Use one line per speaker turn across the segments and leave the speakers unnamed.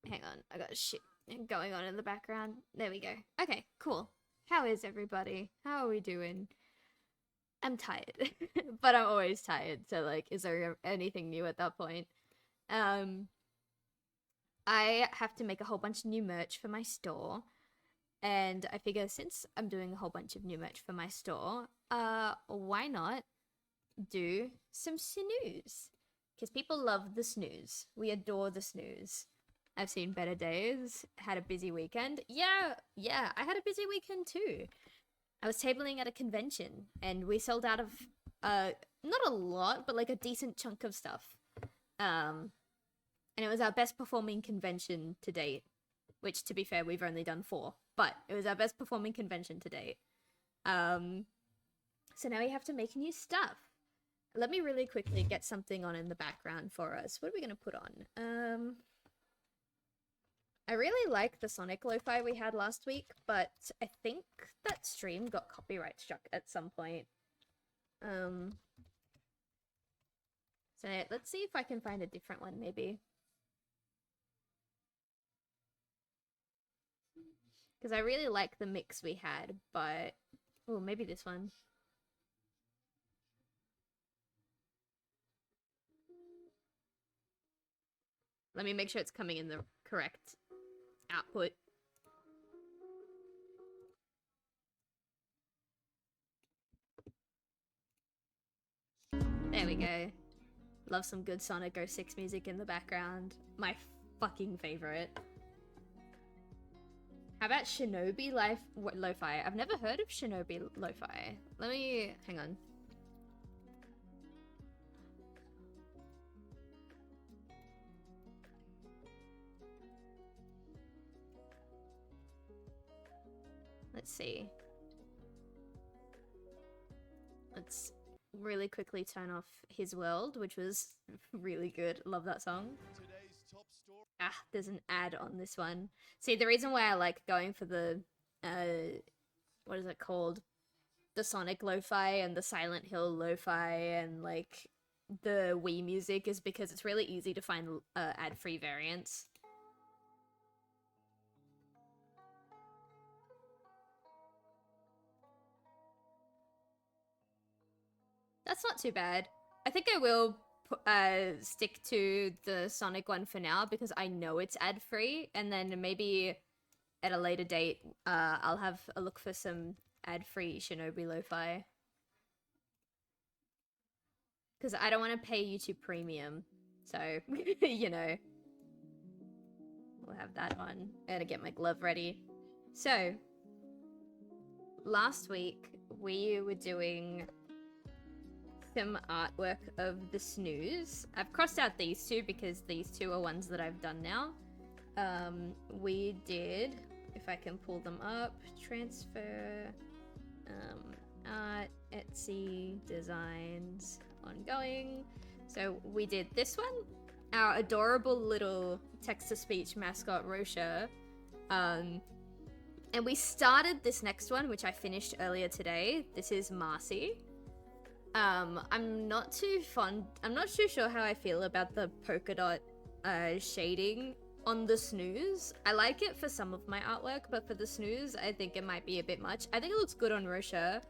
Hang on, I got shit going on in the background. There we go. Okay, cool. How is everybody? How are we doing? I'm tired, but I'm always tired. So like, is there anything new at that point? Um, I have to make a whole bunch of new merch for my store, and I figure since I'm doing a whole bunch of new merch for my store, why not do some snooze? Because people love the snooze. We adore the snooze. I've seen better days. Had a busy weekend. Yeah, I had a busy weekend too. I was tabling at a convention and we sold out of not a lot, but like a decent chunk of stuff. And it was our best performing convention to date, which to be fair, we've only done 4, but it was our best performing convention to date. So now we have to make new stuff. Let me really quickly get something on in the background for us. What are we going to put on? I really like the Sonic lo-fi we had last week, but I think that stream got copyright struck at some point. So let's see if I can find a different one, maybe. Because I really like the mix we had, but... Oh, maybe this one. Let me make sure it's coming in the correct output. There we go. Love some good Sonic 06 music in the background. My fucking favorite. How about Shinobi Lo-Fi? I've never heard of Shinobi Lo-Fi. Let me... hang on. Let's see. Let's really quickly turn off His World, which was really good. Love that song. Ah, there's an ad on this one. See, the reason why I like going for the, what is it called? The Sonic lo-fi and the Silent Hill lo-fi and, like, the Wii music is because it's really easy to find ad-free variants. That's not too bad. I think I will stick to the Sonic one for now because I know it's ad-free, and then maybe at a later date I'll have a look for some ad-free Shinobi lo-fi. Because I don't want to pay YouTube Premium, so, you know. We'll have that on. I gotta get my glove ready. So, last week we were doing some artwork of the Snuus. I've crossed out these two because these two are ones that I've done now. We did, if I can pull them up, transfer, art, Etsy, designs, ongoing. So we did this one, our adorable little text-to-speech mascot Rosha. And we started this next one, which I finished earlier today. This is Marcy. I'm not too sure how I feel about the polka dot shading on the Snuus. I like it for some of my artwork, but for the Snuus, I think it might be a bit much. I think it looks good on Rosha,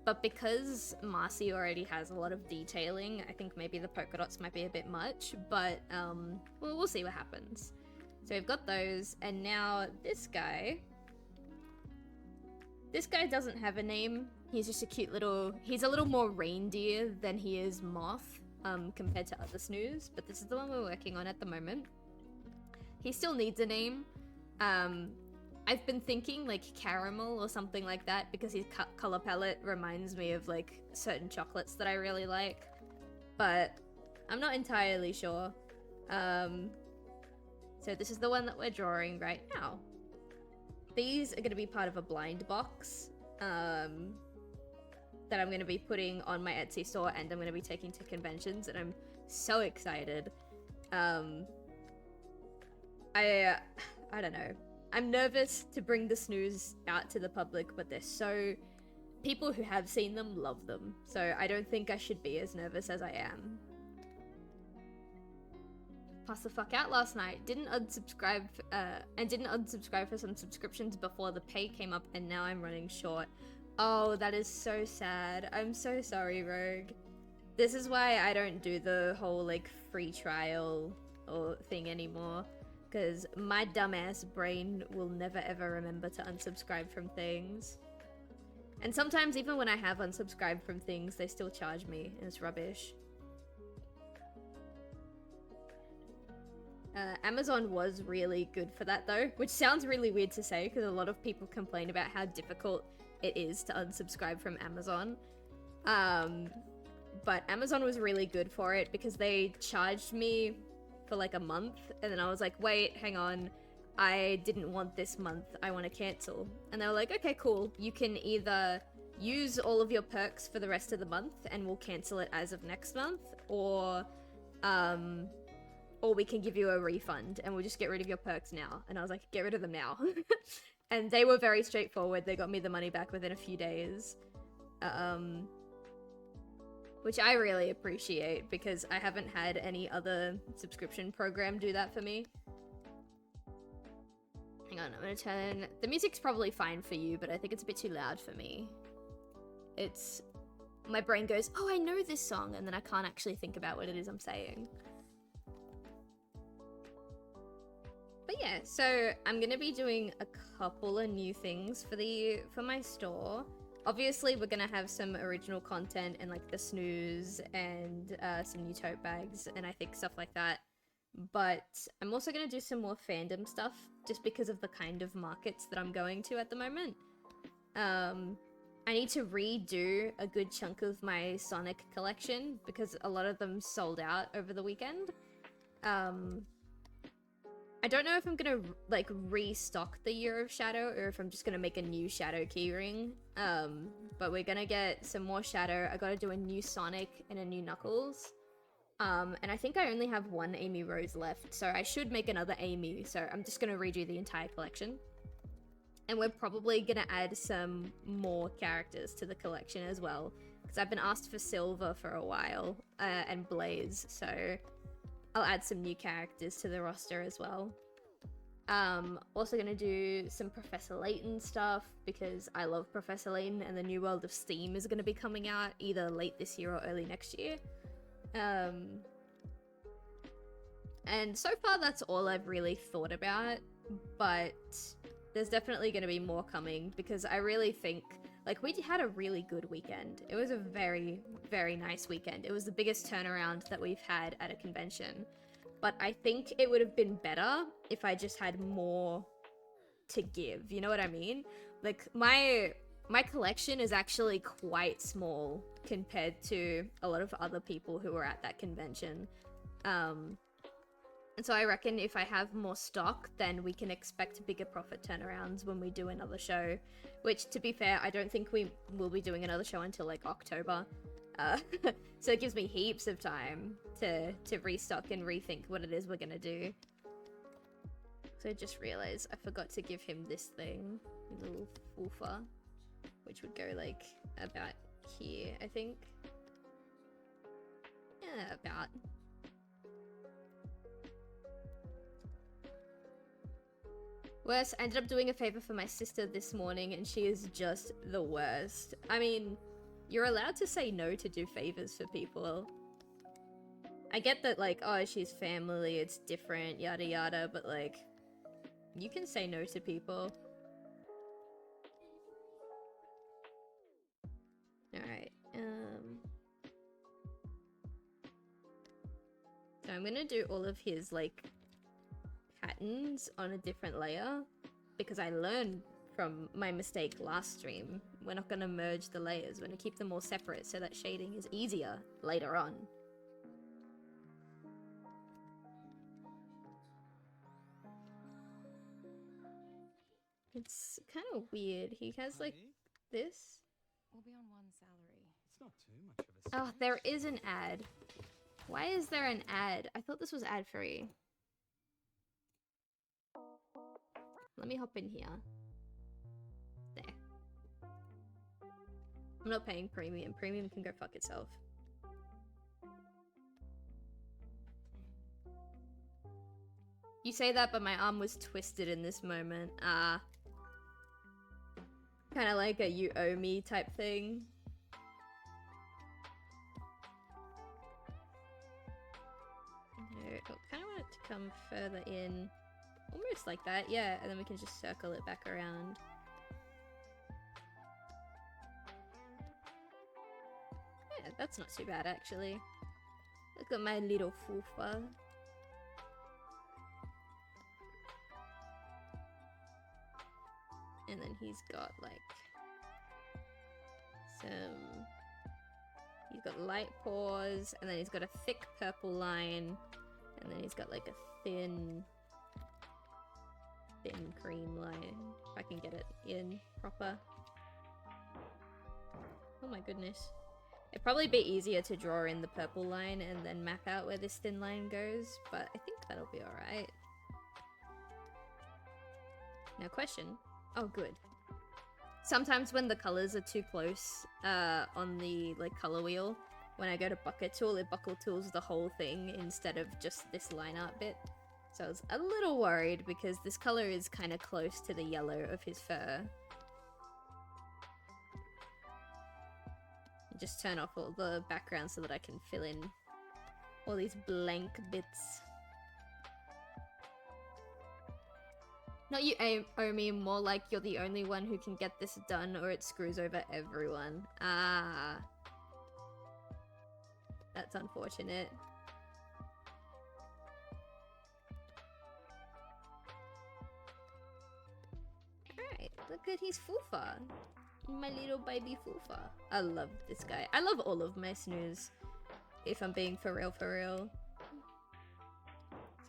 but because Marcy already has a lot of detailing, I think maybe the polka dots might be a bit much, but we'll see what happens. So we've got those, and now this guy. This guy doesn't have a name. He's just a cute little... He's a little more reindeer than he is moth, compared to other Snuus, but this is the one we're working on at the moment. He still needs a name. I've been thinking, like, caramel or something like that, because his color palette reminds me of, like, certain chocolates that I really like. But I'm not entirely sure. So this is the one that we're drawing right now. These are going to be part of a blind box that I'm going to be putting on my Etsy store, and I'm going to be taking to conventions, and I'm so excited. I don't know. I'm nervous to bring the Snuus out to the public, but they're so... People who have seen them love them, so I don't think I should be as nervous as I am. pass the fuck out last night. Didn't unsubscribe, and didn't unsubscribe for some subscriptions before the pay came up, and now I'm running short. Oh, that is so sad. I'm so sorry, Rogue. This is why I don't do the whole, like, free trial or thing anymore. Because my dumbass brain will never ever remember to unsubscribe from things. And sometimes even when I have unsubscribed from things, they still charge me, and it's rubbish. Amazon was really good for that though, which sounds really weird to say because a lot of people complain about how difficult it is to unsubscribe from Amazon. But Amazon was really good for it because they charged me for like a month, and then I was like, wait, hang on, I didn't want this month, I want to cancel. And they were like, okay, cool, you can either use all of your perks for the rest of the month and we'll cancel it as of next month, or we can give you a refund and we'll just get rid of your perks now. And I was like, get rid of them now. And they were very straightforward. They got me the money back within a few days. Which I really appreciate because I haven't had any other subscription program do that for me. Hang on, I'm gonna turn... The music's probably fine for you, but I think it's a bit too loud for me. It's... My brain goes, oh, I know this song, and then I can't actually think about what it is I'm saying. But yeah, so I'm gonna be doing a couple of new things for my store. Obviously, we're gonna have some original content and like the Snuus and some new tote bags and I think stuff like that. But I'm also gonna do some more fandom stuff just because of the kind of markets that I'm going to at the moment. I need to redo a good chunk of my Sonic collection because a lot of them sold out over the weekend. I don't know if I'm gonna like restock the Year of Shadow or if I'm just gonna make a new Shadow keyring. But we're gonna get some more Shadow. I gotta do a new Sonic and a new Knuckles. And I think I only have one Amy Rose left, so I should make another Amy. So I'm just gonna redo the entire collection. And we're probably gonna add some more characters to the collection as well, because I've been asked for Silver for a while, and Blaze, so I'll add some new characters to the roster as well. Also gonna do some Professor Layton stuff because I love Professor Layton, and the New World of Steam is gonna be coming out either late this year or early next year. And so far that's all I've really thought about, but there's definitely gonna be more coming because I really think, like, we had a really good weekend. It was a very, very nice weekend. It was the biggest turnaround that we've had at a convention. But I think it would have been better if I just had more to give. You know what I mean? Like, my collection is actually quite small compared to a lot of other people who were at that convention. And so I reckon if I have more stock, then we can expect bigger profit turnarounds when we do another show. Which, to be fair, I don't think we will be doing another show until, like, October. So it gives me heaps of time to restock and rethink what it is we're gonna do. So I just realized I forgot to give him this thing. A little woofer. Which would go, like, about here, I think. Yeah, about. Worse, I ended up doing a favor for my sister this morning and she is just the worst. I mean, you're allowed to say no to do favors for people. I get that, like, oh, she's family, it's different, yada yada, but, like, you can say no to people. Alright, so I'm gonna do all of his, like, patterns on a different layer because I learned from my mistake last stream. We're not going to merge the layers, we're going to keep them all separate so that shading is easier later on. It's kind of weird. He has like this.
We'll be on one salary.
It's not too much of a
Oh, there is an ad. Why is there an ad? I thought this was ad free. Let me hop in here. There. I'm not paying premium. Premium can go fuck itself. You say that, but my arm was twisted in this moment. Ah. Kind of like a you owe me type thing. No, I kind of want it to come further in. Almost like that, yeah. And then we can just circle it back around. Yeah, that's not too bad, actually. Look at my little fufa. And then he's got like he's got light paws, and then he's got a thick purple line, and then he's got like a thin cream line. If I can get it in proper. Oh my goodness. It'd probably be easier to draw in the purple line and then map out where this thin line goes, but I think that'll be alright. Now question. Oh, good. Sometimes when the colors are too close on the like color wheel, when I go to bucket tool, it bucket tools the whole thing instead of just this line art bit. So I was a little worried because this color is kind of close to the yellow of his fur. Just turn off all the background so that I can fill in all these blank bits. Not you owe me, more like you're the only one who can get this done or it screws over everyone. Ah. That's unfortunate. Alright, look at his fufa. My little baby fufa. I love this guy. I love all of my Snuus, if I'm being for real, for real.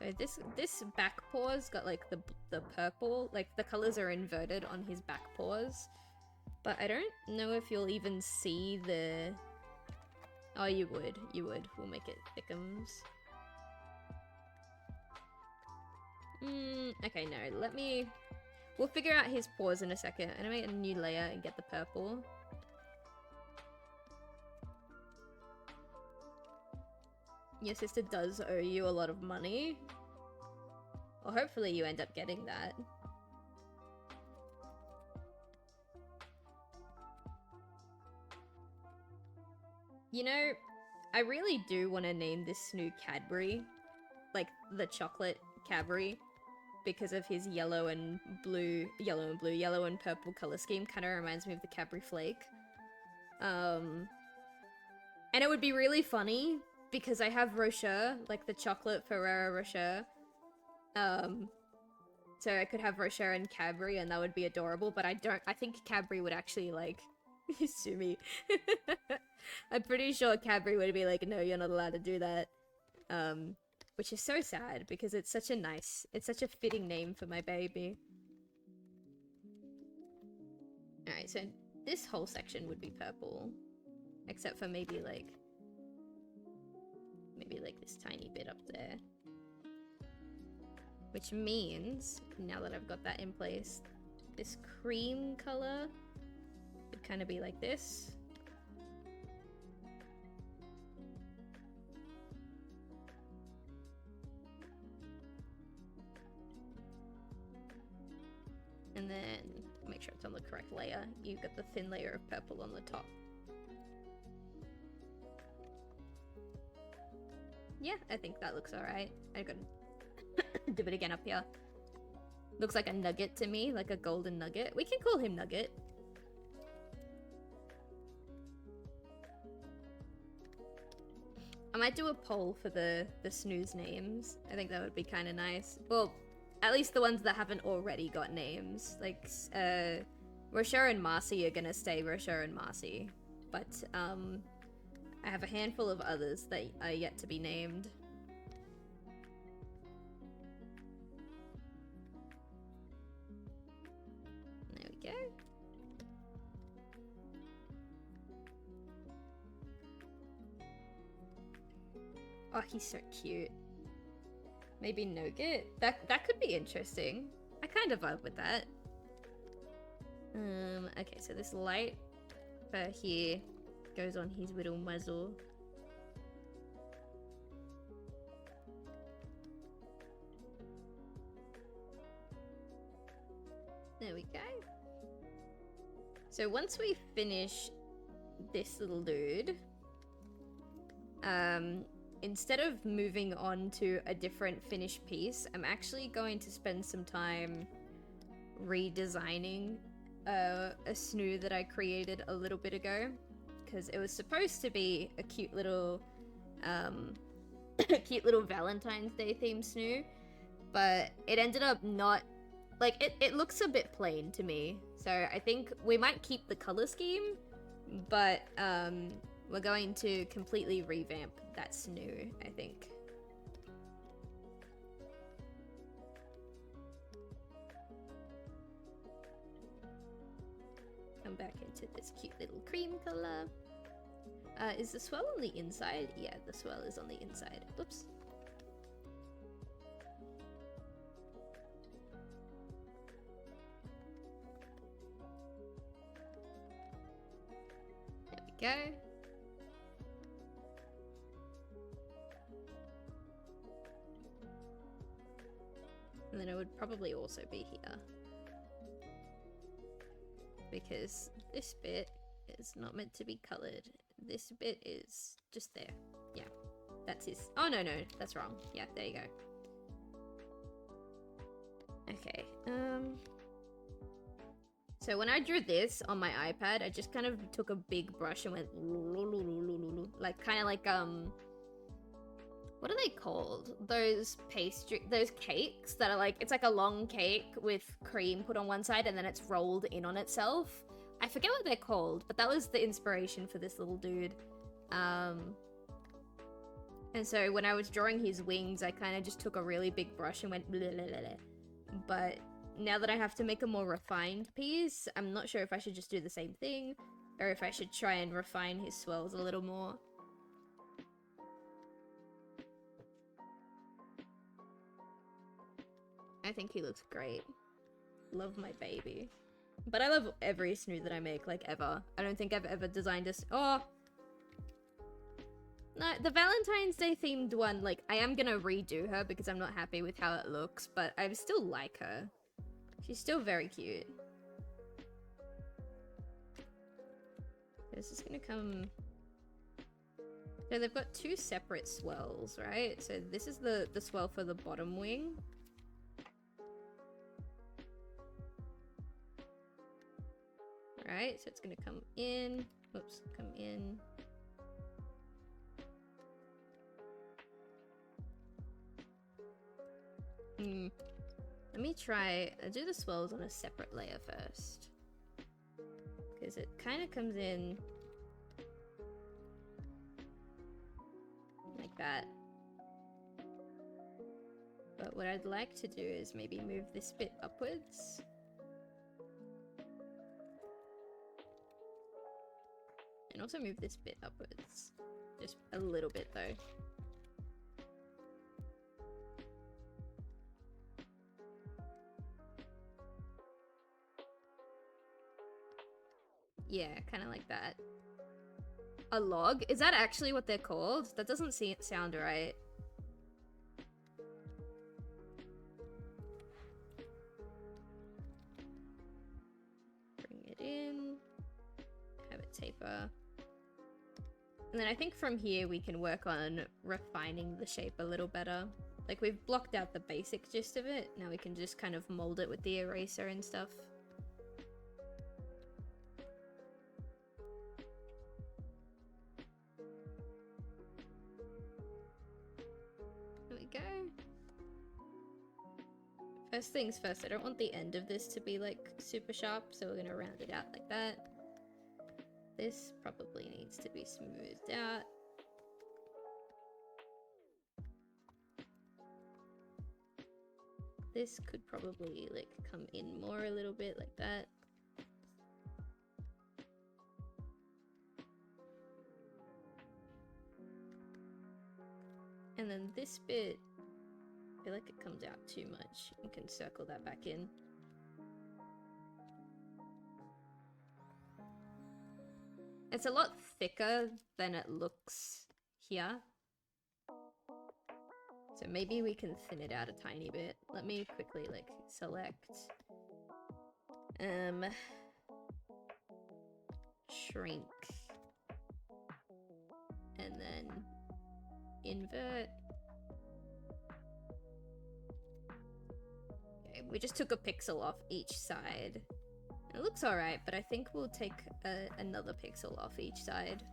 So this back paw's got like the purple, like the colors are inverted on his back paws. But I don't know if you'll even see the... Oh, you would. We'll make it thickums. Okay, no, let me... We'll figure out his paws in a second. I'm gonna make a new layer and get the purple. Your sister does owe you a lot of money. Or hopefully you end up getting that. You know, I really do want to name this Snoo Cadbury. Like, the chocolate Cadbury. Because of his yellow and purple color scheme. Kind of reminds me of the Cadbury Flake. And it would be really funny because I have Rocher, like the chocolate Ferrero Rocher. So I could have Rocher and Cadbury and that would be adorable, but I think Cadbury would actually, like, sue me. I'm pretty sure Cadbury would be like, no, you're not allowed to do that. Which is so sad because it's such a fitting name for my baby. Alright, so this whole section would be purple. Except for maybe like this tiny bit up there. Which means, now that I've got that in place, this cream color would kind of be like this. And then, make sure it's on the correct layer. You've got the thin layer of purple on the top. Yeah, I think that looks alright. I gotta do it again up here. Looks like a nugget to me, like a golden nugget. We can call him Nugget. I might do a poll for the Snuus names. I think that would be kind of nice. Well, at least the ones that haven't already got names. Like, Rocher and Marcy are gonna stay Rocher and Marcy. But, I have a handful of others that are yet to be named. There we go. Oh, he's so cute. Maybe Nougat? That could be interesting. I kind of vibe with that. Okay, so this light here goes on his little muzzle. There we go. So once we finish this little dude, instead of moving on to a different finished piece, I'm actually going to spend some time redesigning a snoo that I created a little bit ago, because it was supposed to be a cute little Valentine's Day themed snoo, but it ended up not, like, it looks a bit plain to me. So I think we might keep the color scheme, but we're going to completely revamp that snoo, I think. Come back into this cute little cream color. Is the swirl on the inside? Yeah, the swirl is on the inside. Oops. There we go. And then it would probably also be here, because this bit is not meant to be colored. This bit is just there. Yeah, that's his. Oh, no, that's wrong. Yeah, there you go. Okay, so when I drew this on my iPad, I just kind of took a big brush and went like, kind of like, what are they called? Those cakes that are like, it's like a long cake with cream put on one side and then it's rolled in on itself. I forget what they're called, but that was the inspiration for this little dude. And so when I was drawing his wings, I kind of just took a really big brush and went blah, blah, blah, blah. But now that I have to make a more refined piece, I'm not sure if I should just do the same thing, or if I should try and refine his swirls a little more. I think he looks great. Love my baby. But I love every snoo that I make, like, ever. I don't think I've ever designed a... Oh! No, the Valentine's Day themed one, like, I am gonna redo her because I'm not happy with how it looks, but I still like her. She's still very cute. This is gonna come... So they've got two separate swirls, right? So this is the swirl for the bottom wing. Right, so it's gonna come in. Oops, come in. Let me try. I'll do the swirls on a separate layer first, because it kind of comes in like that. But what I'd like to do is maybe move this bit upwards. And also move this bit upwards. Just a little bit though. Yeah, kind of like that. A log? Is that actually what they're called? That doesn't sound right. Bring it in. Have it taper. And then I think from here we can work on refining the shape a little better. Like, we've blocked out the basic gist of it. Now we can just kind of mold it with the eraser and stuff. There we go. First things first, I don't want the end of this to be like super sharp, so we're gonna round it out like that. This probably needs to be smoothed out. This could probably like come in more a little bit like that. And then this bit, I feel like it comes out too much. You can circle that back in. It's a lot thicker than it looks here. So maybe we can thin it out a tiny bit. Let me quickly like select Shrink. And then invert. Okay, we just took a pixel off each side. It looks alright, but I think we'll take another pixel off each side.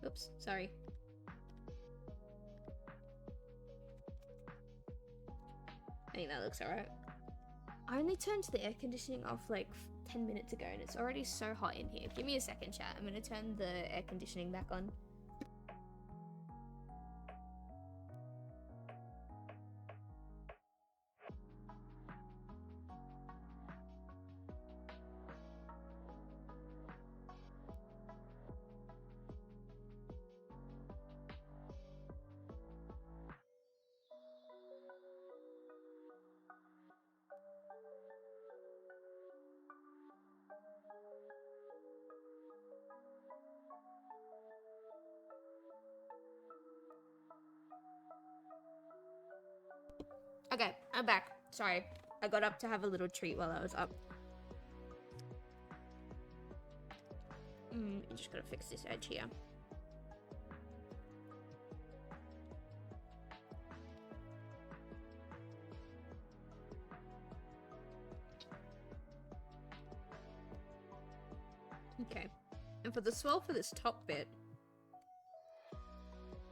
Oops, sorry. I think that looks alright. I only turned the air conditioning off like 10 minutes ago and it's already so hot in here. Give me a second, chat. I'm gonna turn the air conditioning back on. Okay, I'm back. Sorry. I got up to have a little treat while I was up. You just gotta fix this edge here. Okay. And for the swell for this top bit,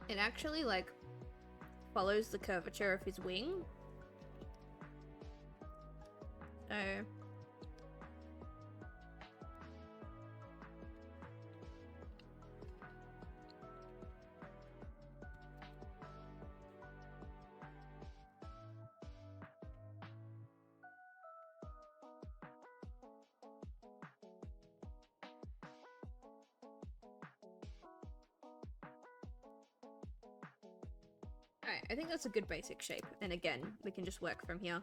it actually, like, follows the curvature of his wing. So... Alright, I think that's a good basic shape. And again, we can just work from here.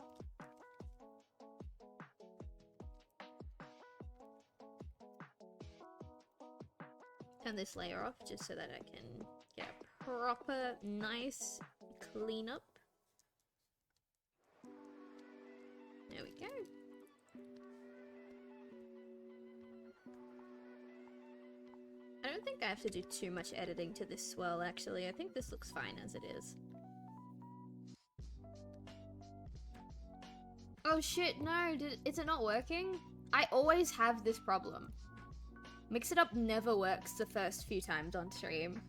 Turn this layer off just so that I can get a proper, nice cleanup. There we go. I don't think I have to do too much editing to this swirl, actually. I think this looks fine as it is. Oh shit, no, is it not working? I always have this problem. Mix It Up never works the first few times on stream.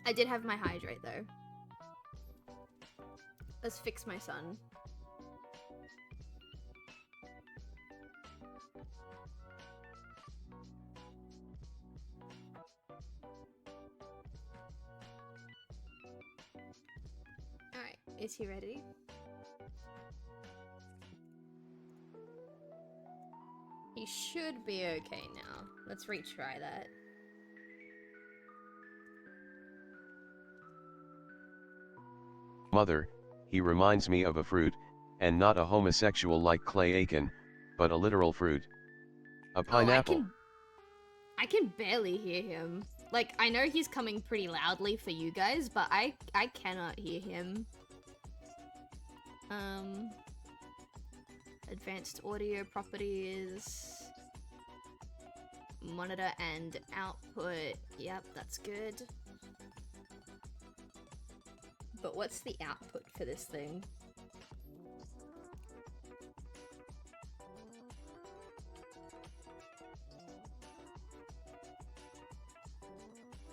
I did have my hydrate though. Let's fix my son. Alright, is he ready? He should be okay now. Let's retry that.
Mother, he reminds me of a fruit, and not a homosexual like Clay Aiken, but a literal fruit. A pineapple.
Oh, I can barely hear him. Like, I know he's coming pretty loudly for you guys, but I cannot hear him. Advanced audio properties. Monitor and output. Yep, that's good. But what's the output for this thing?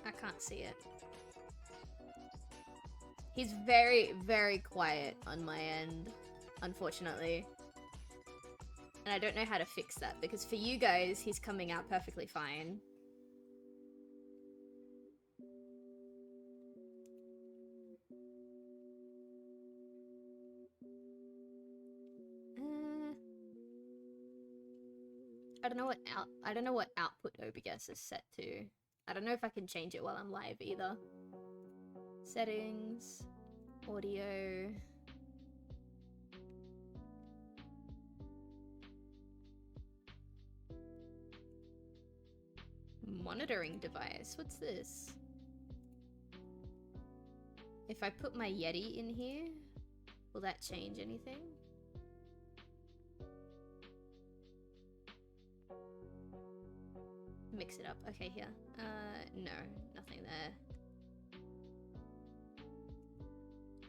I can't see it. He's very, very quiet on my end, unfortunately. And I don't know how to fix that, because for you guys, he's coming out perfectly fine. I don't know what output OBS is set to. I don't know if I can change it while I'm live either. Settings, audio. Monitoring device. What's this? If I put my Yeti in here, will that change anything? Mix it up. Okay, here. No, nothing there.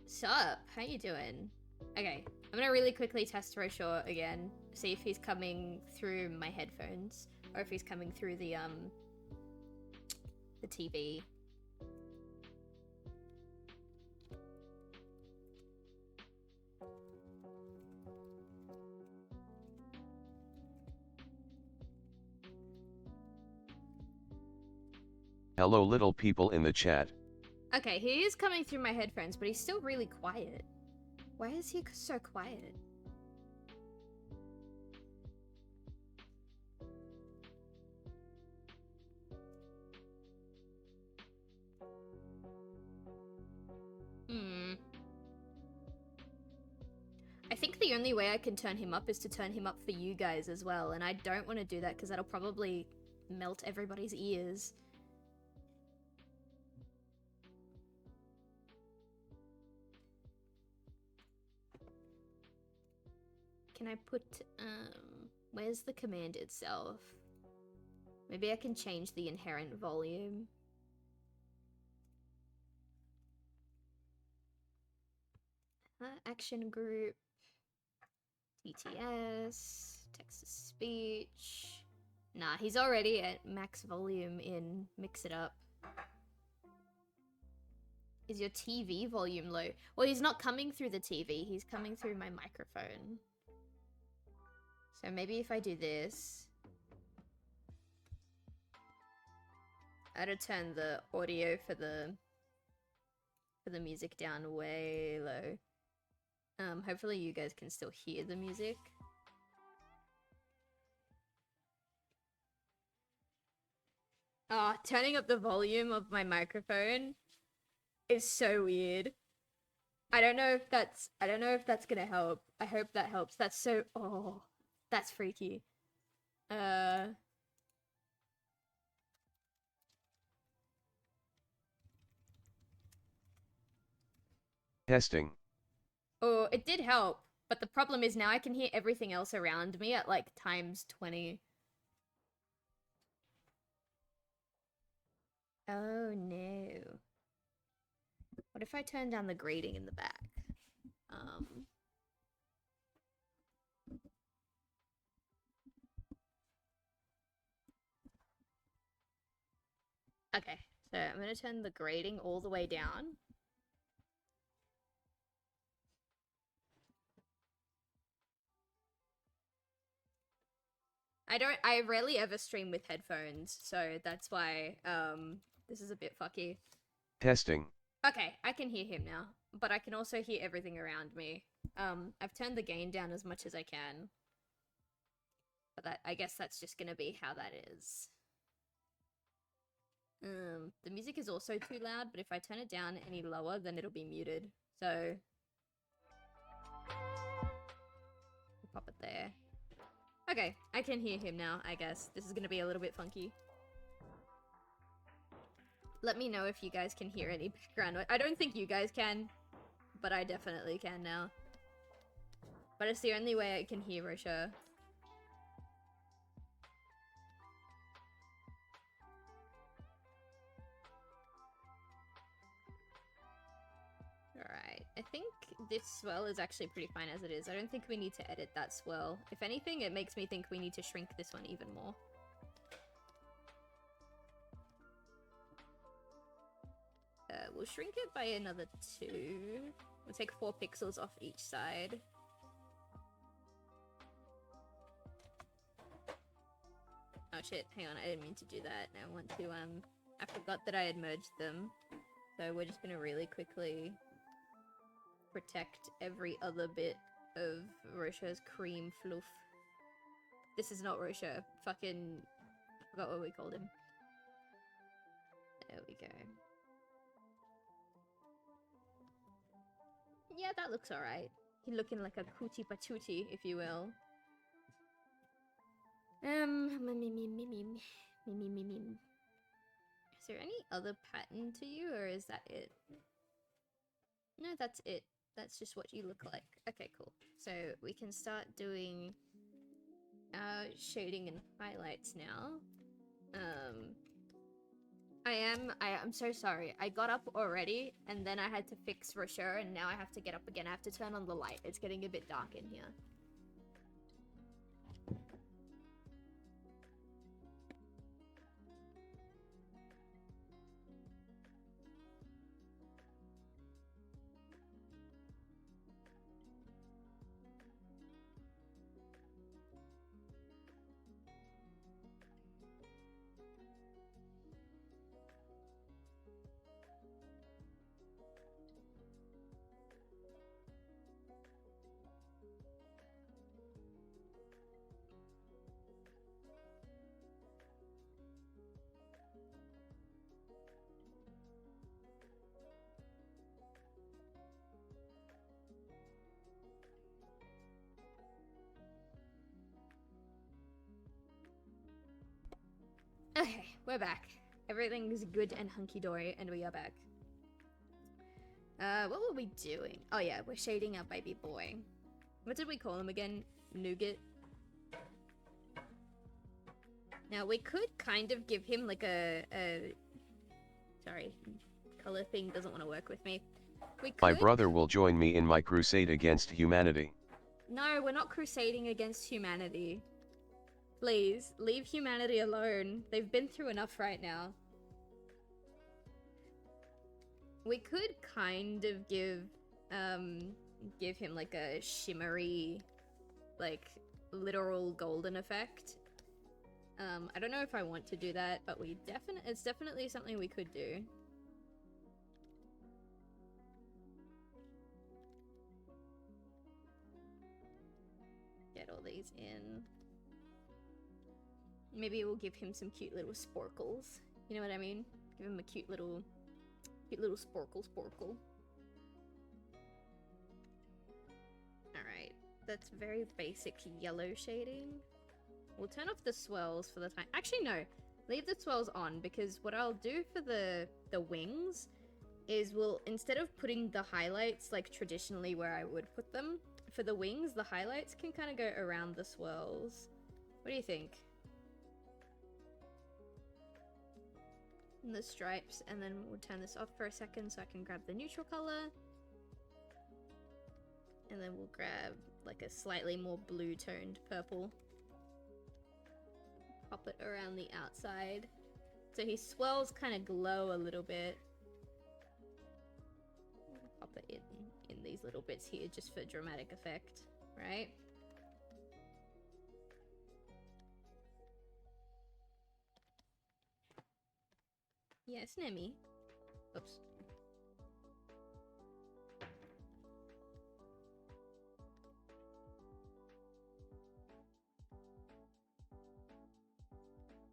Sup? How you doing? Okay, I'm gonna really quickly test Roshaw again. See if he's coming through my headphones or if he's coming through the TV.
Hello little people in the chat.
Okay, he is coming through my headphones, but he's still really quiet. Why is he so quiet? I think the only way I can turn him up is to turn him up for you guys as well, and I don't want to do that because that'll probably melt everybody's ears. Can I put, where's the command itself? Maybe I can change the inherent volume. Action group, TTS, text to speech. Nah, he's already at max volume in Mix It Up. Is your TV volume low? Well, he's not coming through the TV, he's coming through my microphone. So maybe if I do this, I'd turn the audio for the music down way low. Hopefully you guys can still hear the music. Turning up the volume of my microphone is so weird. I don't know if that's gonna help. I hope that helps. That's so, that's freaky.
Testing.
Oh, it did help, but the problem is now I can hear everything else around me at like times 20. Oh no. What if I turn down the grating in the back? Okay, so I'm gonna turn the grating all the way down. I rarely ever stream with headphones, so that's why, this is a bit fucky.
Testing.
Okay, I can hear him now, but I can also hear everything around me. I've turned the gain down as much as I can. But I guess that's just gonna be how that is. The music is also too loud, but if I turn it down any lower, then it'll be muted. So, we'll pop it there. Okay, I can hear him now, I guess. This is gonna be a little bit funky. Let me know if you guys can hear any background noise. I don't think you guys can, but I definitely can now. But it's the only way I can hear Rosha. Alright, I think this swell is actually pretty fine as it is. I don't think we need to edit that swell. If anything, it makes me think we need to shrink this one even more. We'll shrink it by another 2. We'll take 4 pixels off each side. Oh shit, hang on, I didn't mean to do that. I want to, I forgot that I had merged them. So we're just gonna really quickly protect every other bit of Rosha's cream fluff. This is not Rosha. Fucking... forgot what we called him. There we go. Yeah, that looks alright. He's looking like a cootie patootie, if you will. Is there any other pattern to you, or is that it? No, that's it. That's just what you look like. Okay, cool. So we can start doing shading and highlights now. I'm so sorry. I got up already, and then I had to fix Rocher, and now I have to get up again. I have to turn on the light. It's getting a bit dark in here. Okay, we're back. Everything's good and hunky-dory, and we are back. What were we doing? Oh yeah, we're shading our baby boy. What did we call him again? Nougat? Now, we could kind of give him like Sorry, color thing doesn't want to work with me. We could...
My brother will join me in my crusade against humanity.
No, we're not crusading against humanity. Please, leave humanity alone. They've been through enough right now. We could kind of give him like a shimmery, like, literal golden effect. I don't know if I want to do that, but it's definitely something we could do. Get all these in. Maybe we'll give him some cute little sporkles. You know what I mean? Give him a cute little sporkle. Alright, that's very basic yellow shading. We'll turn off the swirls for the time. Actually, no. Leave the swirls on, because what I'll do for the wings is we'll, instead of putting the highlights like traditionally where I would put them, for the wings, the highlights can kind of go around the swirls. What do you think? And the stripes, and then we'll turn this off for a second so I can grab the neutral color. And then we'll grab like a slightly more blue toned purple. Pop it around the outside. So his swirls kind of glow a little bit. Pop it in these little bits here just for dramatic effect, right? Yes, Nemi. Oops.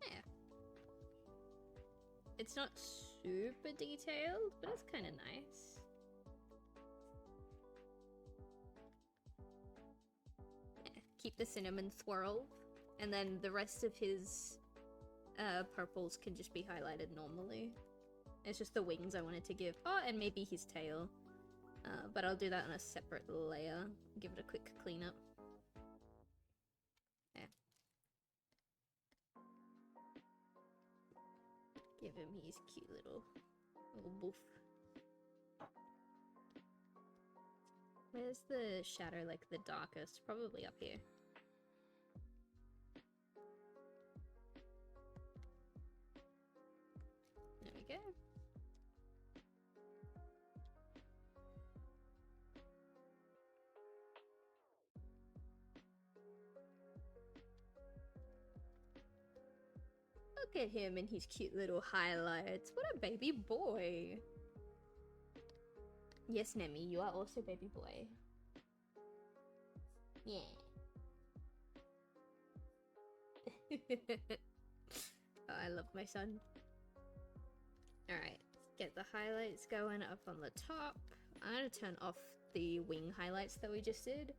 Yeah. It's not super detailed, but it's kind of nice. Yeah. Keep the cinnamon swirl, and then the rest of his purples can just be highlighted normally. It's just the wings I wanted to give. Oh, and maybe his tail. But I'll do that on a separate layer. Give it a quick cleanup. Yeah. Give him his cute little boof. Where's the shadow like the darkest? Probably up here. There we go. Look at him and his cute little highlights. What a baby boy. Yes, Nemi, you are also baby boy. Yeah. Oh, I love my son. Alright, get the highlights going up on the top. I'm gonna turn off the wing highlights that we just did.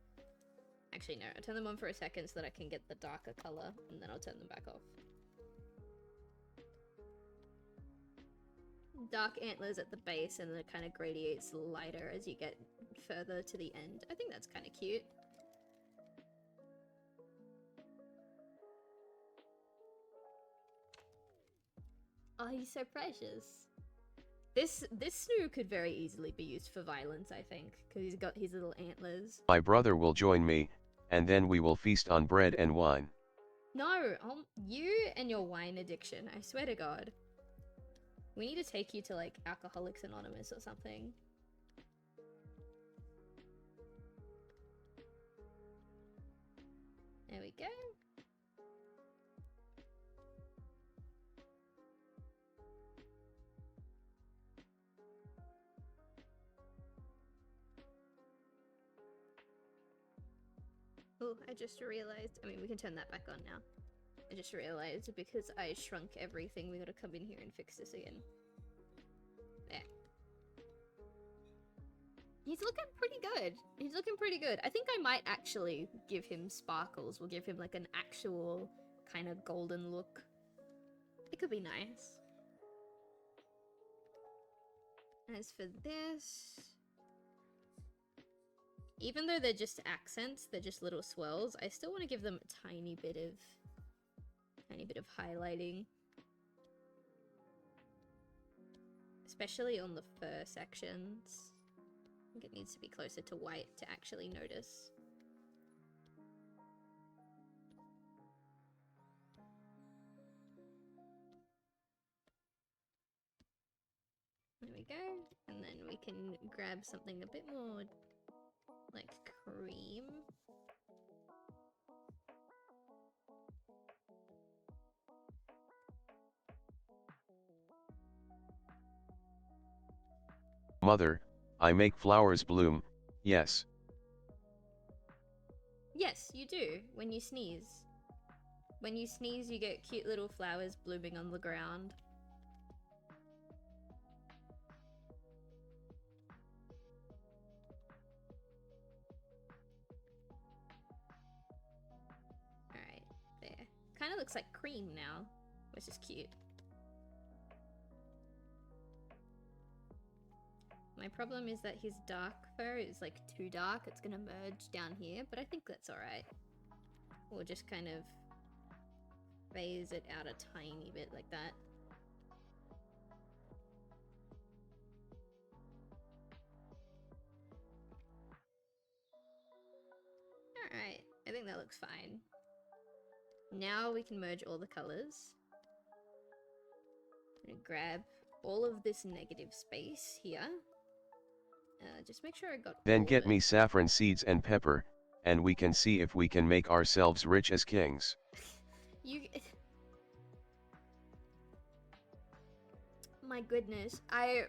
Actually, no, I'll turn them on for a second so that I can get the darker color, and then I'll turn them back off. dark antlers at the base, and then it kind of gradiates lighter as you get further to the end. I think that's kind of cute. Oh, he's so precious. This Snoo could very easily be used for violence, I think, because he's got his little antlers.
My brother will join me, and then we will feast on bread and wine.
No, you and your wine addiction, I swear to God. We need to take you to, like, Alcoholics Anonymous or something. There we go. Oh, I just realized, I mean, we can turn that back on now. I just realized because I shrunk everything, we gotta come in here and fix this again. There. He's looking pretty good. He's looking pretty good. I think I might actually give him sparkles. We'll give him like an actual kind of golden look. It could be nice. As for this, even though they're just accents, they're just little swirls, I still want to give them a tiny bit of highlighting. Especially on the fur sections. I think it needs to be closer to white to actually notice. There we go. And then we can grab something a bit more like cream.
Mother, I make flowers bloom, yes.
Yes, you do, when you sneeze. When you sneeze, you get cute little flowers blooming on the ground. Alright, there. Kind of looks like cream now, which is cute. My problem is that his dark fur is like too dark. It's gonna merge down here, but I think that's alright. We'll just kind of phase it out a tiny bit like that. Alright, I think that looks fine. Now we can merge all the colors. I'm gonna grab all of this negative space here. Just make sure I got
Then
all
get
of
me
it.
saffron seeds and pepper, and we can see if we can make ourselves rich as kings.
You... My goodness, I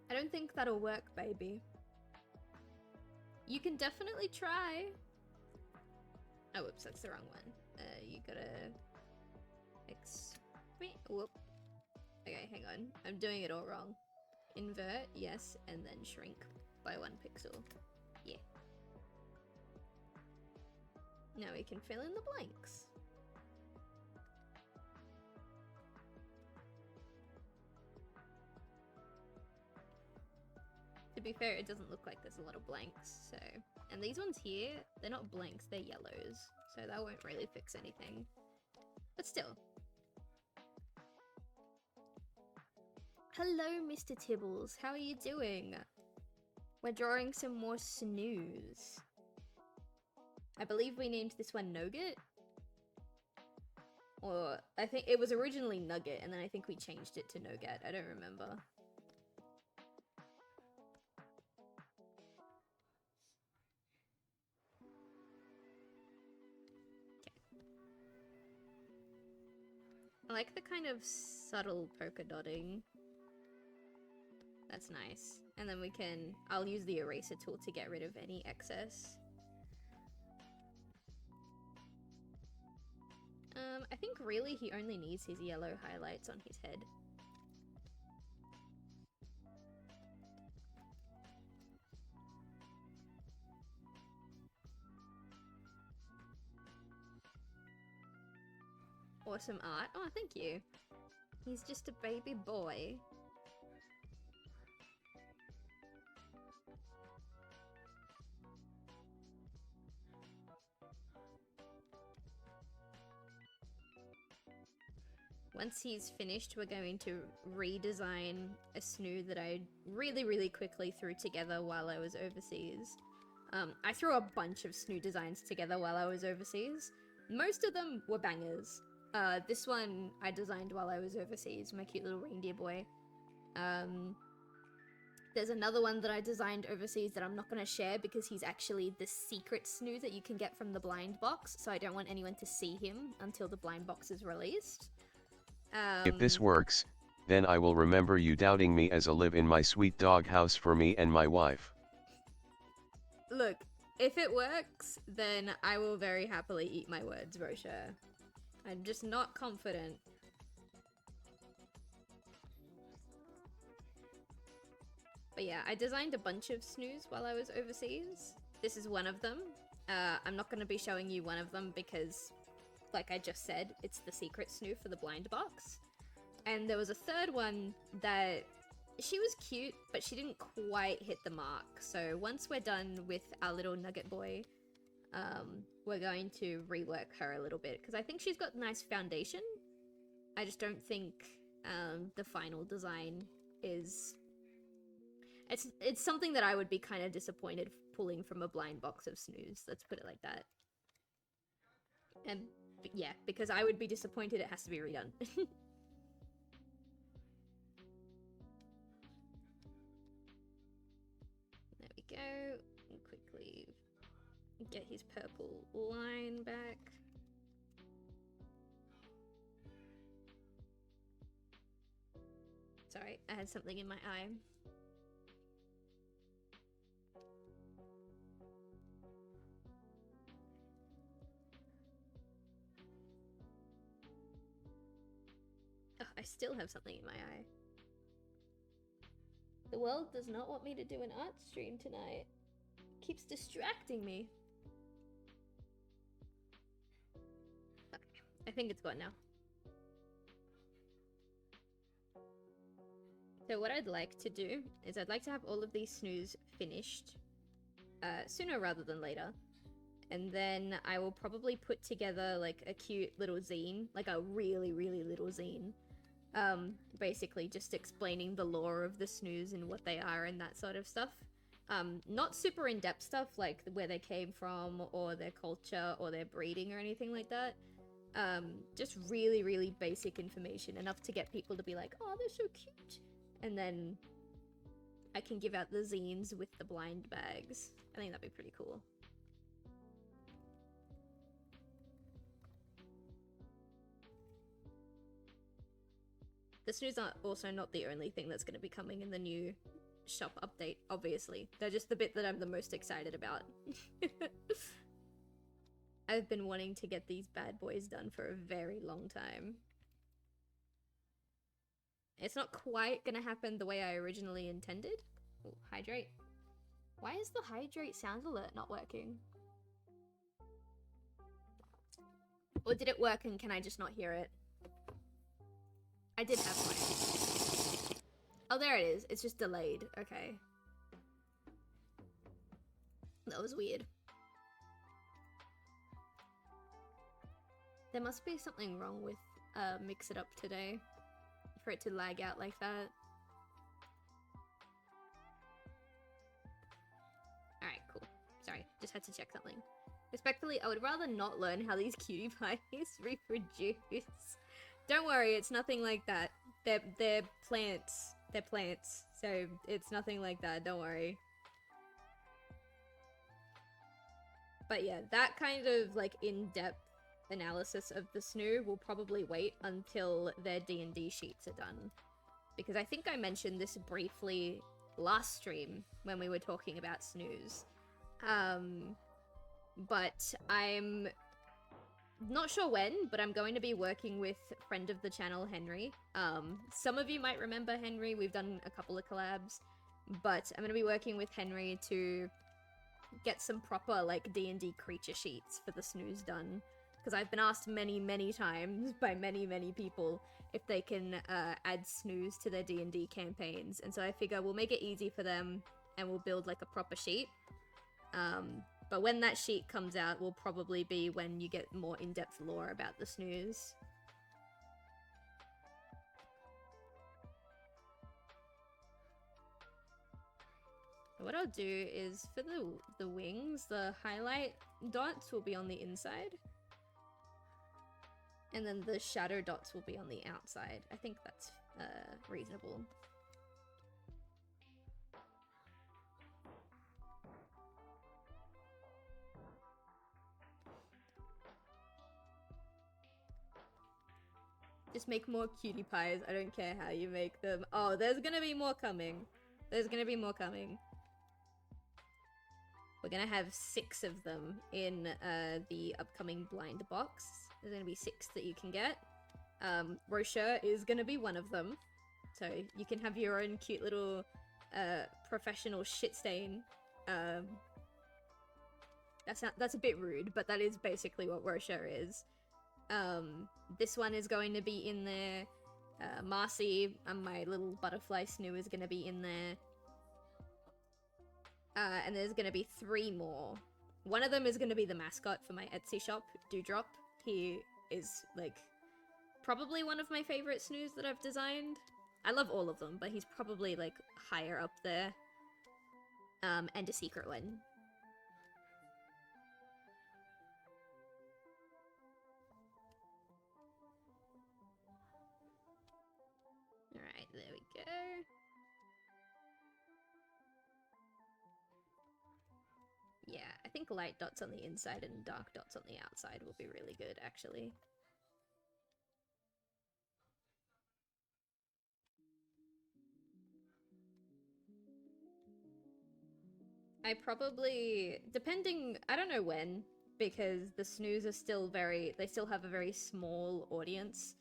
don't think that'll work, baby. You can definitely try. Oh, whoops, that's the wrong one. You gotta... Whoop. Okay, hang on. I'm doing it all wrong. Invert, yes, and then shrink by 1 pixel. Yeah. Now we can fill in the blanks. To be fair, it doesn't look like there's a lot of blanks, so... And these ones here, they're not blanks, they're yellows. So that won't really fix anything. But still. Hello, Mr. Tibbles. How are you doing? We're drawing some more Snuus. I believe we named this one Nougat. Or, I think it was originally Nugget, and then I think we changed it to Nougat. I don't remember. I like the kind of subtle polka dotting. That's nice. And then we can... I'll use the eraser tool to get rid of any excess. I think really he only needs his yellow highlights on his head. Awesome art. Oh, thank you. He's just a baby boy. Once he's finished, we're going to redesign a snoo that I really quickly threw together while I was overseas. I threw a bunch of snoo designs together while I was overseas. Most of them were bangers. This one I designed while I was overseas, my cute little reindeer boy. There's another one that I designed overseas that I'm not going to share because he's actually the secret snoo that you can get from the blind box, so I don't want anyone to see him until the blind box is released.
If this works, then I will remember you doubting me as a live in my sweet dog house for me and my wife.
Look, if it works, then I will very happily eat my words, Rosha. I'm just not confident. But yeah, I designed a bunch of snoos while I was overseas. This is one of them. I'm not going to be showing you one of them because, like I just said, it's the secret snoo for the blind box. And there was a third one that she was cute, but she didn't quite hit the mark. So once we're done with our little nugget boy, we're going to rework her a little bit because I think she's got nice foundation. I just don't think the final design is... It's something that I would be kind of disappointed pulling from a blind box of snoos. Let's put it like that. And yeah, because I would be disappointed it has to be redone. There we go. And quickly get his purple line back. Sorry, I had something in my eye. Oh, I still have something in my eye. The world does not want me to do an art stream tonight. It keeps distracting me. Okay, I think it's gone now. So what I'd like to do is I'd like to have all of these snoos finished sooner rather than later. And then I will probably put together like a cute little zine, like a really little zine. Basically just explaining the lore of the snoos and what they are and that sort of stuff. Not super in-depth stuff like where they came from or their culture or their breeding or anything like that. Just really basic information, enough to get people to be like, oh, they're so cute. And then I can give out the zines with the blind bags. I think that'd be pretty cool. The snoos are also not the only thing that's going to be coming in the new shop update, obviously. They're just the bit that I'm the most excited about. I've been wanting to get these bad boys done for a very long time. It's not quite going to happen the way I originally intended. Ooh, hydrate. Why is the hydrate sound alert not working? Or did it work and can I just not hear it? I did have one. Oh, there it is. It's just delayed. Okay. That was weird. There must be something wrong with Mix It Up today for it to lag out like that. Alright, cool. Sorry, just had to check something. Respectfully, I would rather not learn how these cutie pies reproduce. Don't worry, it's nothing like that. They're plants. They're plants. So it's nothing like that, don't worry. But yeah, that kind of like in-depth analysis of the snoo will probably wait until their D&D sheets are done. Because I think I mentioned this briefly last stream when we were talking about snoos. But I'm not sure when, but I'm going to be working with friend of the channel, Henry. Some of you might remember Henry. We've done a couple of collabs. But I'm going to be working with Henry to get some proper, like, D&D creature sheets for the snoos done. because I've been asked many times by many people if they can add Snuus to their D&D campaigns, and so I figure we'll make it easy for them and we'll build like a proper sheet. But when that sheet comes out will probably be when you get more in-depth lore about the Snuus. What I'll do is for the wings, the highlight dots will be on the inside. And then the shadow dots will be on the outside. I think that's reasonable. Just make more cutie pies. I don't care how you make them. Oh, there's gonna be more coming. There's gonna be more coming. We're gonna have 6 of them in the upcoming blind box. There's gonna be 6 that you can get. Rocher is gonna be one of them. So you can have your own cute little professional shit stain. That's a bit rude, but that is basically what Rocher is. This one is going to be in there. Marcy and my little butterfly Snoo is gonna be in there. And there's gonna be 3 more. One of them is gonna be the mascot for my Etsy shop, Dewdrop. He is, like, probably one of my favorite Snoos that I've designed. I love all of them, but he's probably, like, higher up there. And a secret one. Alright, there we go. Yeah, I think light dots on the inside and dark dots on the outside will be really good, actually. I probably, depending, I don't know when, because the Snoos are still they still have a very small audience.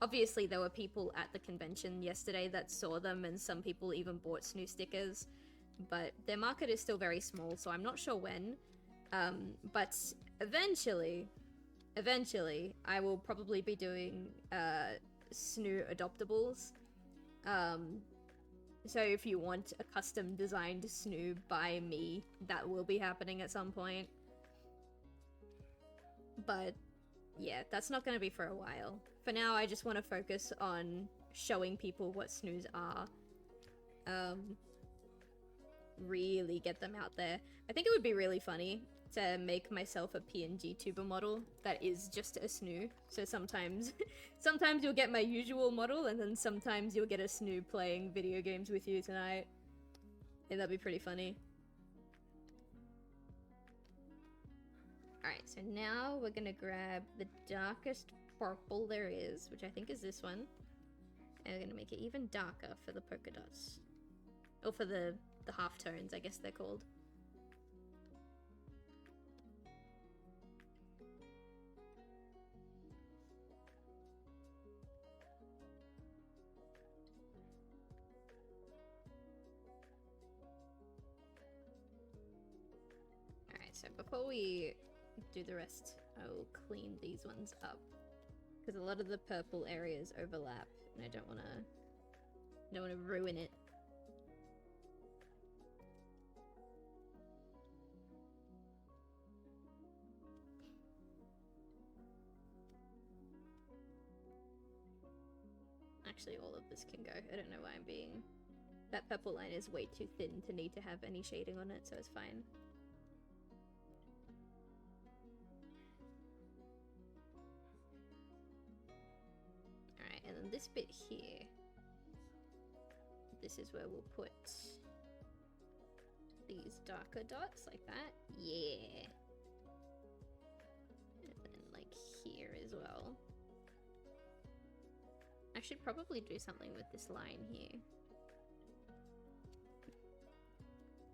Obviously there were people at the convention yesterday that saw them, and some people even bought Snoo stickers, but their market is still very small, so I'm not sure when. But eventually, I will probably be doing Snoo adoptables. So if you want a custom designed Snoo by me, that will be happening at some point. But yeah, that's not going to be for a while. For now, I just want to focus on showing people what Snoos are. Really get them out there. I think it would be really funny to make myself a PNG tuber model that is just a Snoo. So sometimes you'll get my usual model, and then sometimes you'll get a Snoo playing video games with you tonight. Yeah, that'd be pretty funny. Alright, so now we're gonna grab the darkest purple there is, which I think is this one. And we're gonna make it even darker for the polka dots. Or for the half tones, I guess they're called. Alright, so before we do the rest, I will clean these ones up. Because a lot of the purple areas overlap, and I don't want to ruin it. Actually, all of this can go. I don't know why I'm being... That purple line is way too thin to need to have any shading on it, so it's fine. Alright, and then this bit here. This is where we'll put these darker dots, like that. Yeah! And then, like, here as well. I should probably do something with this line here.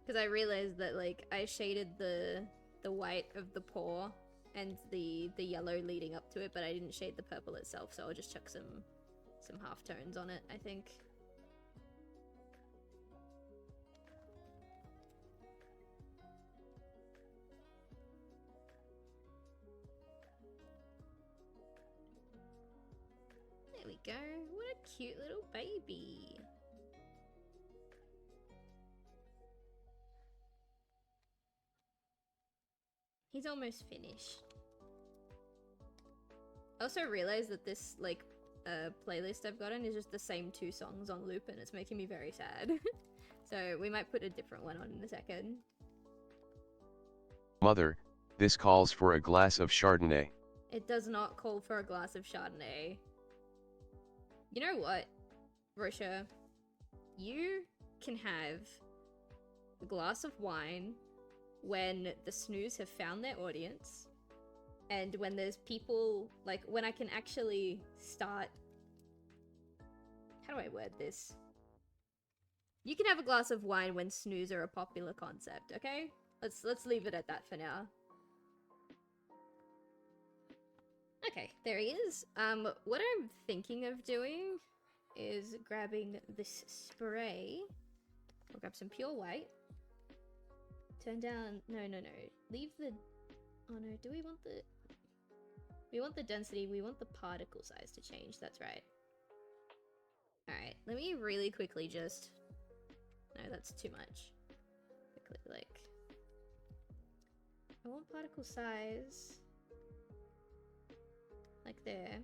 Because I realized that, like, I shaded the white of the paw and the yellow leading up to it, but I didn't shade the purple itself, so I'll just chuck some half tones on it, I think. we go. What a cute little baby. He's almost finished. I also realized that this, like, playlist I've gotten is just the same 2 songs on loop, and it's making me very sad. So we might put a different one on in a second.
Mother, this calls for a glass of Chardonnay.
It does not call for a glass of Chardonnay. You know what, Rosha? You can have a glass of wine when the Snuus have found their audience, and when there's people, like, when I can actually start... How do I word this? You can have a glass of wine when Snuus are a popular concept, okay? Let's leave it at that for now. Okay, there he is. What I'm thinking of doing is grabbing this spray. We'll grab some pure white. Turn down... No. Leave the... Oh no, do we want the... We want the density, we want the particle size to change, that's right. Alright, let me really quickly just... No, that's too much. Quickly, like... I want particle size... Like there.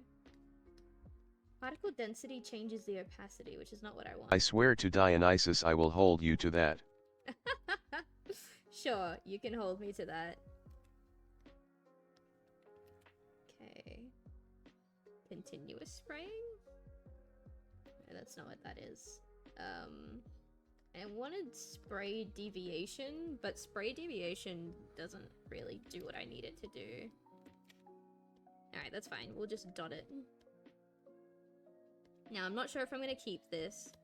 Particle density changes the opacity, which is not what I want.
I swear to Dionysus I will hold you to that.
Sure, you can hold me to that. Okay. Continuous spraying? No, that's not what that is. I wanted spray deviation, but spray deviation doesn't really do what I need it to do. Alright, that's fine. We'll just dot it. Now, I'm not sure if I'm going to keep this.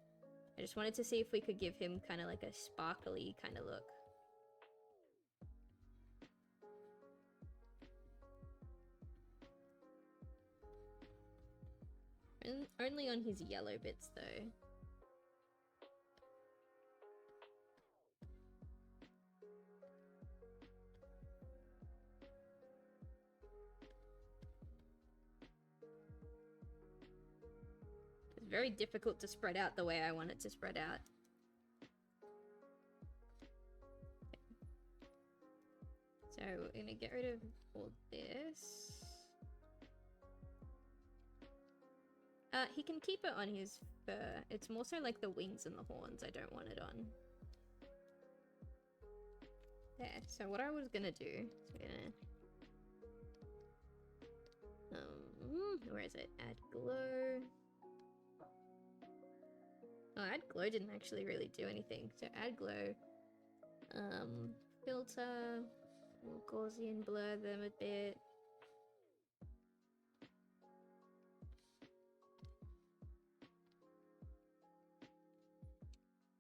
I just wanted to see if we could give him kind of like a sparkly kind of look. Only on his yellow bits, though. It's very difficult to spread out the way I want it to spread out. So we're gonna get rid of all this. He can keep it on his fur. It's more so like the wings and the horns I don't want it on. There. So what I was gonna do is we're gonna... where is it? Add glow. Oh, add glow didn't actually really do anything. So add glow. Filter. We'll Gaussian blur them a bit.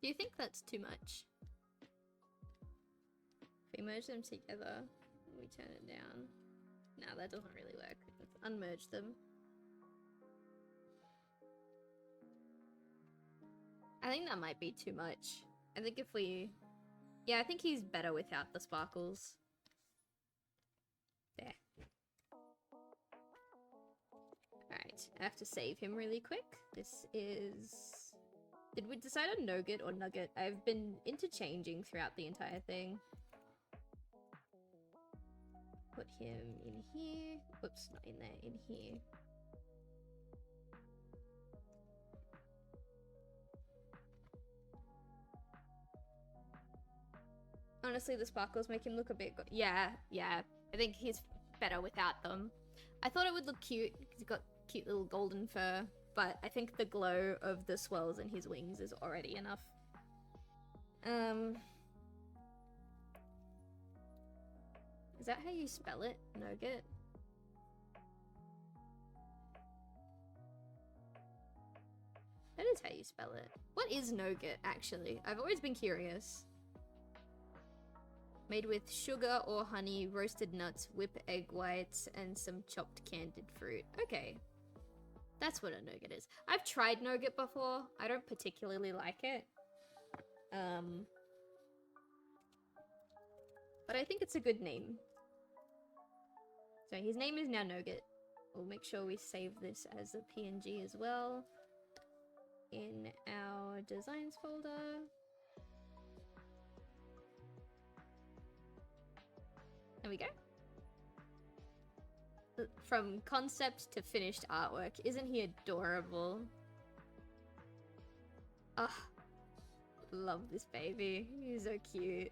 Do you think that's too much? If we merge them together, we turn it down. No, that doesn't really work. Let's unmerge them. I think that might be too much. I think if we... Yeah, I think he's better without the sparkles. There. Alright, I have to save him really quick. This is... Did we decide on nougat or nugget? I've been interchanging throughout the entire thing. Put him in here. Whoops, not in there, in here. Honestly, the sparkles make him look a bit... Yeah. I think he's better without them. I thought it would look cute because he's got cute little golden fur, but I think the glow of the swells in his wings is already enough. Is that how you spell it? Nougat? That is how you spell it. What is nougat, actually? I've always been curious. Made with sugar or honey, roasted nuts, whipped egg whites, and some chopped candied fruit. Okay. That's what a nougat is. I've tried nougat before. I don't particularly like it. But I think it's a good name. So his name is now Nougat. we'll make sure we save this as a PNG as well in our designs folder. There we go. From concept to finished artwork. Isn't he adorable? Ah, love this baby. He's so cute.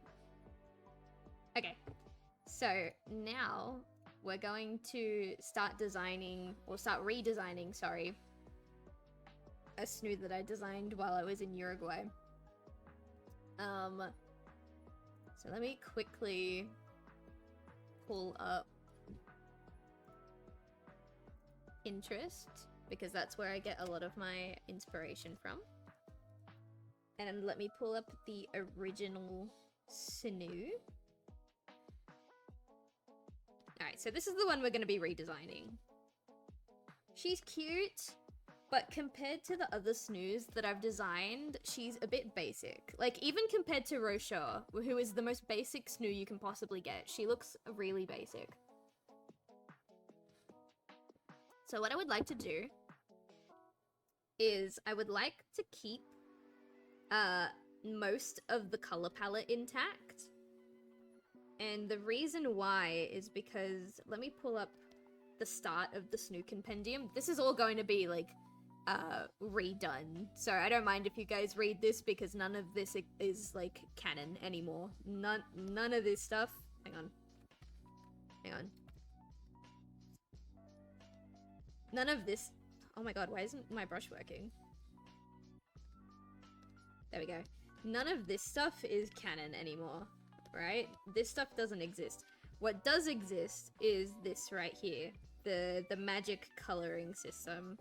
Okay, so now we're going to start designing, or start redesigning, sorry, a Snoo that I designed while I was in Uruguay. So let me quickly pull up Pinterest, because that's where I get a lot of my inspiration from. And let me pull up the original Snoo. Alright, so this is the one we're going to be redesigning. She's cute, but compared to the other Snoos that I've designed, she's a bit basic. Like, even compared to Rochelle, who is the most basic Snoo you can possibly get, she looks really basic. So what I would like to do is I would like to keep most of the color palette intact. And the reason why is because, let me pull up the start of the Snoo Compendium. This is all going to be like redone. So I don't mind if you guys read this, because none of this is like canon anymore. None of this stuff. Hang on. None of this. Oh my god, why isn't my brush working? There we go. None of this stuff is canon anymore, right? This stuff doesn't exist. What does exist is this right here, the magic coloring system.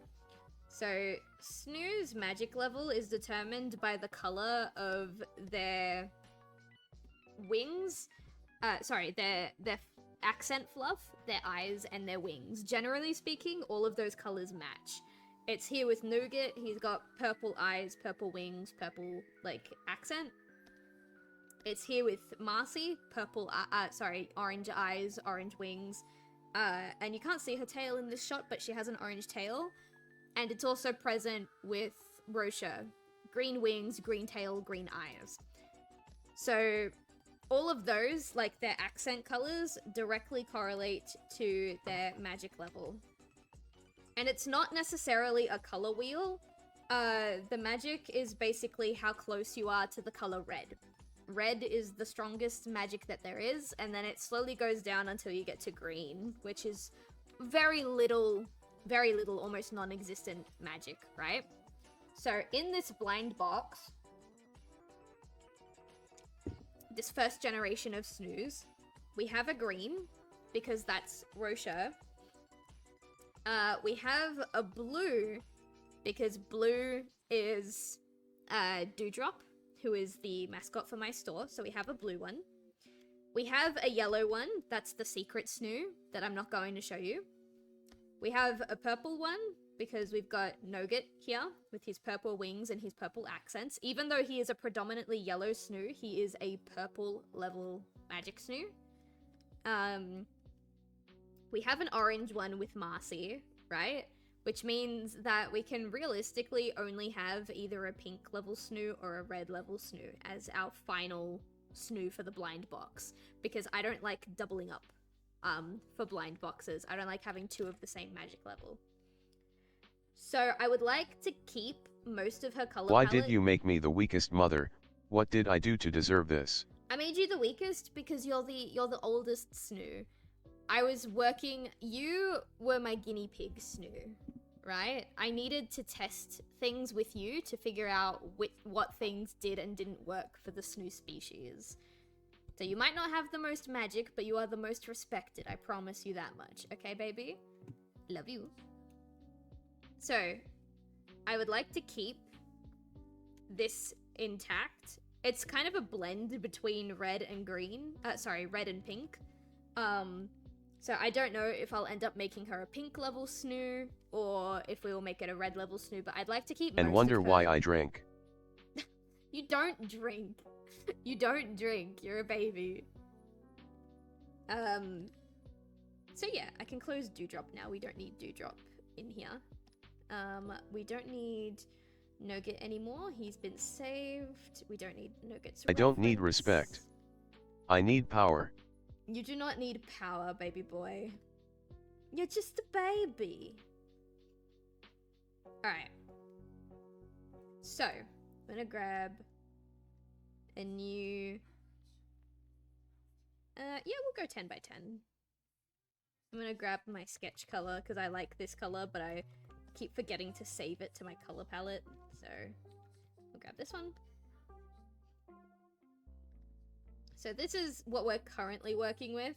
So Snoo's magic level is determined by the color of their wings. Their accent fluff, their eyes, and their wings. Generally speaking, all of those colors match. It's here with Nougat. He's got purple eyes, purple wings, purple, like, accent. It's here with Marcy, orange eyes, orange wings. And you can't see her tail in this shot, but she has an orange tail. And it's also present with Rocha. Green wings, green tail, green eyes. So all of those, like their accent colors, directly correlate to their magic level. And it's not necessarily a color wheel. The magic is basically how close you are to the color red. Red is the strongest magic that there is, and then it slowly goes down until you get to green, which is very little, almost non-existent magic, right? So in this blind box, this first generation of Snoos, we have a green, because that's Rocha. We have a blue, because blue is Dewdrop, who is the mascot for my store, so we have a blue one. We have a yellow one, that's the secret Snoo, that I'm not going to show you. We have a purple one, because we've got Nougat here, with his purple wings and his purple accents. Even though he is a predominantly yellow Snoo, he is a purple level magic Snoo. We have an orange one with Marcy, right? Which means that we can realistically only have either a pink level Snoo or a red level Snoo as our final Snoo for the blind box, because I don't like doubling up for blind boxes. I don't like having two of the same magic level. So I would like to keep most of her color
Why
palette.
did you make me the weakest mother? What did I do to deserve this?
I made you the weakest because you're the oldest Snoo. I was working, you were my guinea pig Snoo, right? I needed to test things with you to figure out what things did and didn't work for the Snoo species. So you might not have the most magic, but you are the most respected, I promise you that much. Okay, baby? Love you. So, I would like to keep this intact. It's kind of a blend between red and green. Red and pink. So I don't know if I'll end up making her a pink level Snoo, or if we will make it a red level Snoo, but I'd like to keep most
And wonder
of her.
why I drank.
You don't drink. You don't drink. You're a baby. So yeah, I can close Dewdrop now. We don't need Dewdrop in here. We don't need Nougat anymore. He's been saved. We don't need Nougat's
I don't need
reference.
respect. I need power.
You do not need power, baby boy. You're just a baby. Alright. So, I'm gonna grab a new... yeah, we'll go 10 by 10. I'm gonna grab my sketch color because I like this color, but I keep forgetting to save it to my color palette. So, we'll grab this one. So this is what we're currently working with.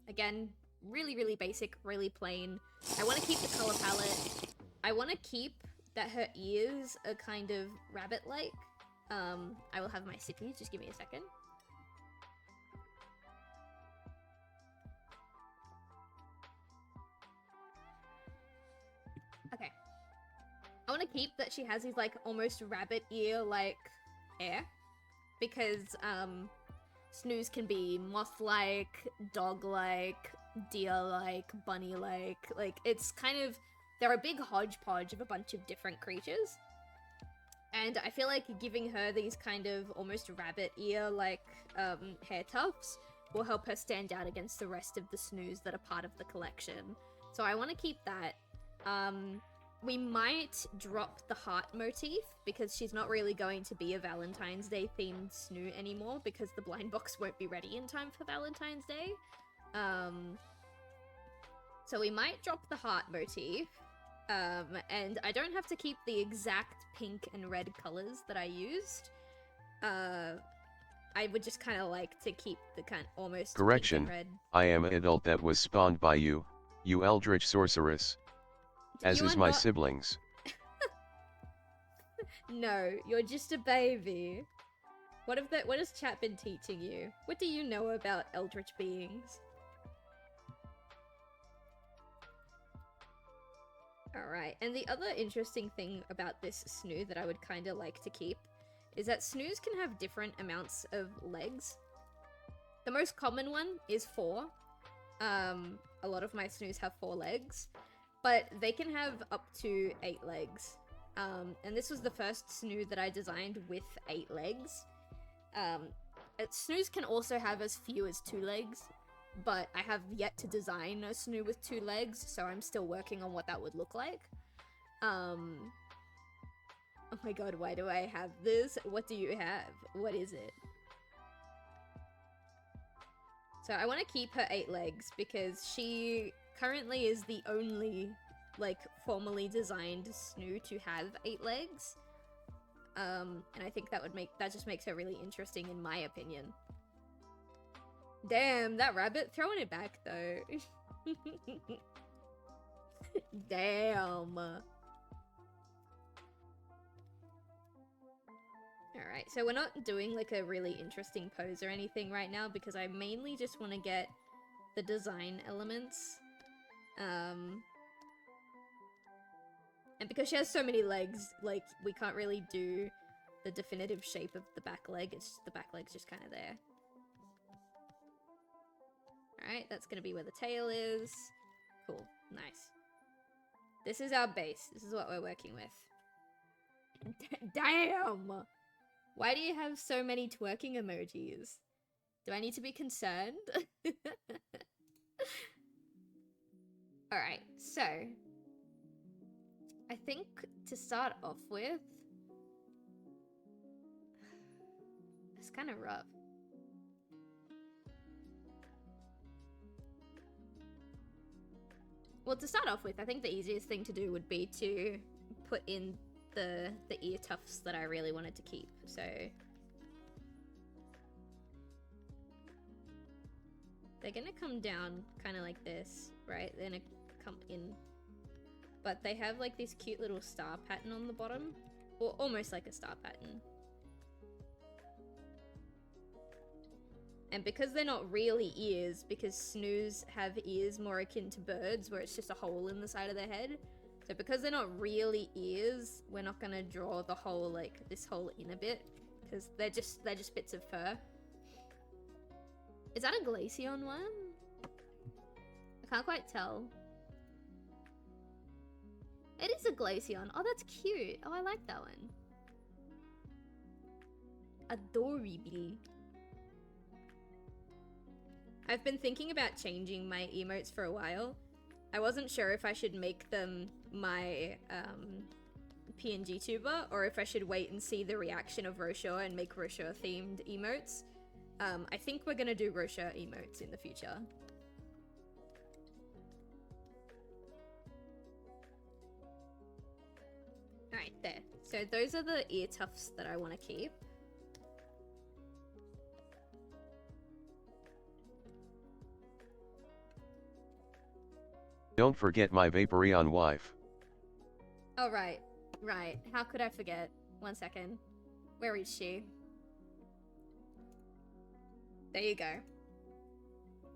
Again, really, really basic, really plain. I want to keep the color palette. I want to keep that her ears are kind of rabbit-like. I will have my sippy, just give me a second. Okay. I want to keep that she has these, like, almost rabbit ear-like hair. Because, Snuus can be moth-like, dog-like, deer-like, bunny-like. Like, it's kind of... They're a big hodgepodge of a bunch of different creatures. And I feel like giving her these kind of almost rabbit ear-like, hair tufts will help her stand out against the rest of the Snuus that are part of the collection. So I want to keep that. We might drop the heart motif because she's not really going to be a Valentine's Day themed Snoo anymore because the blind box won't be ready in time for Valentine's Day. So we might drop the heart motif. And I don't have to keep the exact pink and red colors that I used. I would just kind of like to keep the kind almost
Correction,
pink and red.
I am an adult that was spawned by you, you eldritch sorceress. As
You
is
are
my
not-
siblings.
No, you're just a baby. What has chat been teaching you? What do you know about eldritch beings? Alright, and the other interesting thing about this Snoo that I would kind of like to keep is that Snoos can have different amounts of legs. The most common one is 4. A lot of my Snoos have 4 legs, but they can have up to 8 legs. And this was the first Snoo that I designed with 8 legs. Snoos can also have as few as 2 legs, but I have yet to design a Snoo with 2 legs, so I'm still working on what that would look like. Oh my god, why do I have this? What do you have? What is it? So I want to keep her 8 legs because she currently is the only, like, formally designed Snoo to have 8 legs. And I think that just makes her really interesting in my opinion. Damn, that rabbit throwing it back though. Damn. Alright, so we're not doing like a really interesting pose or anything right now because I mainly just want to get the design elements. And because she has so many legs, like, we can't really do the definitive shape of the back leg. It's just, the back leg's just kind of there. Alright, that's gonna be where the tail is. Cool, nice. This is our base. This is what we're working with. Damn! Why do you have so many twerking emojis? Do I need to be concerned? Alright, so... I think to start off with... It's kind of rough. Well, to start off with, I think the easiest thing to do would be to put in the ear tufts that I really wanted to keep, so... They're gonna come down kind of like this, right? They're gonna come in. But they have like this cute little star pattern on the bottom, or almost like a star pattern. And because they're not really ears, because Snoos have ears more akin to birds, where it's just a hole in the side of their head. So because they're not really ears, we're not gonna draw the whole, like, this whole inner bit, because they're just bits of fur. Is that a Glaceon one? Can't quite tell. It is a Glaceon. Oh, that's cute. Oh, I like that one. Adorable. I've been thinking about changing my emotes for a while. I wasn't sure if I should make them my PNG tuber or if I should wait and see the reaction of Roshua and make Roshua themed emotes. I think we're gonna do Roshua emotes in the future. Alright, there. So those are the ear tufts that I want to keep.
Don't forget my Vaporeon wife.
Oh, right. Right. How could I forget? 1 second. Where is she? There you go.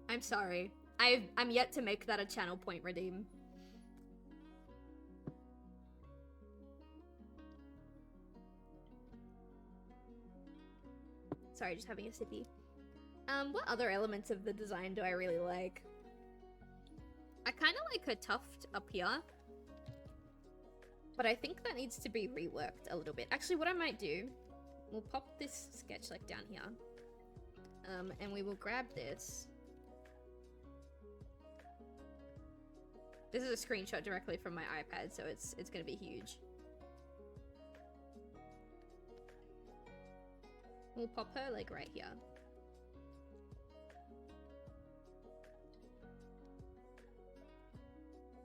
I'm sorry. I'm yet to make that a channel point redeem. Sorry, just having a sippy. What other elements of the design do I really like? I kind of like her tuft up here. But I think that needs to be reworked a little bit. Actually, what I might do, we'll pop this sketch like down here. And we will grab this. This is a screenshot directly from my iPad, so it's gonna be huge. We'll pop her like right here.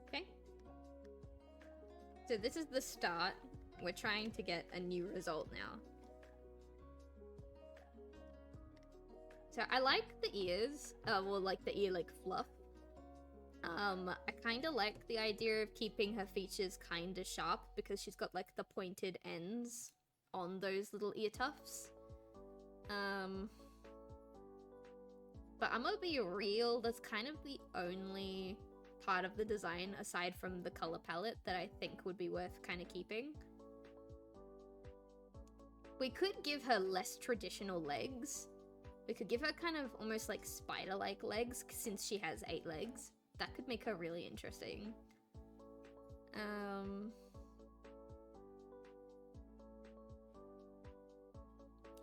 Okay. So this is the start. We're trying to get a new result now. So I like the ears, well, like the ear like fluff. I kind of like the idea of keeping her features kind of sharp because she's got like the pointed ends on those little ear tufts. But I'm gonna be real, that's kind of the only part of the design aside from the color palette that I think would be worth kind of keeping. We could give her less traditional legs. We could give her kind of almost like spider-like legs since she has 8 legs. That could make her really interesting.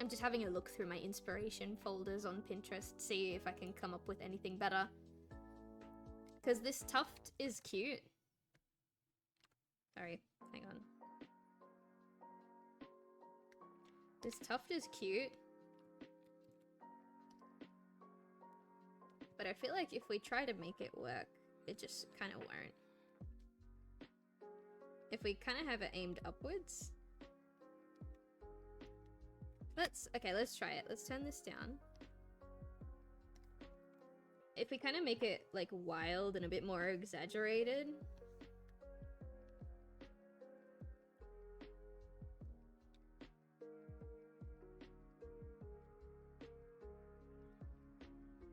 I'm just having a look through my inspiration folders on Pinterest, see if I can come up with anything better. Because this tuft is cute. Sorry, hang on. This tuft is cute. But I feel like if we try to make it work, it just kind of won't. If we kind of have it aimed upwards. Let's try it. Let's turn this down. If we kind of make it like wild and a bit more exaggerated.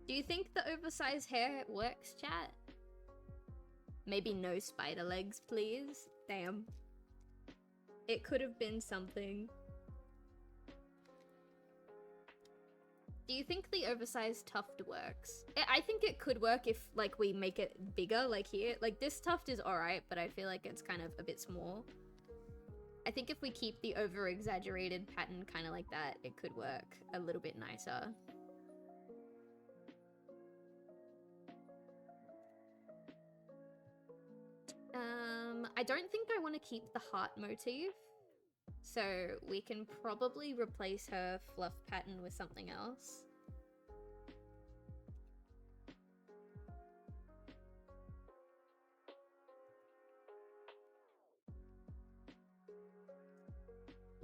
Do you think the oversized hair works, chat? Maybe no spider legs, please. Damn. It could have been something. Do you think the oversized tuft works? I think it could work if, like, we make it bigger, like here. Like, this tuft is alright, but I feel like it's kind of a bit small. I think if we keep the over-exaggerated pattern kind of like that, it could work a little bit nicer. I don't think I want to keep the heart motif. So we can probably replace her fluff pattern with something else.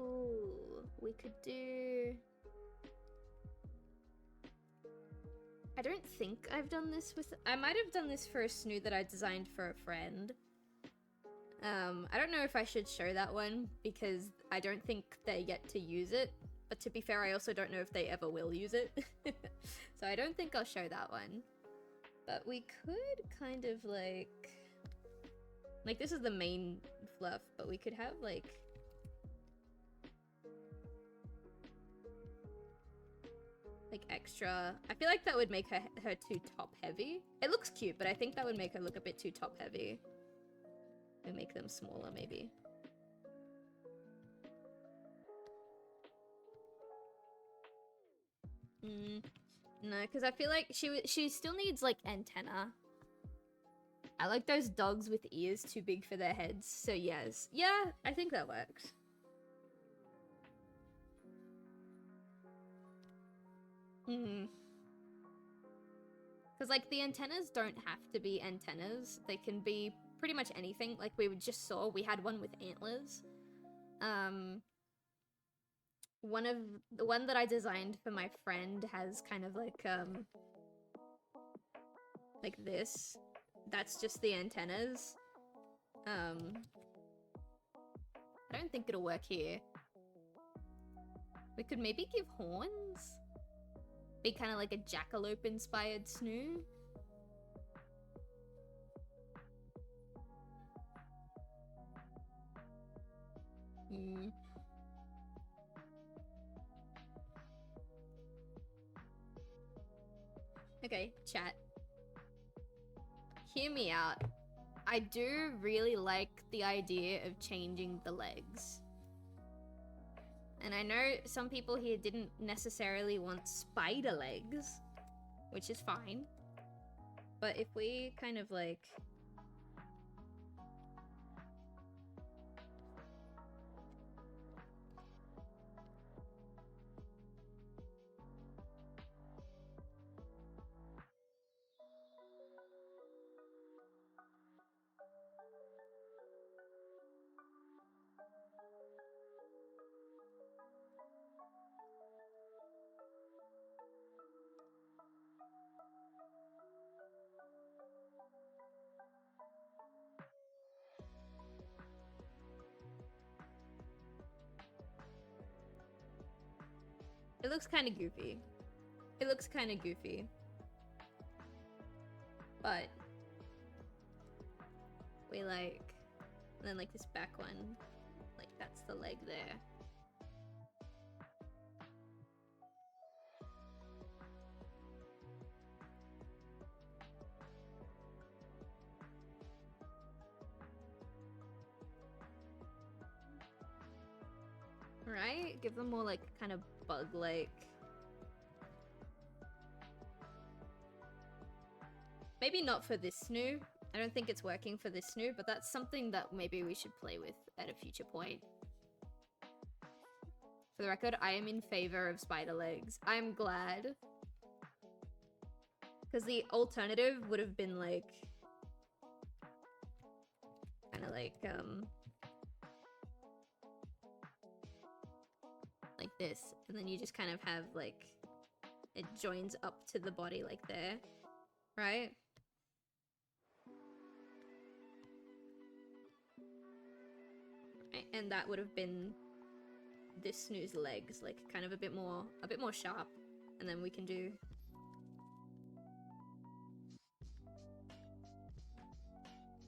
Ooh, we could do... I don't think I've done this with... I might have done this for a Snoo that I designed for a friend. I don't know if I should show that one because I don't think they get to use it. But to be fair, I also don't know if they ever will use it. So I don't think I'll show that one. But we could kind of like... Like, this is the main fluff, but we could have like... like extra. I feel like that would make her too top heavy. It looks cute, but I think that would make her look a bit too top heavy. And make them smaller maybe. No, because I feel like she still needs like antenna. I like those dogs with ears too big for their heads. So yes, yeah, I think that works. Because like the antennas don't have to be antennas. They can be pretty much anything. Like we just saw, we had one with antlers. The one that I designed for my friend has kind of like this. That's just the antennas. I don't think it'll work here. We could maybe give horns. Be kind of like a jackalope inspired snoo. Okay, chat. Hear me out. I do really like the idea of changing the legs. And I know some people here didn't necessarily want spider legs, which is fine. But if we kind of like... It looks kind of goofy. It looks kind of goofy. But we like... And then like this back one. Like that's the leg there. Right? Give them more like kind of bug-like. Maybe not for this snoo. I don't think it's working for this snoo, but that's something that maybe we should play with at a future point. For the record, I am in favor of spider legs. I'm glad. Because the alternative would have been like... kind of like this, and then you just kind of have like it joins up to the body like there, right? And that would have been this snoo's legs, like kind of a bit more sharp, and then we can do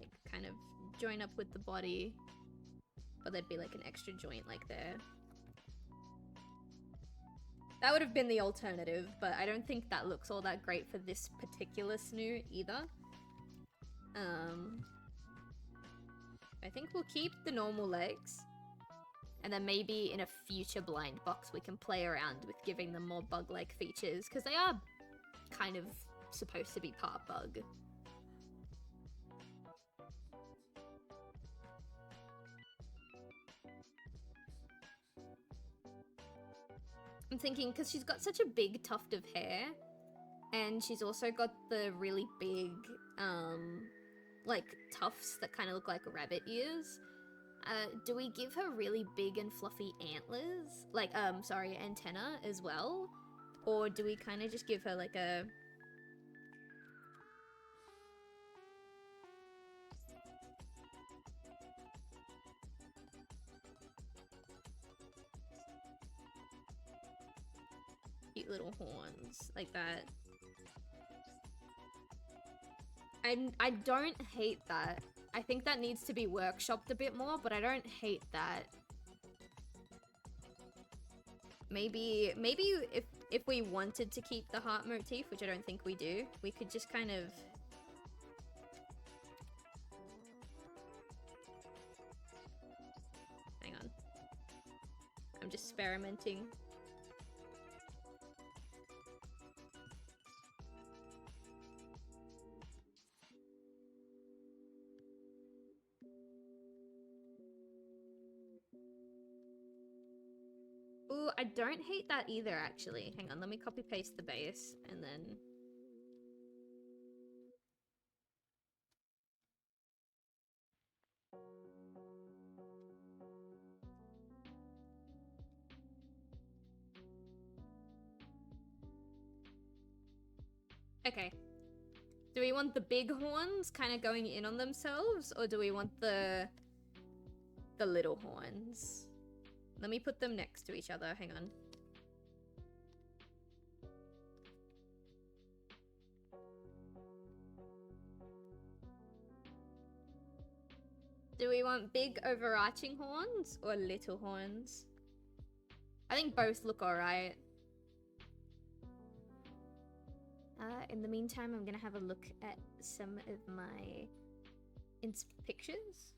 like kind of join up with the body, but there'd be like an extra joint like there. That would have been the alternative, but I don't think that looks all that great for this particular snoo either. I think we'll keep the normal legs. And then maybe in a future blind box we can play around with giving them more bug-like features, because they are kind of supposed to be part bug. I'm thinking, because she's got such a big tuft of hair, and she's also got the really big, like, tufts that kind of look like rabbit ears. Do we give her really big and fluffy antlers? Like, sorry, antenna as well? Or do we kind of just give her, like, a... cute little horns, like that. I don't hate that. I think that needs to be workshopped a bit more, but I don't hate that. Maybe if we wanted to keep the heart motif, which I don't think we do, we could just kind of... Hang on. I'm just experimenting. Ooh, I don't hate that either, actually. Hang on, let me copy paste the base, and then... Okay. Do we want the big horns kind of going in on themselves, or do we want the little horns? Let me put them next to each other. Hang on. Do we want big overarching horns or little horns? I think both look alright. In the meantime, I'm gonna have a look at some of my pictures.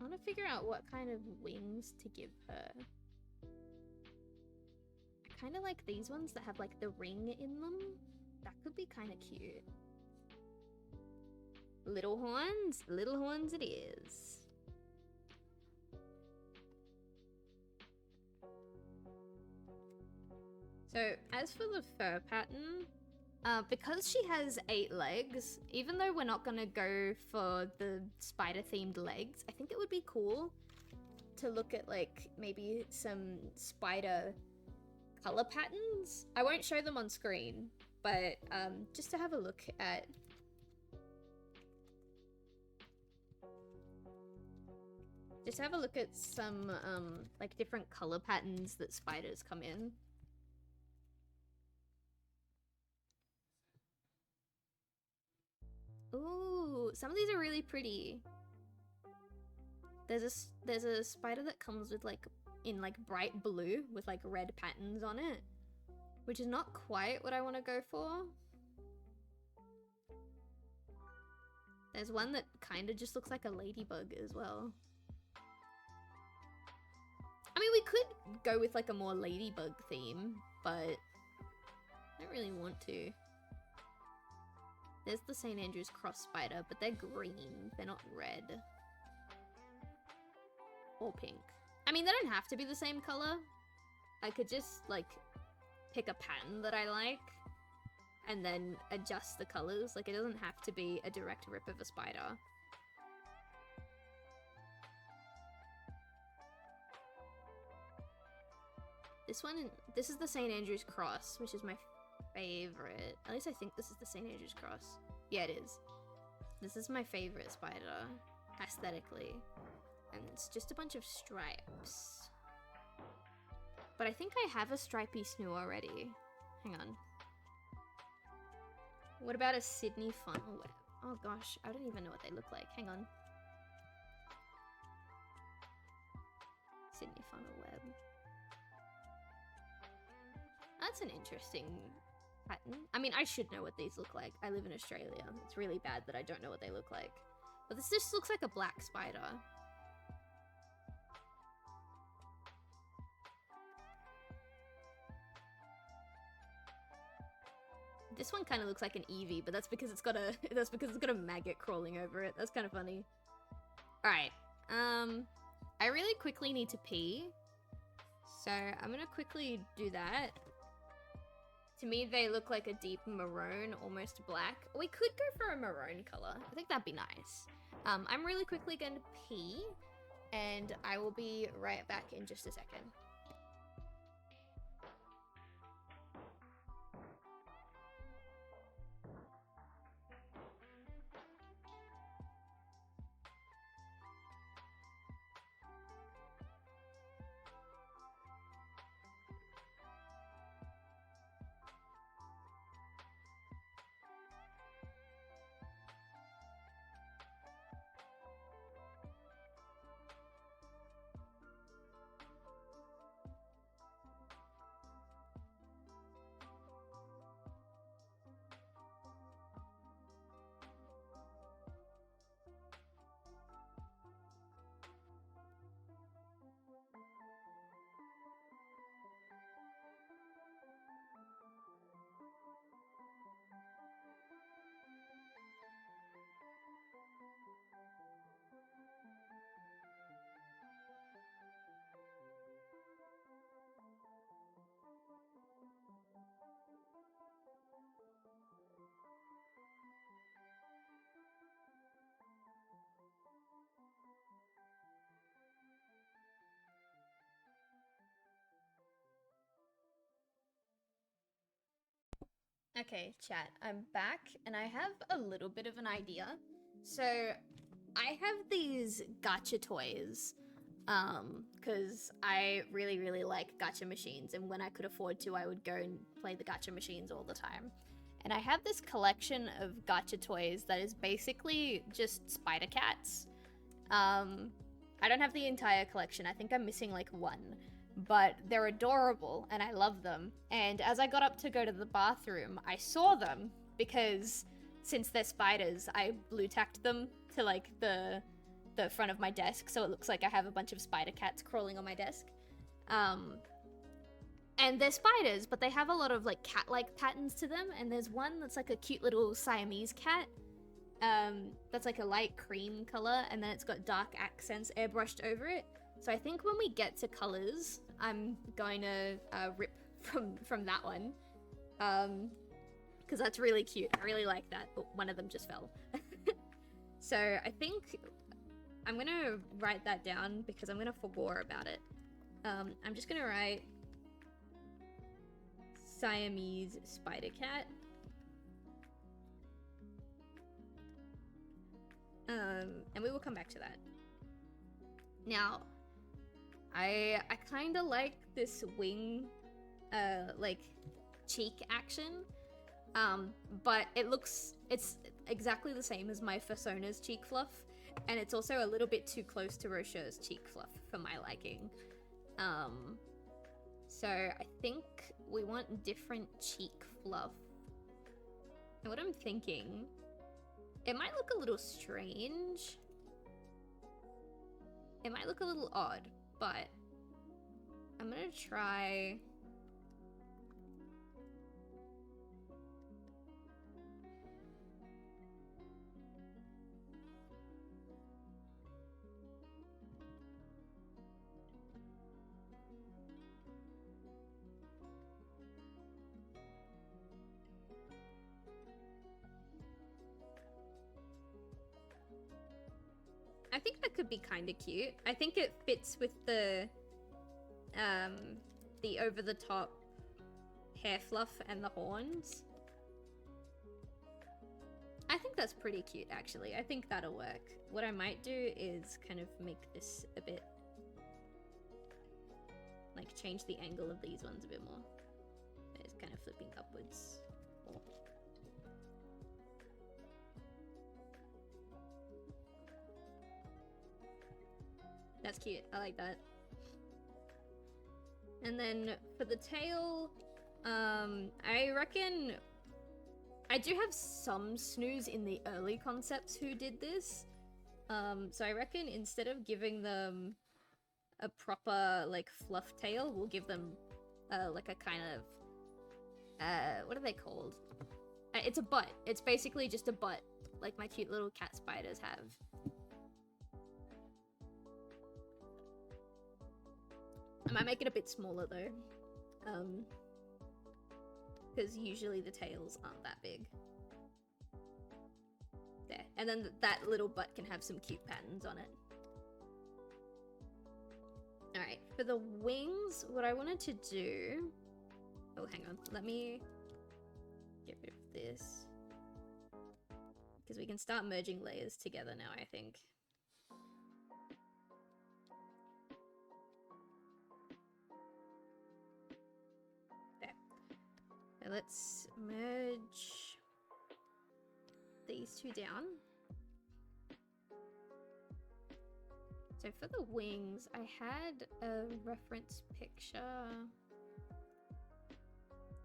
I want to figure out what kind of wings to give her. I kind of like these ones that have like the ring in them. That could be kind of cute. Little horns it is. So as for the fur pattern, because she has 8 legs, even though we're not gonna go for the spider themed legs, I think it would be cool to look at like maybe some spider color patterns. I won't show them on screen, but just to have a look at some like different color patterns that spiders come in. Ooh, some of these are really pretty. There's a spider that comes with like in like bright blue with like red patterns on it, which is not quite what I want to go for. There's one that kind of just looks like a ladybug as well. I mean, we could go with like a more ladybug theme, but I don't really want to. There's the St. Andrew's cross spider, but they're green. They're not red. Or pink. I mean, they don't have to be the same color. I could just, like, pick a pattern that I like and then adjust the colors. Like, it doesn't have to be a direct rip of a spider. This is the St. Andrew's cross, which is my favorite. At least I think this is the St. Andrew's cross. Yeah, it is. This is my favorite spider, aesthetically. And it's just a bunch of stripes. But I think I have a stripy snoo already. Hang on. What about a Sydney funnel web? Oh gosh, I don't even know what they look like. Hang on. Sydney funnel web. That's an interesting pattern. I mean, I should know what these look like. I live in Australia. It's really bad that I don't know what they look like. But this just looks like a black spider. This one kind of looks like an Eevee, but that's because it's got a maggot crawling over it. That's kind of funny. All right. I really quickly need to pee, so I'm gonna quickly do that. To me, they look like a deep maroon, almost black. We could go for a maroon color. I think that'd be nice. I'm really quickly going to pee, and I will be right back in just a second. Okay, chat, I'm back and I have a little bit of an idea. So I have these gacha toys, because I really, really like gacha machines, and when I could afford to, I would go and play the gacha machines all the time. And I have this collection of gacha toys that is basically just spider cats. I don't have the entire collection. I think I'm missing like one, but they're adorable and I love them. And as I got up to go to the bathroom, I saw them because since they're spiders, I blue tacked them to like the front of my desk, so it looks like I have a bunch of spider cats crawling on my desk. And they're spiders, but they have a lot of like cat-like patterns to them, and there's one that's like a cute little Siamese cat. That's like a light cream color, and then it's got dark accents airbrushed over it. So I think when we get to colors, I'm going to rip from that one. Because that's really cute. I really like that, but one of them just fell. So I think I'm going to write that down because I'm going to forgore about it. I'm just going to write Siamese spider cat. And we will come back to that. Now, I kind of like this wing, like, cheek action. But it's exactly the same as my Fursona's cheek fluff, and it's also a little bit too close to Rosher's cheek fluff for my liking. So I think we want different cheek fluff. And what I'm thinking, it might look a little strange. It might look a little odd, but I'm gonna try... I think that could be kind of cute. I think it fits with the over-the-top hair fluff and the horns. I think that's pretty cute, actually. I think that'll work. What I might do is kind of make this a bit... like, change the angle of these ones a bit more. It's kind of flipping upwards. More. That's cute. I like that. And then for the tail, I reckon I do have some Snuus in the early concepts who did this. So I reckon instead of giving them a proper like fluff tail, we'll give them like a kind of what are they called? It's a butt. It's basically just a butt, like my cute little cat spiders have. I might make it a bit smaller though, because usually the tails aren't that big. There, and then that little butt can have some cute patterns on it. Alright, for the wings, what I wanted to do... Oh, hang on, let me get rid of this. Because we can start merging layers together now, I think. Let's merge these two down. So for the wings, I had a reference picture.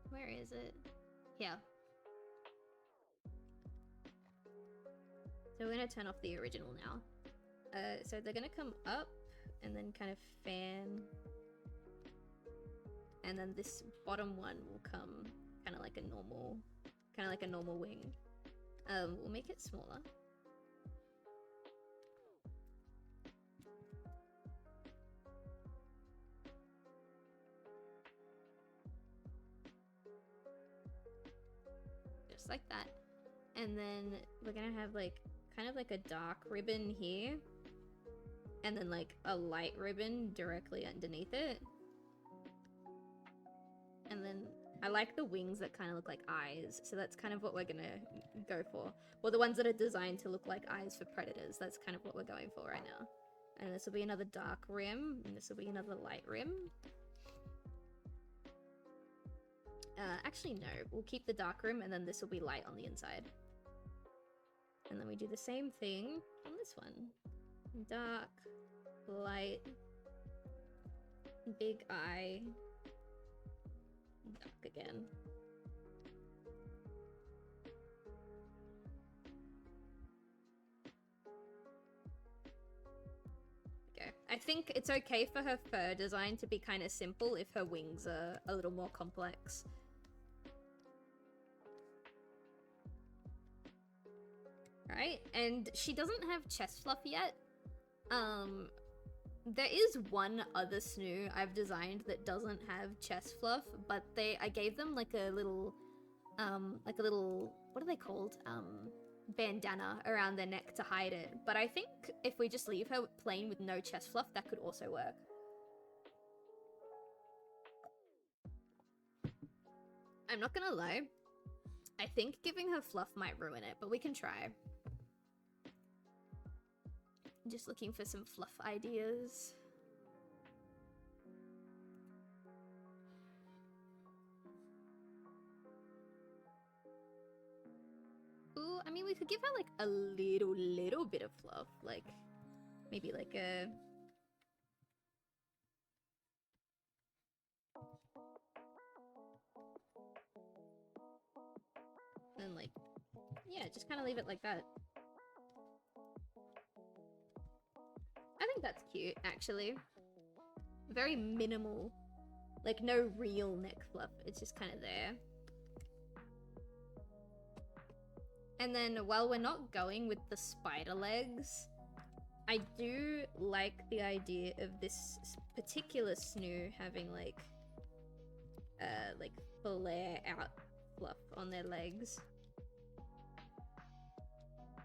Where is it? Here. So we're gonna turn off the original now. So they're gonna come up and then kind of fan. And then this bottom one will come kind of like a normal wing. We'll make it smaller. Just like that. And then we're gonna have like kind of like a dark ribbon here, and then like a light ribbon directly underneath it. And then I like the wings that kind of look like eyes, so that's kind of what we're gonna go for. Or the ones that are designed to look like eyes for predators, that's kind of what we're going for right now. And this will be another dark rim, and this will be another light rim. Actually no, we'll keep the dark rim, and then this will be light on the inside. And then we do the same thing on this one. Dark, light, big eye, dark again. Okay. I think it's okay for her fur design to be kind of simple if her wings are a little more complex. Right? And she doesn't have chest fluff yet. There is one other Snoo I've designed that doesn't have chest fluff, but I gave them like a little, what are they called? Bandana around their neck to hide it. But I think if we just leave her plain with no chest fluff, that could also work. I'm not gonna lie. I think giving her fluff might ruin it, but we can try. Just looking for some fluff ideas. Ooh, I mean, we could give her like a little bit of fluff, like maybe like a. And like, yeah, just kind of leave it like that. I think that's cute, actually. Very minimal. Like, no real neck fluff. It's just kind of there. And then, while we're not going with the spider legs, I do like the idea of this particular Snoo having, like flare out fluff on their legs.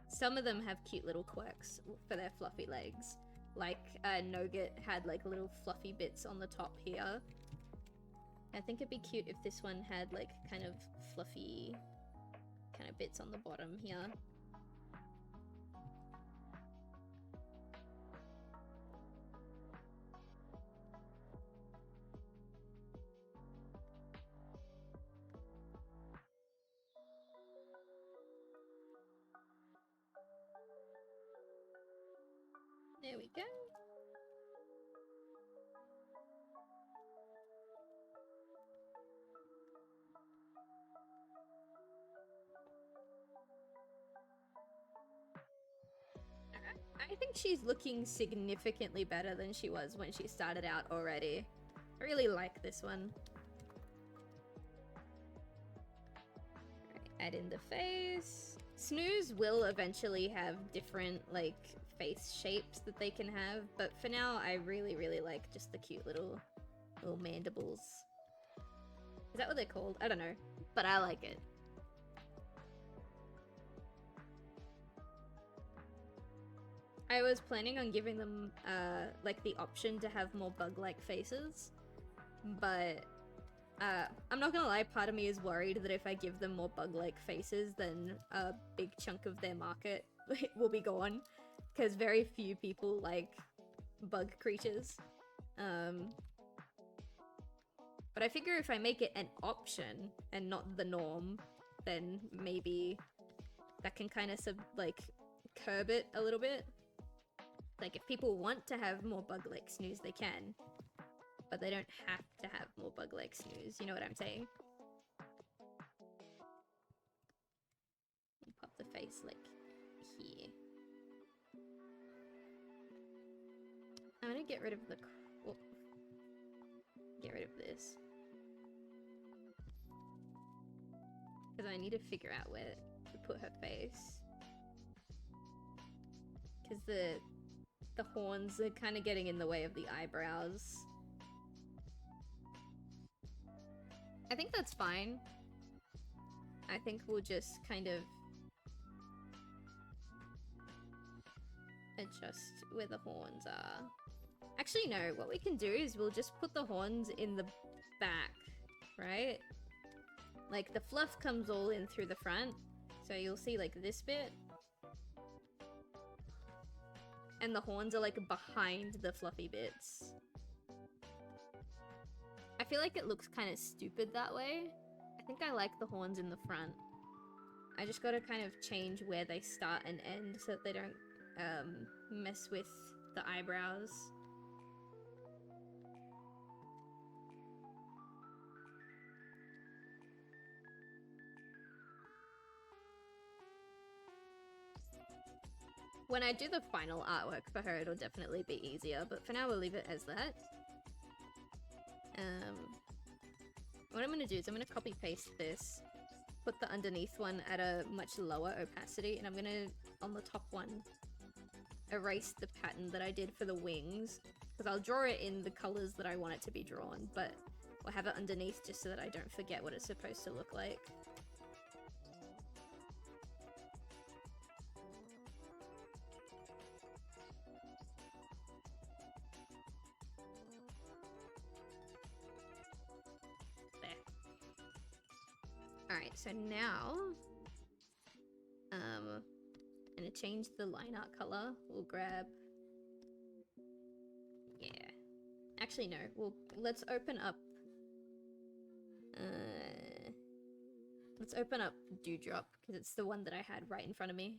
Some of them have cute little quirks for their fluffy legs. Like, Nougat had like little fluffy bits on the top here. I think it'd be cute if this one had like kind of fluffy kind of bits on the bottom here. There we go. I think she's looking significantly better than she was when she started out already. I really like this one. Right, add in the face. Snoos will eventually have different, like, face shapes that they can have, but for now, I really, really like just the cute little mandibles. Is that what they're called? I don't know, but I like it. I was planning on giving them, like, the option to have more bug-like faces, but I'm not gonna lie, part of me is worried that if I give them more bug-like faces, then a big chunk of their market will be gone, because very few people like bug creatures. But I figure if I make it an option and not the norm, then maybe that can kind of curb it a little bit. Like, if people want to have more bug-like Snoos, they can. But they don't have to have more bug-like Snoos, you know what I'm saying? Pop the face, like, here. I'm gonna get rid of the... Oh. Get rid of this. Because I need to figure out where to put her face. Because the horns are kind of getting in the way of the eyebrows. I think that's fine. I think we'll just kind of adjust where the horns are. Actually, no. What we can do is we'll just put the horns in the back, right? Like, the fluff comes all in through the front, so you'll see, like, this bit. And the horns are, like, behind the fluffy bits. I feel like it looks kind of stupid that way. I think I like the horns in the front. I just gotta kind of change where they start and end so that they don't mess with the eyebrows. When I do the final artwork for her, it'll definitely be easier, but for now we'll leave it as that. What I'm gonna do is I'm gonna copy paste this, put the underneath one at a much lower opacity, and I'm gonna, on the top one, erase the pattern that I did for the wings, because I'll draw it in the colors that I want it to be drawn, but I'll have it underneath just so that I don't forget what it's supposed to look like. Alright, so now, I'm gonna change the line art color. We'll grab, yeah. Actually, no, let's open up, Dewdrop, because it's the one that I had right in front of me.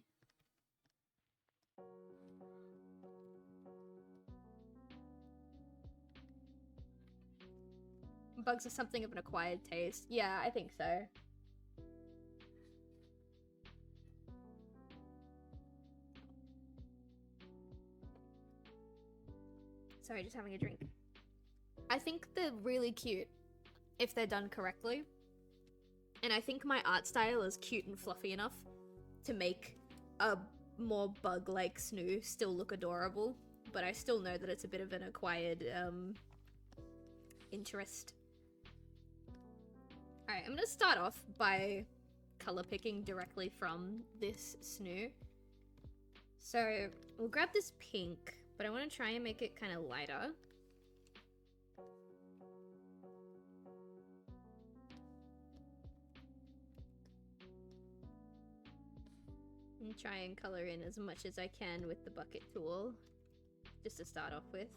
Bugs are something of an acquired taste. Yeah, I think so. Sorry, just having a drink. I think they're really cute if they're done correctly. And I think my art style is cute and fluffy enough to make a more bug-like Snoo still look adorable. But I still know that it's a bit of an acquired interest. Alright, I'm gonna start off by color picking directly from this Snoo. So we'll grab this pink, but I want to try and make it kind of lighter. And try and color in as much as I can with the bucket tool, just to start off with.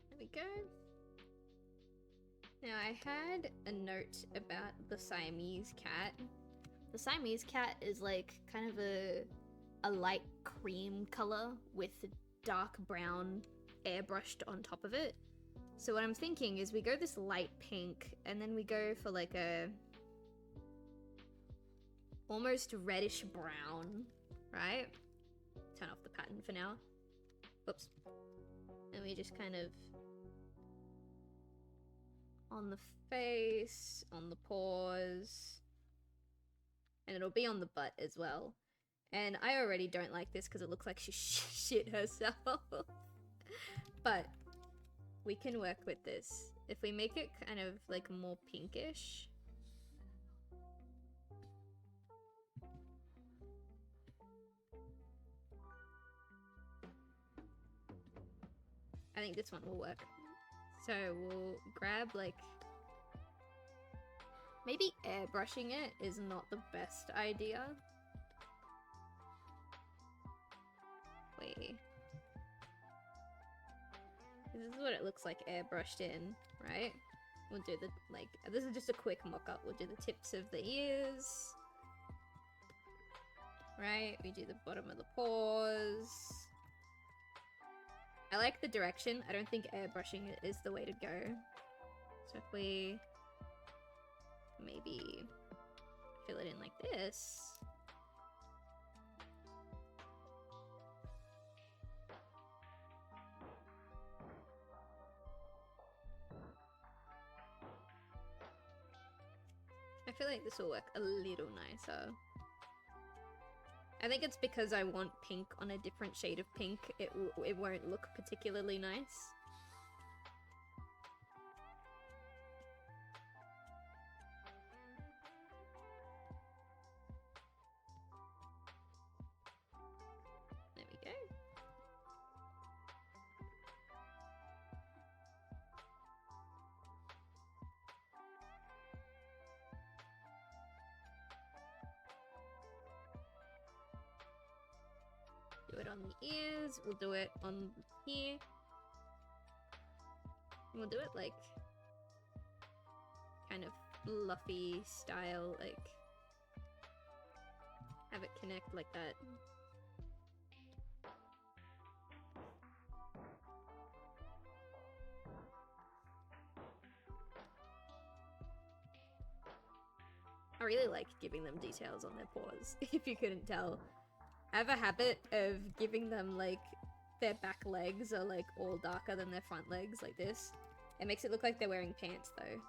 There we go. Now, I had a note about the Siamese cat. The Siamese cat is like kind of a light cream color with dark brown airbrushed on top of it. So what I'm thinking is we go this light pink and then we go for like a almost reddish brown, right? Turn off the pattern for now. Whoops. And we just kind of on the face, on the paws, and it'll be on the butt as well. And I already don't like this because it looks like she shit herself. But we can work with this. If we make it kind of like more pinkish. I think this one will work. So we'll grab like, maybe airbrushing it is not the best idea. Wait. This is what it looks like airbrushed in, right? We'll do the, like, this is just a quick mock-up. We'll do the tips of the ears. Right? We do the bottom of the paws. I like the direction. I don't think airbrushing it is the way to go. So if we maybe fill it in like this. I feel like this will work a little nicer. I think it's because I want pink on a different shade of pink. It won't look particularly nice. There we go. Do it on the ears. We'll do it on here. We'll do it like kind of fluffy style, like have it connect like that. I really like giving them details on their paws, if you couldn't tell. I have a habit of giving them, like, their back legs are, like, all darker than their front legs, like this. It makes it look like they're wearing pants, though.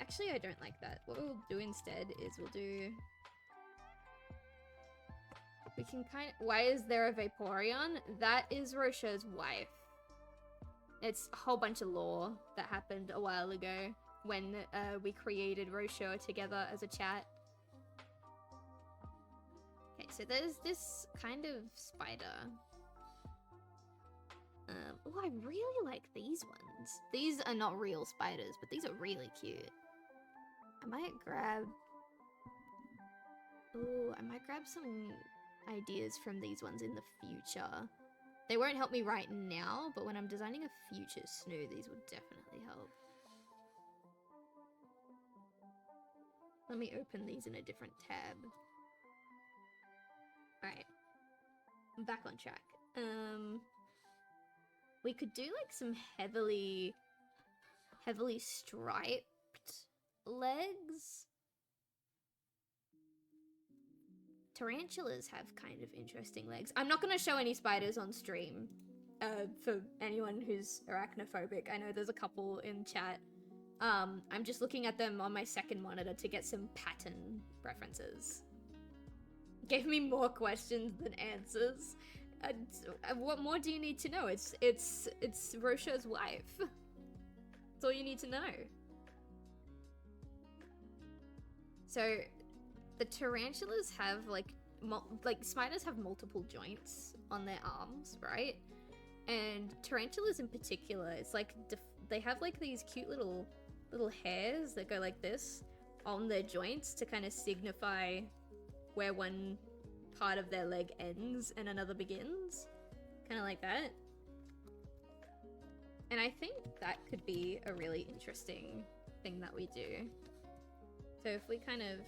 Actually, I don't like that. What we'll do instead is we'll do... We can kind of... Why is there a Vaporeon? That is Rosha's wife. It's a whole bunch of lore that happened a while ago when we created Rosha together as a chat. Okay, so there's this kind of spider. Oh, I really like these ones. These are not real spiders, but these are really cute. I might grab... Oh, I might grab some ideas from these ones in the future. They won't help me right now, but when I'm designing a future Snoo, these would definitely help. Let me open these in a different tab. Alright. I'm back on track. We could do like some heavily striped legs. Tarantulas have kind of interesting legs. I'm not going to show any spiders on stream for anyone who's arachnophobic. I know there's a couple in chat. I'm just looking at them on my second monitor to get some pattern references. Gave me more questions than answers. What more do you need to know? It's Rosha's wife. That's all you need to know. So, the tarantulas have like spiders have multiple joints on their arms, right? And tarantulas in particular, it's like they have like these cute little hairs that go like this on their joints to kind of signify where one part of their leg ends and another begins. Kind of like that. And I think that could be a really interesting thing that we do. So if we kind of...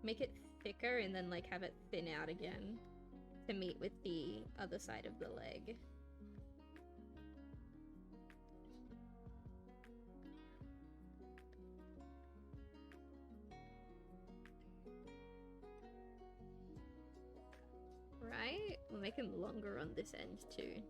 make it thicker and then like have it thin out again to meet with the other side of the leg. Right? We'll make him longer on this end too.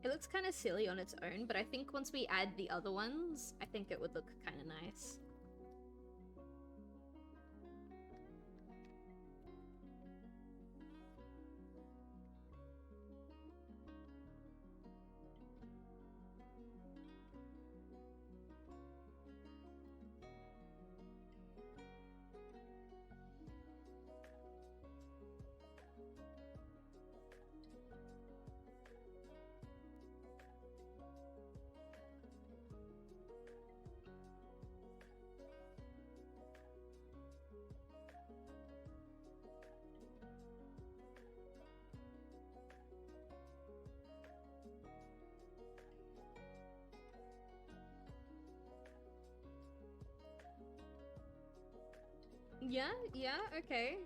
It looks kind of silly on its own, but I think once we add the other ones, I think it would look kind of nice. Yeah, okay.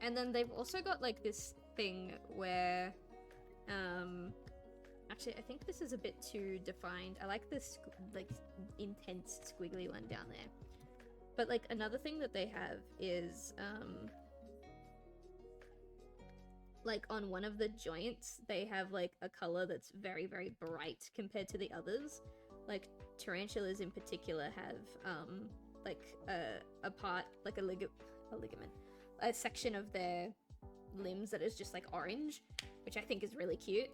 And then they've also got like this thing where, actually I think this is a bit too defined. I like this like intense squiggly one down there. But like another thing that they have is, like on one of the joints, they have like a color that's very, very bright compared to the others. Like tarantulas in particular have, like a part, like a ligament, a section of their limbs that is just like orange, which I think is really cute.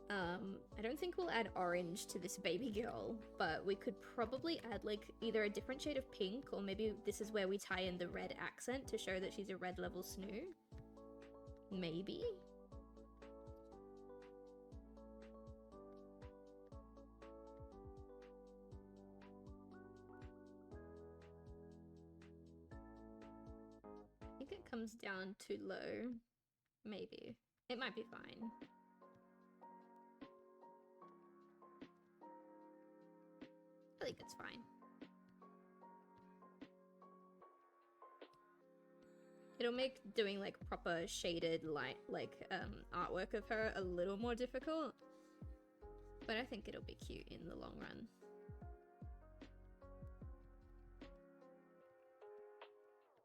I don't think we'll add orange to this baby girl, but we could probably add like either a different shade of pink, or maybe this is where we tie in the red accent to show that she's a red level Snoo. Maybe? I think it comes down too low. Maybe. It might be fine. I think it's fine. It'll make doing like proper shaded light, like artwork of her a little more difficult, but I think it'll be cute in the long run.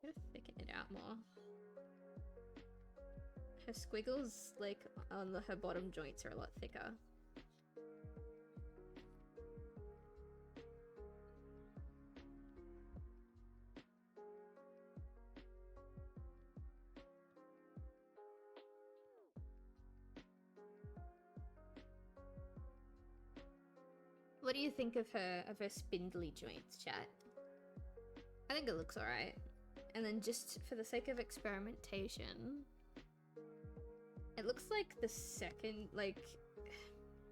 I'm gonna thicken it out more. Her squiggles, like on her bottom joints, are a lot thicker. What do you think of her spindly joints, chat? I think it looks alright. And then just for the sake of experimentation, it looks like the second, like,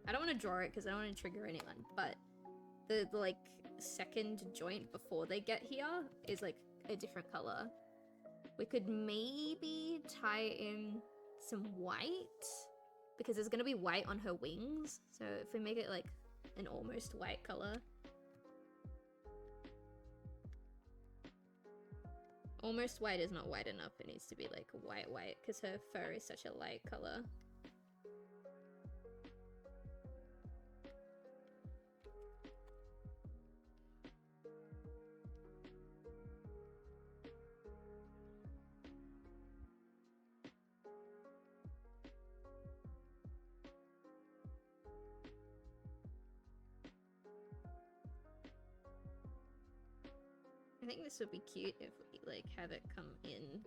I don't want to draw it because I don't want to trigger anyone, but the like second joint before they get here is like a different color. We could maybe tie in some white, because there's gonna be white on her wings, so if we make it like an almost white color. Almost white is not white enough, it needs to be like white because her fur is such a light color. I think this would be cute if we like have it come in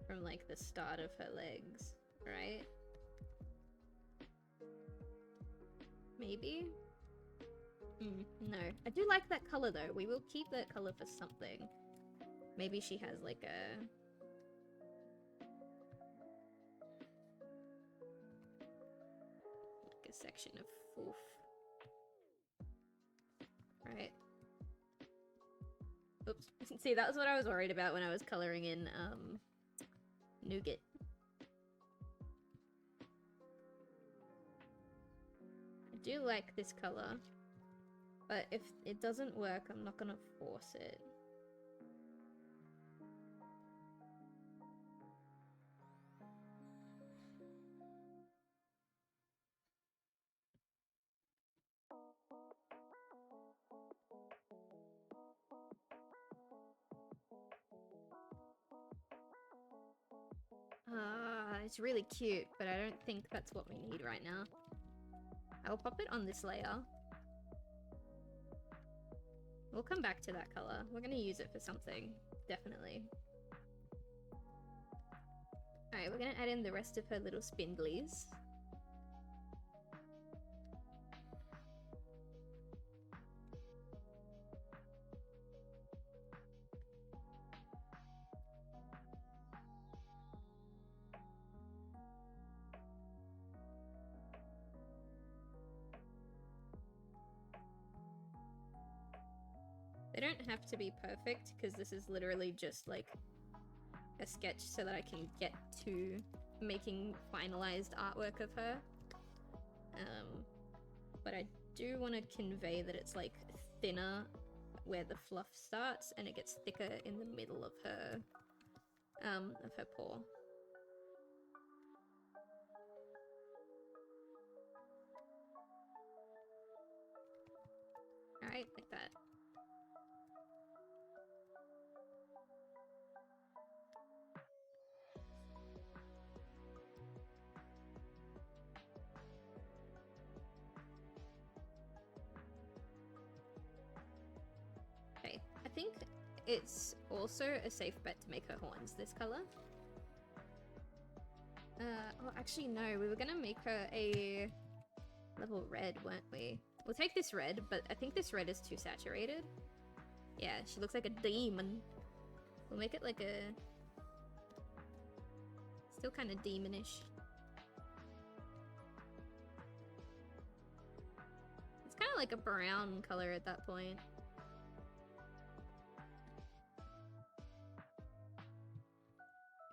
from like the start of her legs, right? Maybe? No. I do like that color though. We will keep that color for something. Maybe she has like a... like a section of foof. Right. Oops. See, that was what I was worried about when I was coloring in, Nougat. I do like this color, but if it doesn't work, I'm not gonna force it. It's really cute, but I don't think that's what we need right now. I'll pop it on this layer. We'll come back to that color. We're gonna use it for something, definitely. Alright, we're gonna add in the rest of her little spindlies. They don't have to be perfect, because this is literally just like a sketch so that I can get to making finalized artwork of her. But I do want to convey that it's like thinner where the fluff starts, and it gets thicker in the middle of her paw. Alright, like that. Okay, I think it's also a safe bet to make her horns this color. Oh, actually no, we were gonna make her a level red, weren't we? We'll take this red, but I think this red is too saturated. Yeah, she looks like a demon. We'll make it like a... still kind of demonish. It's kind of like a brown color at that point.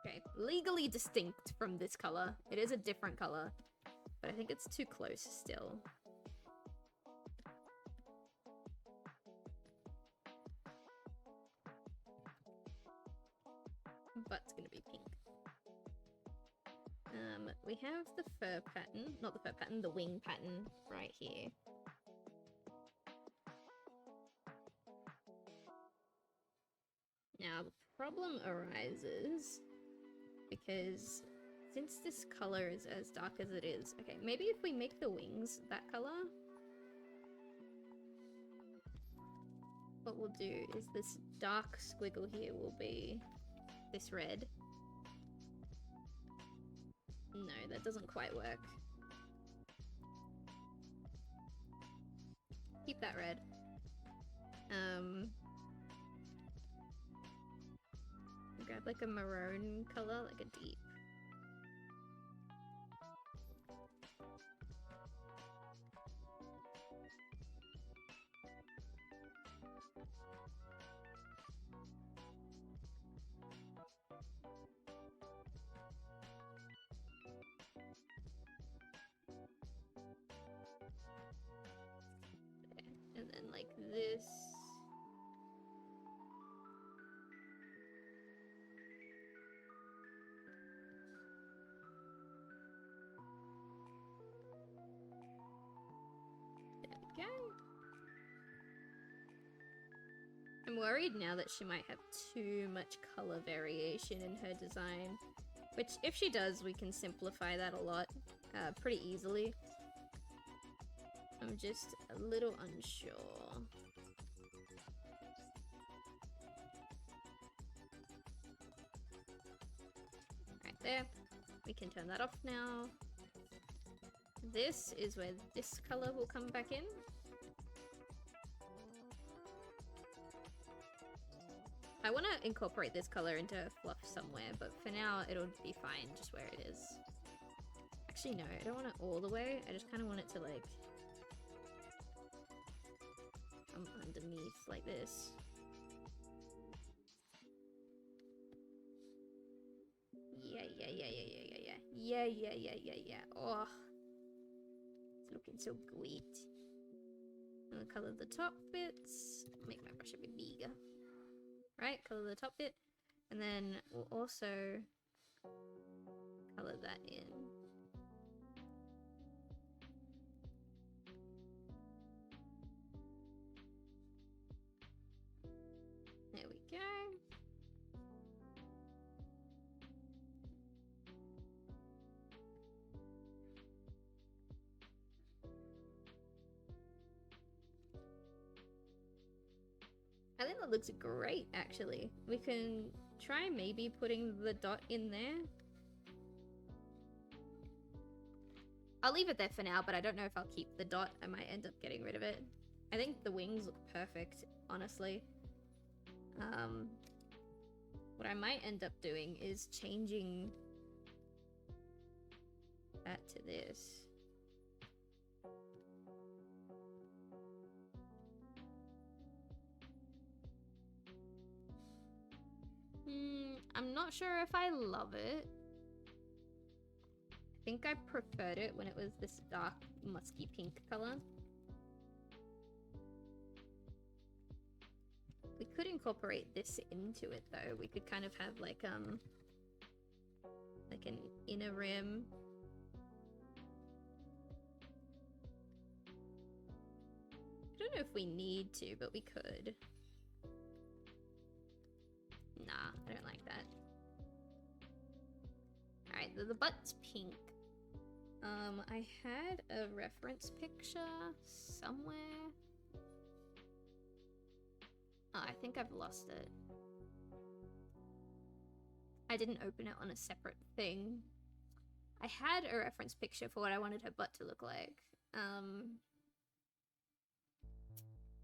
Okay, legally distinct from this color. It is a different color, but I think it's too close still. Butt's gonna be pink. We have the fur pattern, not the fur pattern, the wing pattern right here. Now the problem arises because since this color is as dark as it is, okay, maybe if we make the wings that color, what we'll do is this dark squiggle here will be this red. No, that doesn't quite work. Keep that red. Grab like a maroon color, like a deep. And then like this. There we go. I'm worried now that she might have too much color variation in her design. Which, if she does, we can simplify that a lot, pretty easily. I'm just a little unsure. Right there. We can turn that off now. This is where this color will come back in. I want to incorporate this color into fluff somewhere, but for now it'll be fine just where it is. Actually no, I don't want it all the way, I just kind of want it to like come underneath like this. Yeah. Oh, it's looking so great. I'm gonna color the top bits, make my brush a bit bigger. Right, color the top bit, and then we'll also color that in. There we go. I think that looks great, actually. We can try maybe putting the dot in there. I'll leave it there for now, but I don't know if I'll keep the dot. I might end up getting rid of it. I think the wings look perfect, honestly. What I might end up doing is changing that to this. I'm not sure if I love it. I think I preferred it when it was this dark musky pink color. We could incorporate this into it though. We could kind of have like an inner rim. I don't know if we need to, but we could. Nah, I don't like that. Alright, the butt's pink. I had a reference picture somewhere. Oh, I think I've lost it. I didn't open it on a separate thing. I had a reference picture for what I wanted her butt to look like.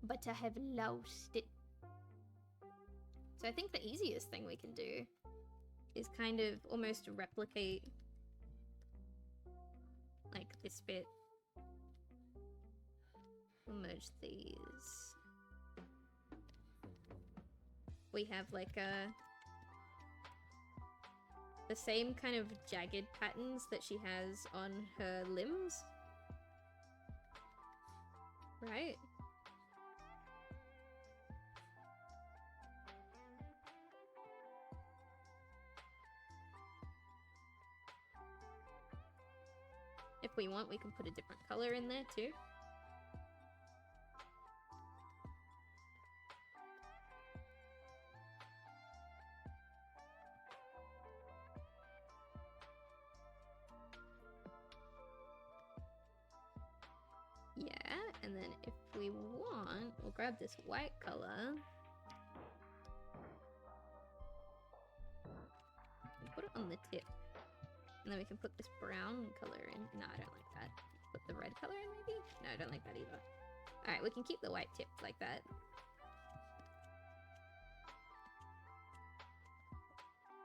But I have lost it. So I think the easiest thing we can do is kind of almost replicate like this bit. We'll merge these. We have like the same kind of jagged patterns that she has on her limbs. Right? If we want, we can put a different color in there too. Yeah, and then if we want, we'll grab this white color. And put it on the tip. And then we can put this brown color in. No, I don't like that. Put the red color in maybe? No, I don't like that either. Alright, we can keep the white tip like that.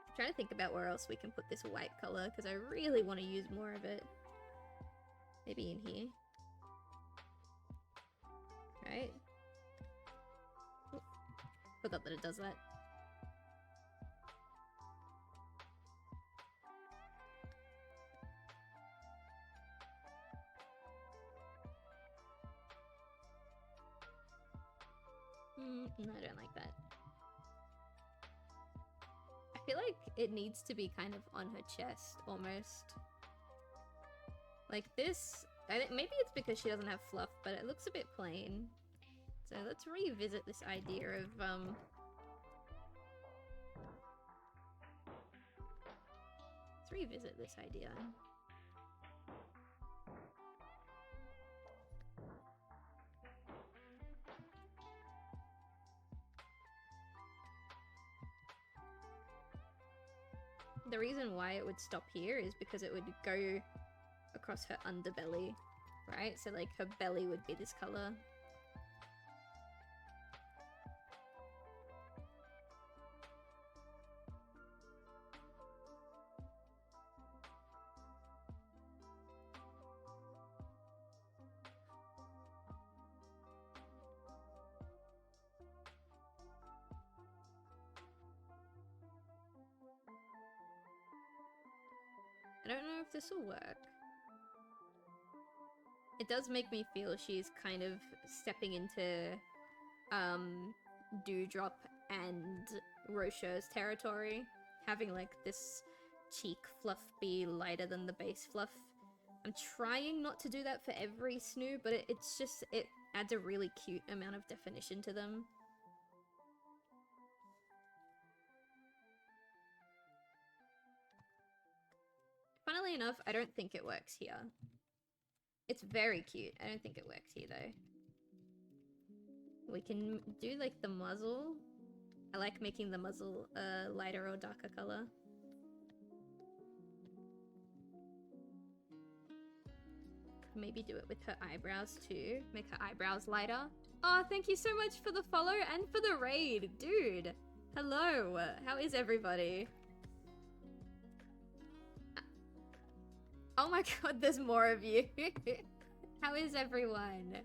I'm trying to think about where else we can put this white color, because I really want to use more of it. Maybe in here. Right? Oop. Forgot that it does that. No, I don't like that. I feel like it needs to be kind of on her chest, almost. Like this, I think maybe it's because she doesn't have fluff, but it looks a bit plain. So let's revisit this idea of, let's revisit this idea. The reason why it would stop here is because it would go across her underbelly, right? So like her belly would be this color. I don't know if this will work. It does make me feel she's kind of stepping into Dewdrop and Roche's territory. Having like this cheek fluff be lighter than the base fluff. I'm trying not to do that for every Snoo, but it's just, it adds a really cute amount of definition to them. Funnily enough, I don't think it works here. It's very cute. I don't think it works here though. We can do like the muzzle. I like making the muzzle a lighter or darker color. Maybe do it with her eyebrows too. Make her eyebrows lighter. Oh, thank you so much for the follow and for the raid, dude. Hello. How is everybody? Oh my god, there's more of you. How is everyone?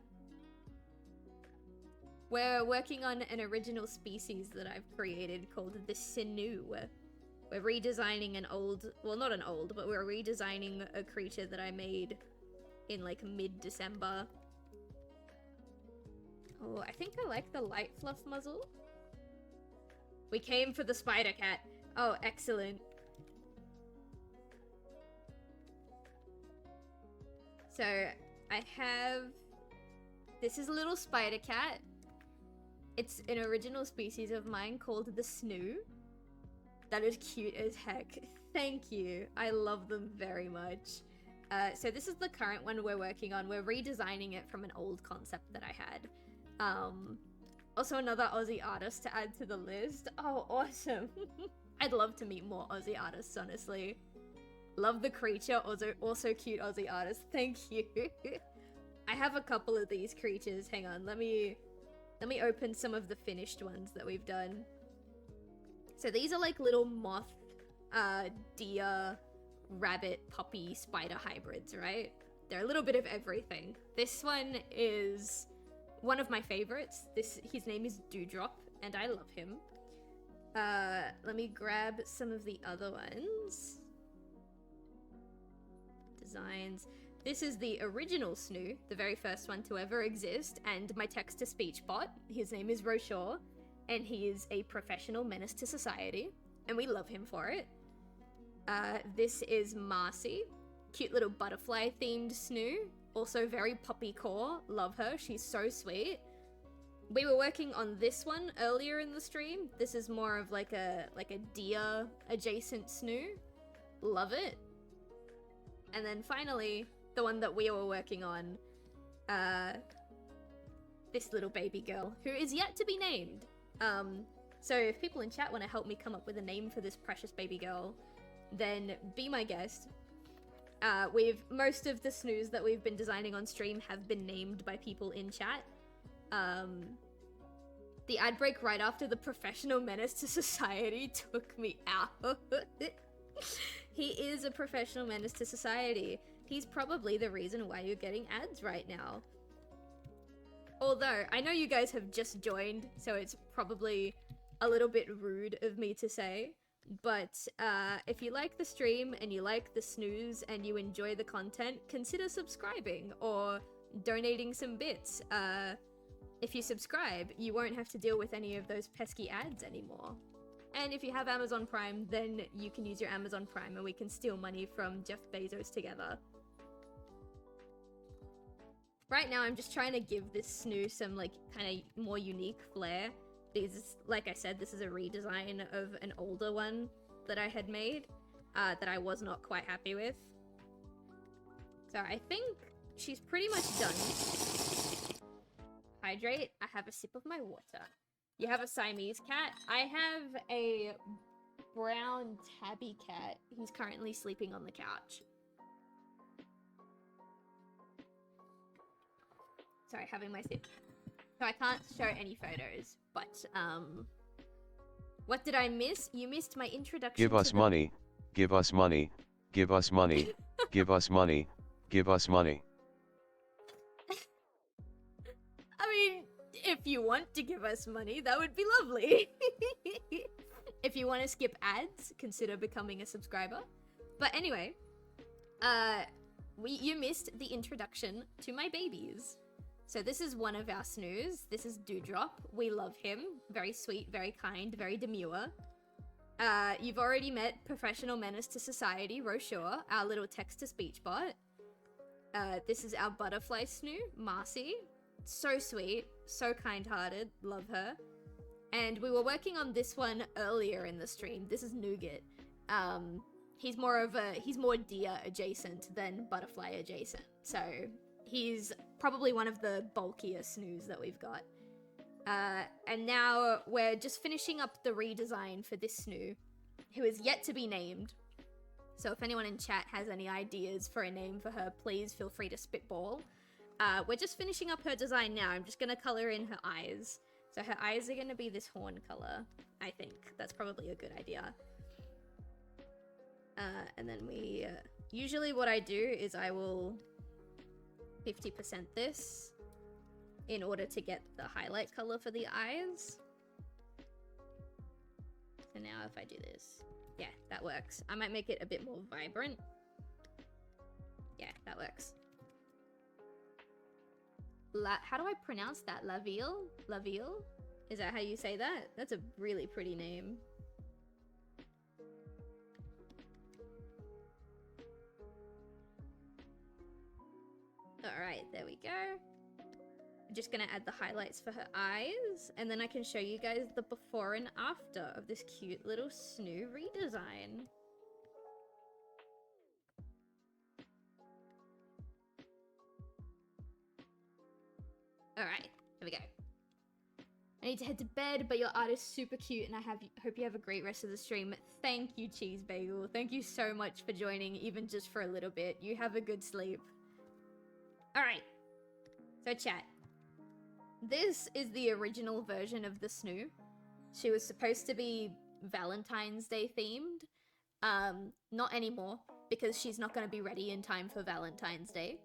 We're working on an original species that I've created called the Snuus. We're redesigning an old, well not an old, but we're redesigning a creature that I made in like mid-December. Oh, I think I like the light fluff muzzle. We came for the spider cat. Oh, excellent. So, I have... This is a little spider cat. It's an original species of mine called the Snuus. That is cute as heck. Thank you. I love them very much. So this is the current one we're working on. We're redesigning it from an old concept that I had. Also another Aussie artist to add to the list. Oh, awesome. I'd love to meet more Aussie artists, honestly. Love the creature, also cute Aussie artist. Thank you. I have a couple of these creatures. Hang on, let me open some of the finished ones that we've done. So these are like little moth, deer, rabbit, puppy, spider hybrids, right? They're a little bit of everything. This one is one of my favorites. His name is Dewdrop, and I love him. Let me grab some of the other ones. Designs. This is the original Snoo, the very first one to ever exist, and my text-to-speech bot. His name is Roshore, and he is a professional menace to society, and we love him for it. This is Marcy, cute little butterfly-themed Snoo, also very puppy core. Love her, she's so sweet. We were working on this one earlier in the stream. This is more of like a deer adjacent Snoo. Love it. And then finally, the one that we were working on, this little baby girl, who is yet to be named. So if people in chat want to help me come up with a name for this precious baby girl, then be my guest. Most of the Snoos that we've been designing on stream have been named by people in chat. The ad break right after the professional menace to society took me out. He is a professional menace to society. He's probably the reason why you're getting ads right now. Although, I know you guys have just joined, so it's probably a little bit rude of me to say, but if you like the stream and you like the Snoos and you enjoy the content, consider subscribing or donating some bits. If you subscribe, you won't have to deal with any of those pesky ads anymore. And if you have Amazon Prime, then you can use your Amazon Prime and we can steal money from Jeff Bezos together. Right now, I'm just trying to give this Snoo some, like, kind of more unique flair. Because, like I said, this is a redesign of an older one that I had made that I was not quite happy with. So I think she's pretty much done. Hydrate. I have a sip of my water. You have a Siamese cat. I have a brown tabby cat. He's currently sleeping on the couch. Sorry, having my sip. So I can't show any photos, but what did I miss? You missed my introduction.
Give us money. Give us money. Give us money. Give us money. Give us money.
I mean, if you want to give us money, that would be lovely. If you want to skip ads, consider becoming a subscriber. But anyway, you missed the introduction to my babies. So this is one of our Snoos. This is Dewdrop. We love him. Very sweet, very kind, very demure. You've already met professional menace to society, Roshore, our little text-to-speech bot. This is our butterfly Snoo, Marcy. So sweet, so kind-hearted, love her. And we were working on this one earlier in the stream. This is Nougat. He's more deer adjacent than butterfly adjacent. So he's probably one of the bulkier Snoos that we've got. And now we're just finishing up the redesign for this Snoo, who is yet to be named. So if anyone in chat has any ideas for a name for her, please feel free to spitball. We're just finishing up her design now. I'm just going to color in her eyes. So her eyes are going to be this horn color, I think. That's probably a good idea. And then we... usually what I do is I will 50% this in order to get the highlight color for the eyes. So now if I do this... yeah, that works. I might make it a bit more vibrant. Yeah, that works. How do I pronounce that? Laville? Laville? Is that how you say that? That's a really pretty name. Alright, there we go. I'm just gonna add the highlights for her eyes, and then I can show you guys the before and after of this cute little Snoo redesign. Alright, here we go. I need to head to bed, but your art is super cute, and hope you have a great rest of the stream. Thank you, Cheese Bagel. Thank you so much for joining, even just for a little bit. You have a good sleep. Alright. So, chat. This is the original version of the Snoo. She was supposed to be Valentine's Day themed. Not anymore, because she's not going to be ready in time for Valentine's Day.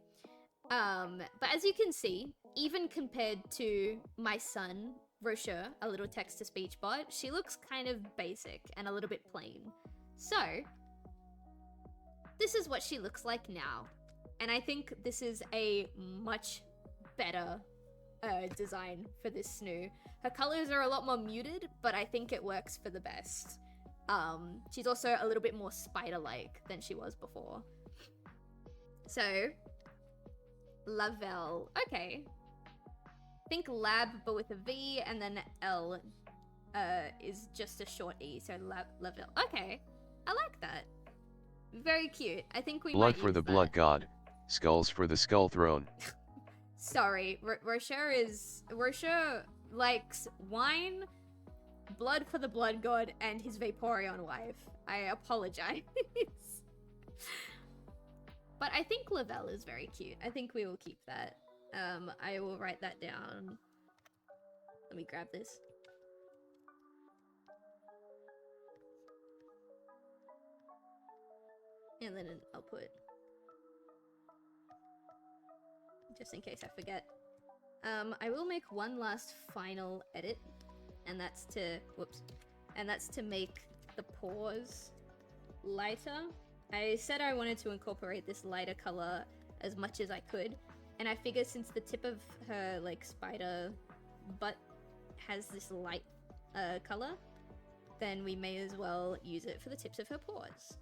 But as you can see, even compared to my son, Rocher, a little text-to-speech bot, she looks kind of basic and a little bit plain. So, this is what she looks like now. And I think this is a much better design for this Snoo. Her colors are a lot more muted, but I think it works for the best. She's also a little bit more spider-like than she was before. So, Lavelle. Okay. Think lab, but with a V, and then L is just a short E, so Lavelle. Okay. I like that. Very cute. I think we
Blood
might
for
use
the
that.
blood god, skulls for the skull throne.
Sorry, Rocher likes wine, blood for the blood god, and his Vaporeon wife. I apologize. But I think Lavelle is very cute. I think we will keep that. I will write that down. Let me grab this. And then I'll put... just in case I forget. I will make one last final edit. And that's to... whoops. And that's to make the paws lighter. I said I wanted to incorporate this lighter color as much as I could. And I figure since the tip of her, like, spider butt has this light color, then we may as well use it for the tips of her paws.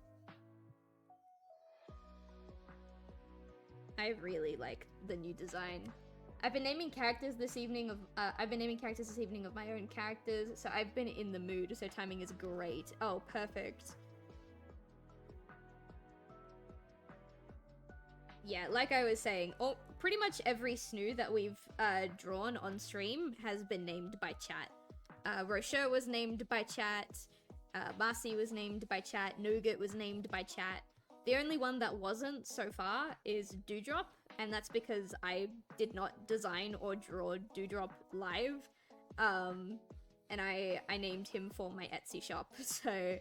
I really like the new design. I've been naming characters this evening of my own characters, so I've been in the mood, so timing is great. Oh, perfect. Yeah, like I was saying, pretty much every Snoo that we've drawn on stream has been named by chat. Rocher was named by chat, Marcy was named by chat, Nougat was named by chat. The only one that wasn't so far is Dewdrop, and that's because I did not design or draw Dewdrop live, and I named him for my Etsy shop, so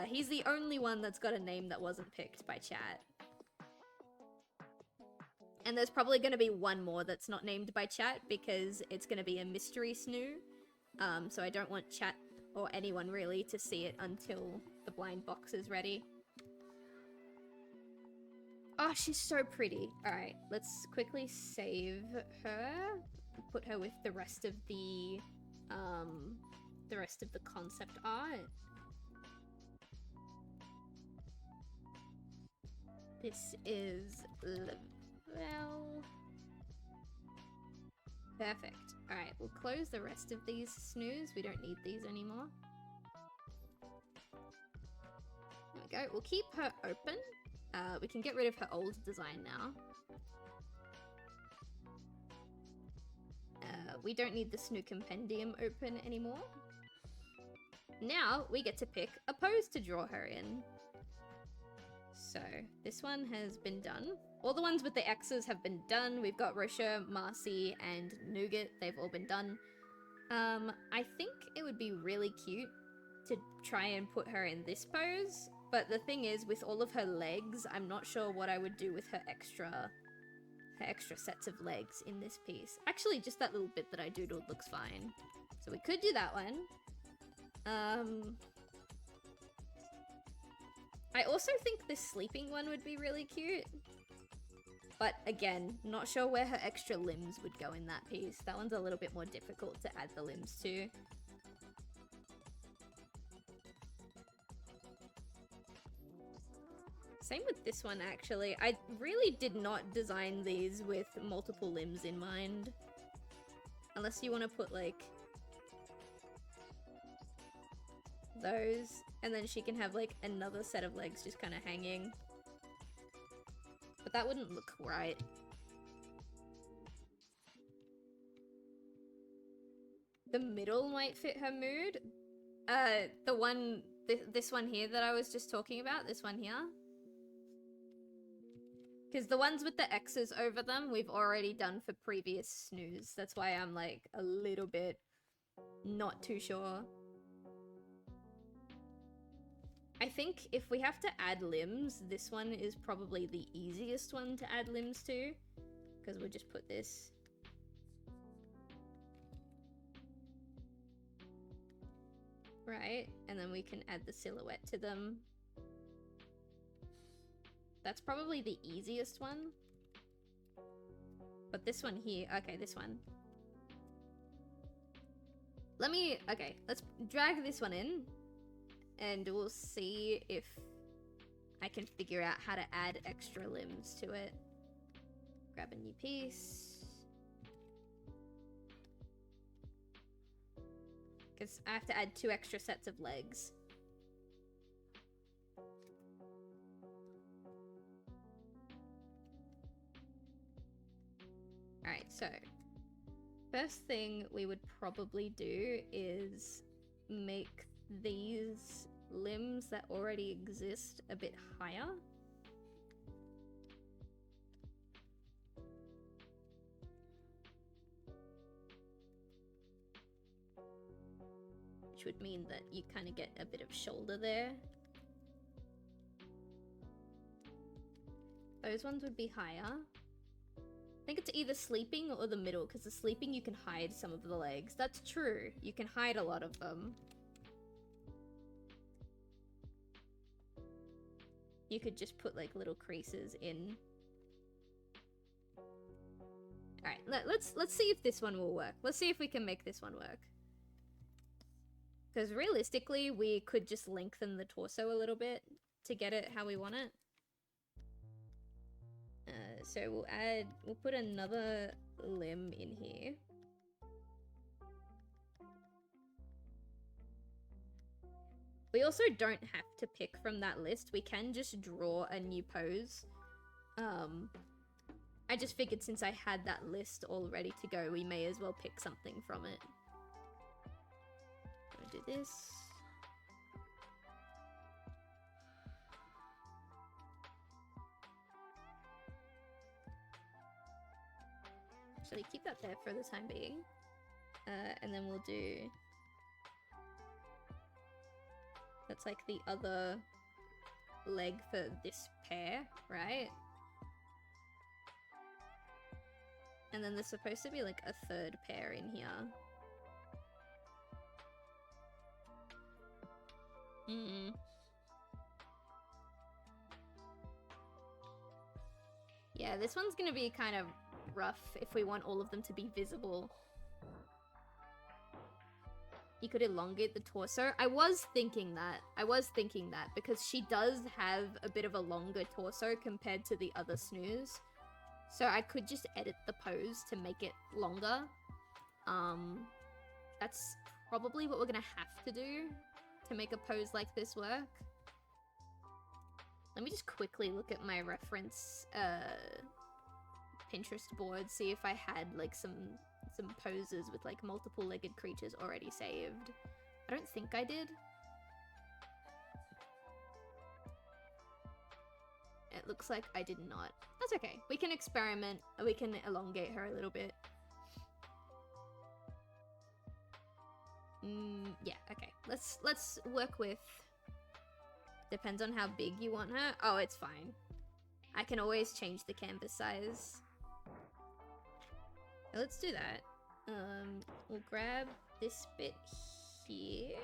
he's the only one that's got a name that wasn't picked by chat. And there's probably going to be one more that's not named by chat because it's going to be a mystery Snoo. So I don't want chat or anyone really to see it until the blind box is ready. Oh, she's so pretty. Alright, let's quickly save her. Put her with the rest of the concept art. This is Lavelle. Perfect. Alright, we'll close the rest of these Snoos. We don't need these anymore. There we go. We'll keep her open. We can get rid of her old design now. We don't need the Snoo Compendium open anymore. Now we get to pick a pose to draw her in. So this one has been done. All the ones with the X's have been done. We've got Rocher, Marcy, and Nougat. They've all been done. I think it would be really cute to try and put her in this pose. But the thing is, with all of her legs, I'm not sure what I would do with her extra sets of legs in this piece. Actually, just that little bit that I doodled looks fine. So we could do that one. I also think this sleeping one would be really cute. But again, not sure where her extra limbs would go in that piece. That one's a little bit more difficult to add the limbs to. Same with this one, actually. I really did not design these with multiple limbs in mind. Unless you want to put, like, those, and then she can have, like, another set of legs just kind of hanging. But that wouldn't look right. the middle might fit her mood. This one here that I was just talking about, this one here. Because the ones with the X's over them, we've already done for previous Snuus. That's why I'm like a little bit not too sure. I think if we have to add limbs, this one is probably the easiest one to add limbs to. Because we'll just put this. Right, and then we can add the silhouette to them. That's probably the easiest one. But this one here, okay, this one. Okay, let's drag this one in. And we'll see if I can figure out how to add extra limbs to it. Grab a new piece. Because I have to add 2 extra sets of legs. Alright, so first thing we would probably do is make these limbs that already exist a bit higher. Which would mean that you kind of get a bit of shoulder there. Those ones would be higher. I think it's either sleeping or the middle, because the sleeping you can hide some of the legs. That's true. You can hide a lot of them. You could just put like little creases in. Alright, let's see if this one will work. Let's see if we can make this one work. Because realistically, we could just lengthen the torso a little bit to get it how we want it. So we'll put another limb in here. We also don't have to pick from that list. We can just draw a new pose. I just figured since I had that list all ready to go, we may as well pick something from it. I'll do this. Actually, keep that there for the time being. And then we'll do... That's like the other leg for this pair, right? And then there's supposed to be like a third pair in here. Yeah, this one's gonna be kind of rough if we want all of them to be visible. You could elongate the torso. I was thinking that because she does have a bit of a longer torso compared to the other Snuus. So I could just edit the pose to make it longer. That's probably what we're gonna have to do to make a pose like this work. Let me just quickly look at my reference Pinterest board, see if I had like some poses with like multiple legged creatures already saved. I don't think I did. It looks like I did not. That's okay. We can experiment. We can elongate her a little bit. Yeah, okay. Let's work with... Depends on how big you want her. Oh, it's fine. I can always change the canvas size. Let's do that. We'll grab this bit here.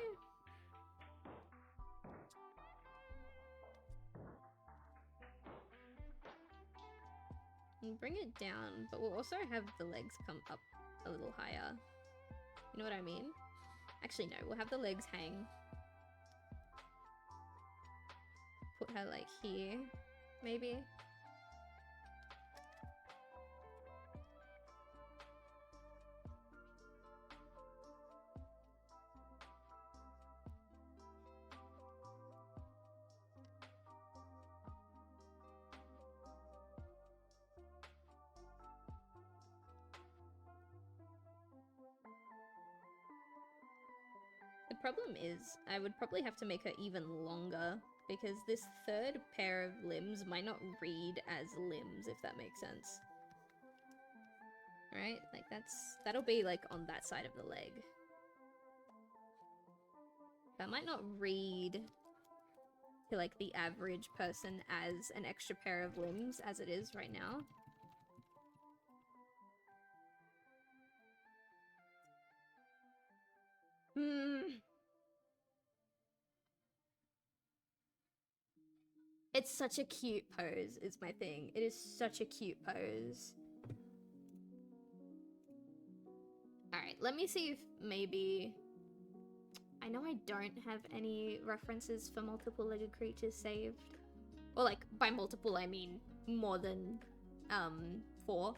And bring it down, but we'll also have the legs come up a little higher. You know what I mean? Actually, no, we'll have the legs hang. Put her like here, maybe. problem is I would probably have to make her even longer because this third pair of limbs might not read as limbs, if that makes sense. Right? Like that'll be like on that side of the leg. That might not read to like the average person as an extra pair of limbs as it is right now. It's such a cute pose, is my thing. It is such a cute pose. Alright, let me see if maybe... I know I don't have any references for multiple-legged creatures saved. Or like, by multiple I mean more than 4.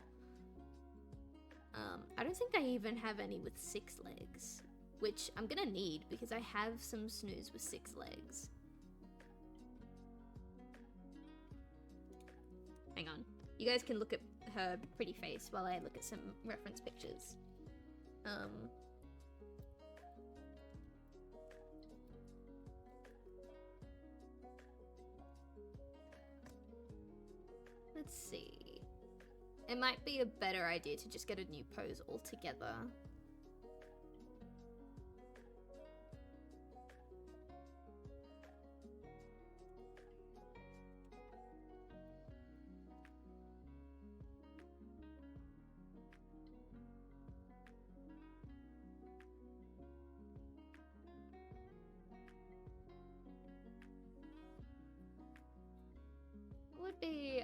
I don't think I even have any with 6 legs, which I'm gonna need because I have some Snuus with 6 legs. Hang on. You guys can look at her pretty face while I look at some reference pictures. Let's see. It might be a better idea to just get a new pose altogether.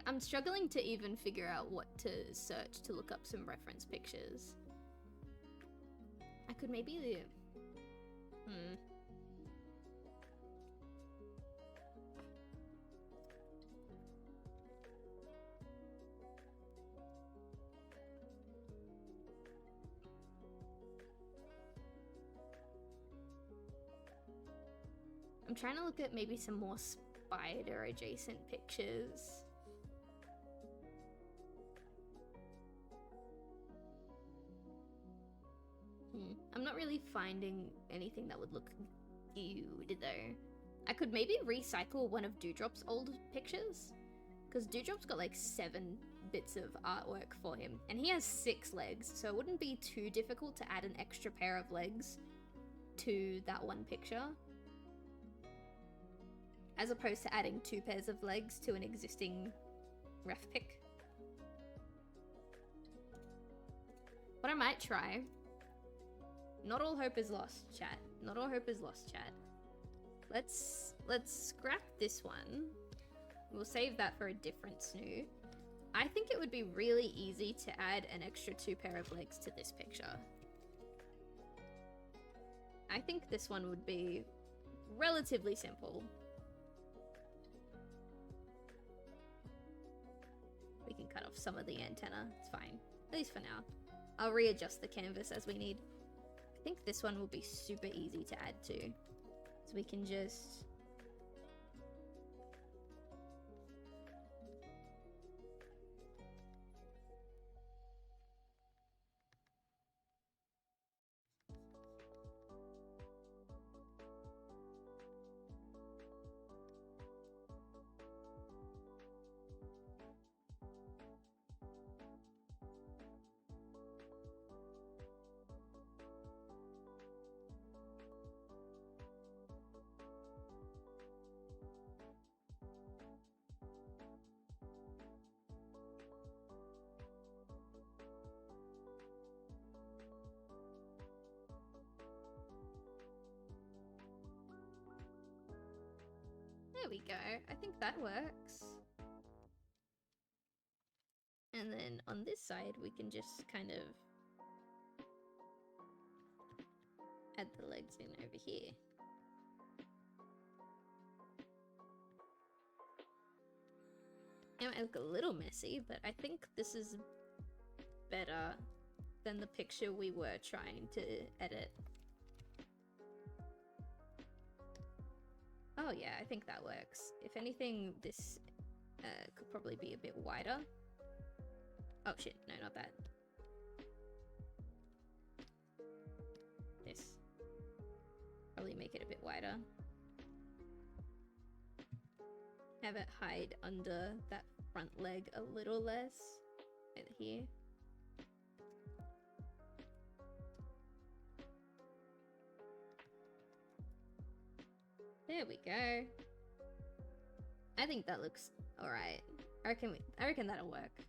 I'm struggling to even figure out what to search to look up some reference pictures. I could maybe... I'm trying to look at maybe some more spider adjacent pictures. I'm not really finding anything that would look cute though. I could maybe recycle one of Dewdrop's old pictures, because Dewdrop's got like 7 bits of artwork for him, and he has 6 legs, so it wouldn't be too difficult to add an extra pair of legs to that one picture, as opposed to adding 2 pairs of legs to an existing ref pic. What I might try... Not all hope is lost, chat. Not all hope is lost, chat. Let's scrap this one. We'll save that for a different snoo. I think it would be really easy to add an extra 2 pair of legs to this picture. I think this one would be relatively simple. We can cut off some of the antenna. It's fine. At least for now. I'll readjust the canvas as we need. I think this one will be super easy to add to. So we can just... There we go. I think that works. And then on this side, we can just kind of add the legs in over here. It might look a little messy, but I think this is better than the picture we were trying to edit. Oh yeah, I think that works. If anything, this could probably be a bit wider. Oh shit, no, not that. This. Probably probably make it a bit wider. Have it hide under that front leg a little less. Right here. There we go. I think that looks alright. I reckon that'll work.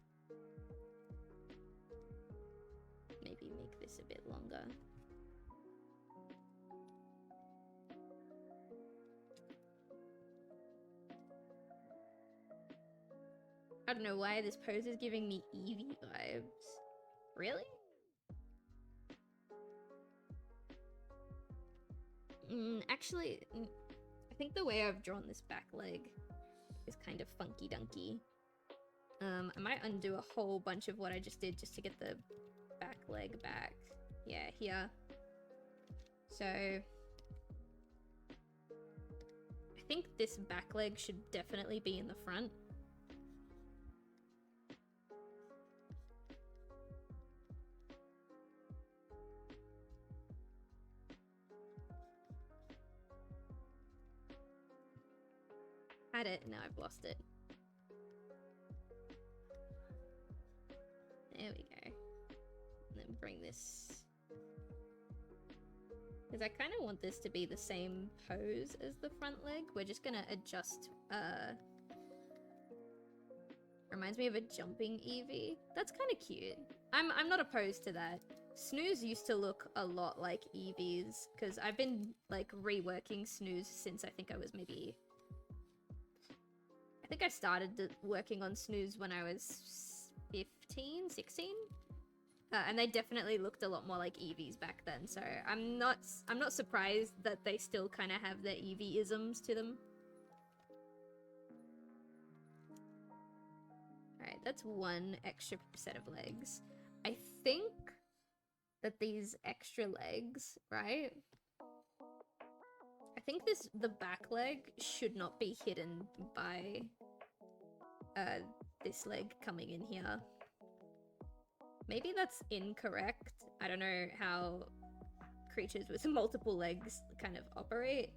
Maybe make this a bit longer. I don't know why this pose is giving me Eevee vibes. Really? Actually, I think the way I've drawn this back leg is kind of funky dunky. I might undo a whole bunch of what I just did just to get the back leg back. Yeah, here. So I think this back leg should definitely be in the front. Had it, now I've lost it. There we go. And then bring this... Because I kind of want this to be the same pose as the front leg. We're just gonna adjust, reminds me of a jumping Eevee. That's kind of cute. I'm not opposed to that. Snuus used to look a lot like Eevees, because I've been, like, reworking Snuus since I think I was maybe... I think I started working on Snuus when I was 15, 16? And they definitely looked a lot more like Eevees back then, so I'm not surprised that they still kind of have their Eevee-isms to them. Alright, that's one extra set of legs. I think that these extra legs, right? I think the back leg should not be hidden by this leg coming in here. Maybe that's incorrect. I don't know how creatures with multiple legs kind of operate.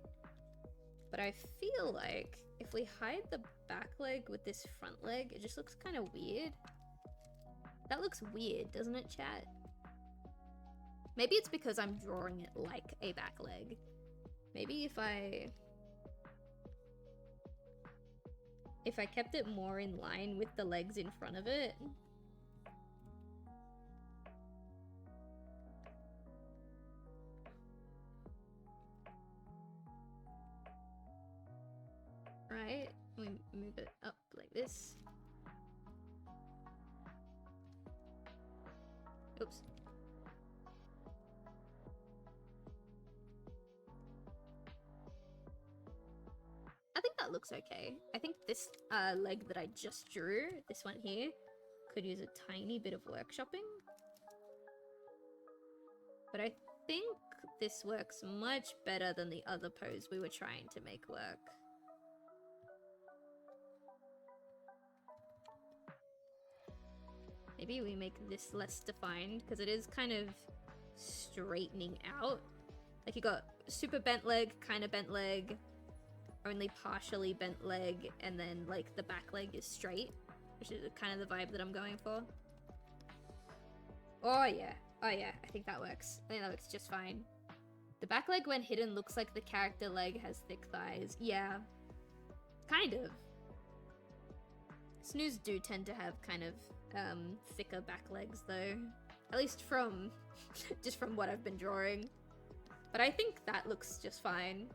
But I feel like if we hide the back leg with this front leg, it just looks kind of weird. That looks weird, doesn't it, chat? Maybe it's because I'm drawing it like a back leg. Maybe if I kept it more in line with the legs in front of it. Right, we move it up like this. Oops. I think that looks okay. I think this leg that I just drew, this one here, could use a tiny bit of workshopping. But I think this works much better than the other pose we were trying to make work. Maybe we make this less defined, because it is kind of straightening out. Like you got super bent leg, kind of bent leg, only partially bent leg, and then like the back leg is straight, which is kind of the vibe that I'm going for. Oh yeah, I think that works. I think that looks just fine. The back leg when hidden looks like the character leg has thick thighs. Yeah, kind of. Snuus do tend to have kind of thicker back legs though, at least from just from what I've been drawing. But I think that looks just fine.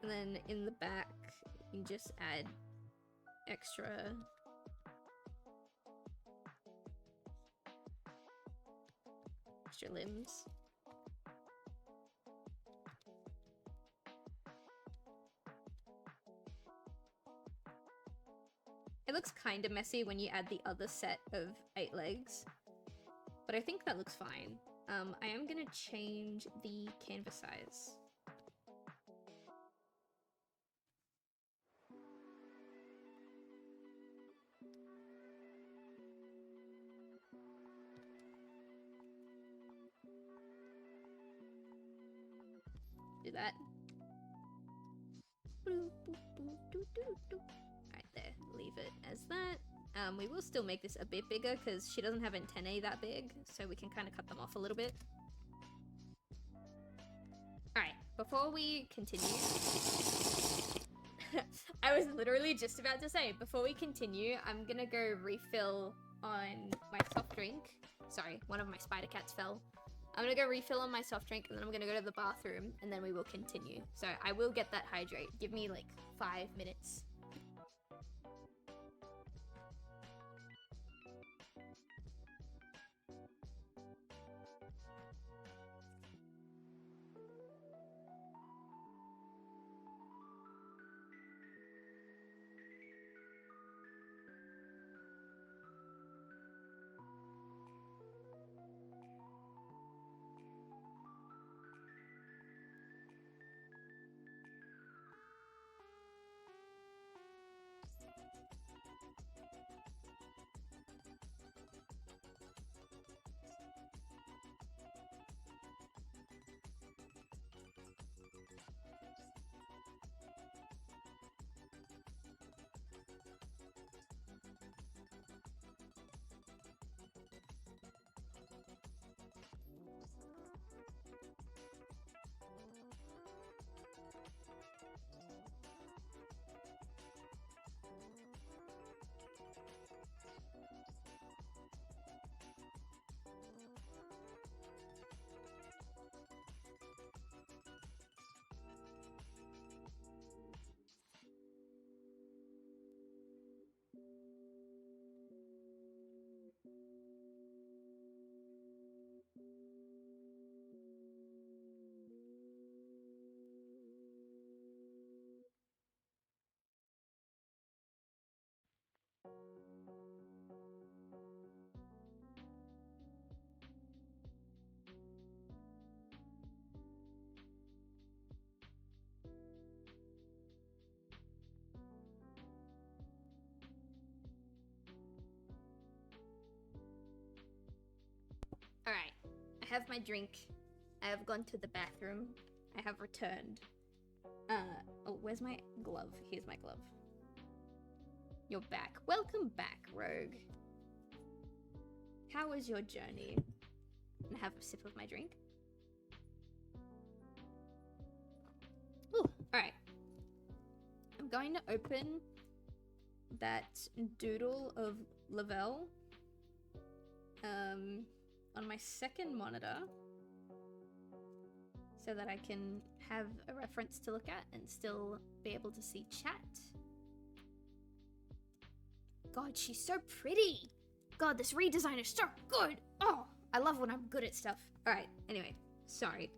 And then in the back, you just add extra limbs. It looks kind of messy when you add the other set of 8 legs, but I think that looks fine. I am gonna change the canvas size. do that. Alright, there. Leave it as that. We will still make this a bit bigger because she doesn't have antennae that big, so we can kind of cut them off a little bit. Alright, before we continue... I was literally just about to say, before we continue, I'm gonna go refill on my soft drink. Sorry, one of my spider cats fell. I'm gonna go refill on my soft drink, and then I'm gonna go to the bathroom, and then we will continue. So I will get that hydrate. Give me like 5 minutes. Alright, I have my drink. I have gone to the bathroom. I have returned. Oh, where's my glove? Here's my glove. You're back. Welcome back, Rogue. How was your journey? And have a sip of my drink. Ooh, alright. I'm going to open that doodle of Lavelle. On my second monitor so that I can have a reference to look at and still be able to see chat. God, she's so pretty. God, this redesign is so good. Oh, I love when I'm good at stuff. All right, anyway, sorry.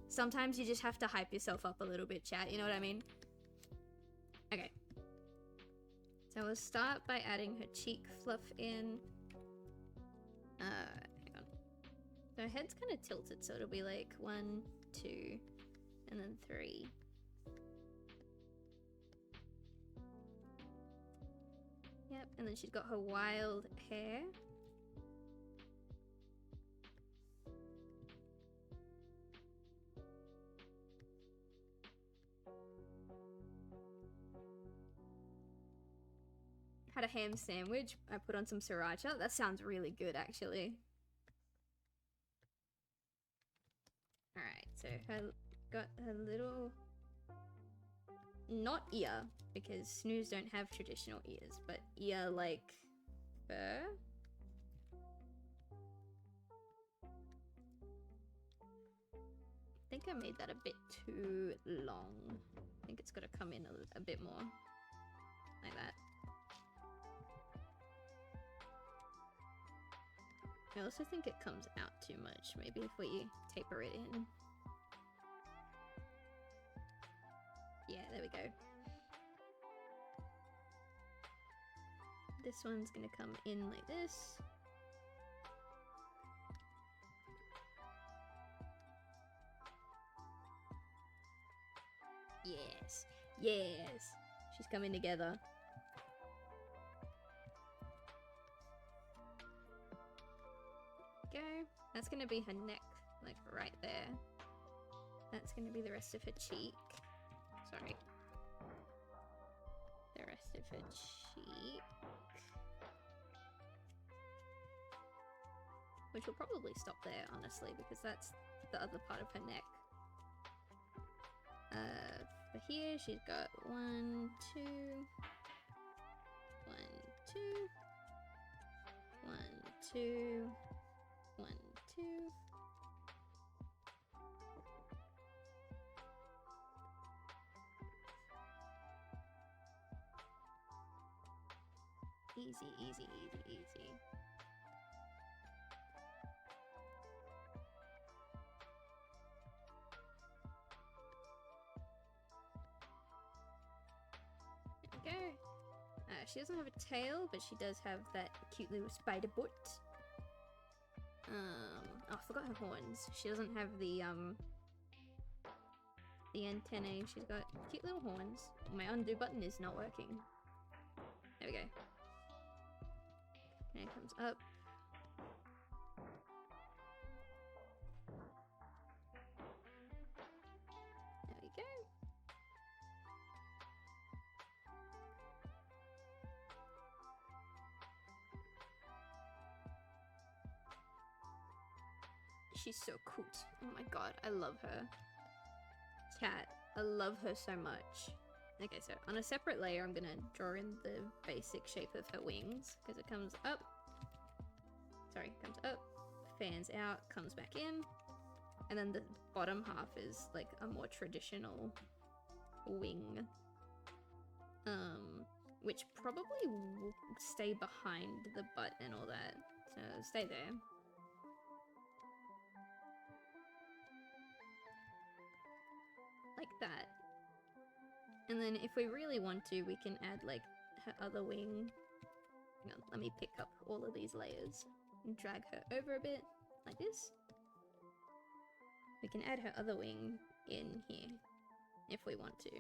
Sometimes you just have to hype yourself up a little bit, chat, you know what I mean? Okay. So we'll start by adding her cheek fluff in. Hang on. So her head's kind of tilted, so it'll be like 1, 2, and then 3. Yep, and then she's got her wild hair. Had a ham sandwich. I put on some sriracha. That sounds really good, actually. Alright, so her got her little... Not ear, because Snuus don't have traditional ears, but ear like fur. I think I made that a bit too long. I think it's got to come in a bit more. Like that. I also think it comes out too much. Maybe if we taper it in. Yeah, there we go. This one's gonna come in like this. Yes, yes. She's coming together. Go. That's gonna be her neck, like right there. That's going to be the rest of her cheek. Sorry. The rest of her cheek. Which will probably stop there, honestly, because that's the other part of her neck. For here, she's got 1, 2, 1, 2, 1, 2, 1, 2. Easy, easy, easy, easy. There we go. She doesn't have a tail, but she does have that cute little spider butt. Oh, I forgot her horns. She doesn't have the antennae. She's got cute little horns. My undo button is not working. There we go. And it comes up. There we go. She's so cute. Oh my god, I love her. Cat, I love her so much. Okay, so on a separate layer, I'm gonna draw in the basic shape of her wings, because it comes up. Sorry, comes up, fans out, comes back in, and then the bottom half is like a more traditional wing, which probably will stay behind the butt and all that. So stay there. Like that. And then if we really want to, we can add like her other wing. Hang on, let me pick up all of these layers and drag her over a bit, like this. We can add her other wing in here, if we want to.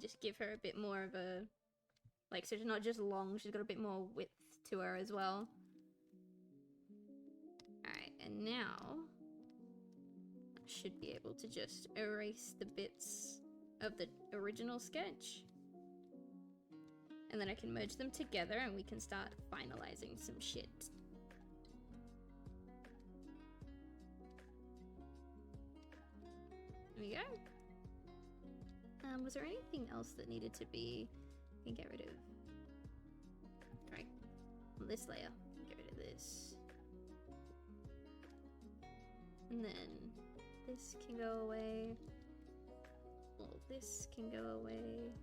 Just give her a bit more of a, like, so she's not just long, she's got a bit more width to her as well. Alright, and now I should be able to just erase the bits of the original sketch. And then I can merge them together and we can start finalizing some shit. There we go. Was there anything else that needed to be... I can get rid of... Right. On this layer. Get rid of this. And then this can go away. All this can go away.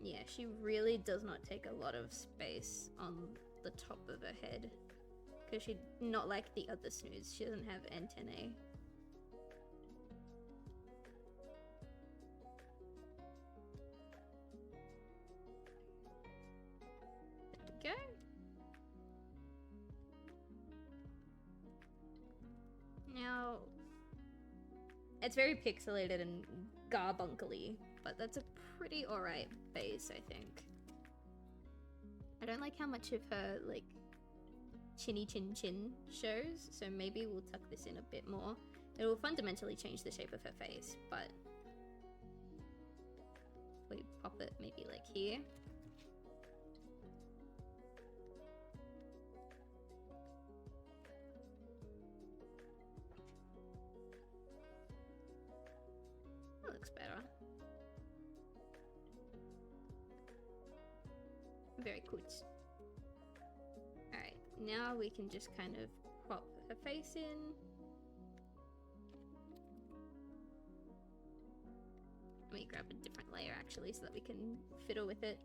Yeah, she really does not take a lot of space on the top of her head. Because she's not like the other Snuus. She doesn't have antennae. There we go. Now, it's very pixelated and garbunkly, but that's a pretty alright base, I think. I don't like how much of her, like, chinny chin chin shows, so maybe we'll tuck this in a bit more. It will fundamentally change the shape of her face, but if we pop it maybe like here. That looks better. Very good. Alright, now we can just kind of pop her face in. Let me grab a different layer actually so that we can fiddle with it.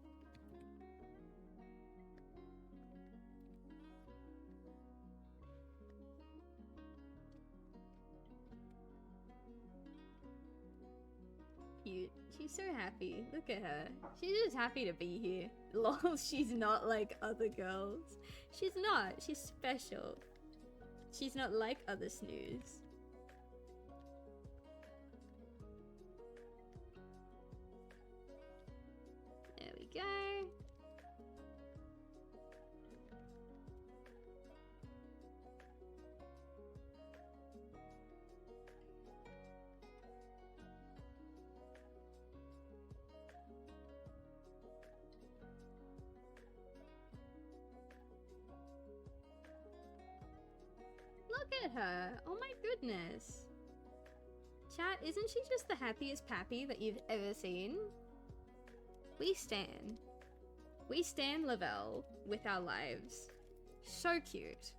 Cute. She's so happy. Look at her. She's just happy to be here. Lol, she's not like other girls. She's not. She's special. She's not like other Snuus. There we go. at her. Oh my goodness. Chat, isn't she just the happiest pappy that you've ever seen? We stan. We stan Lavelle with our lives. So cute.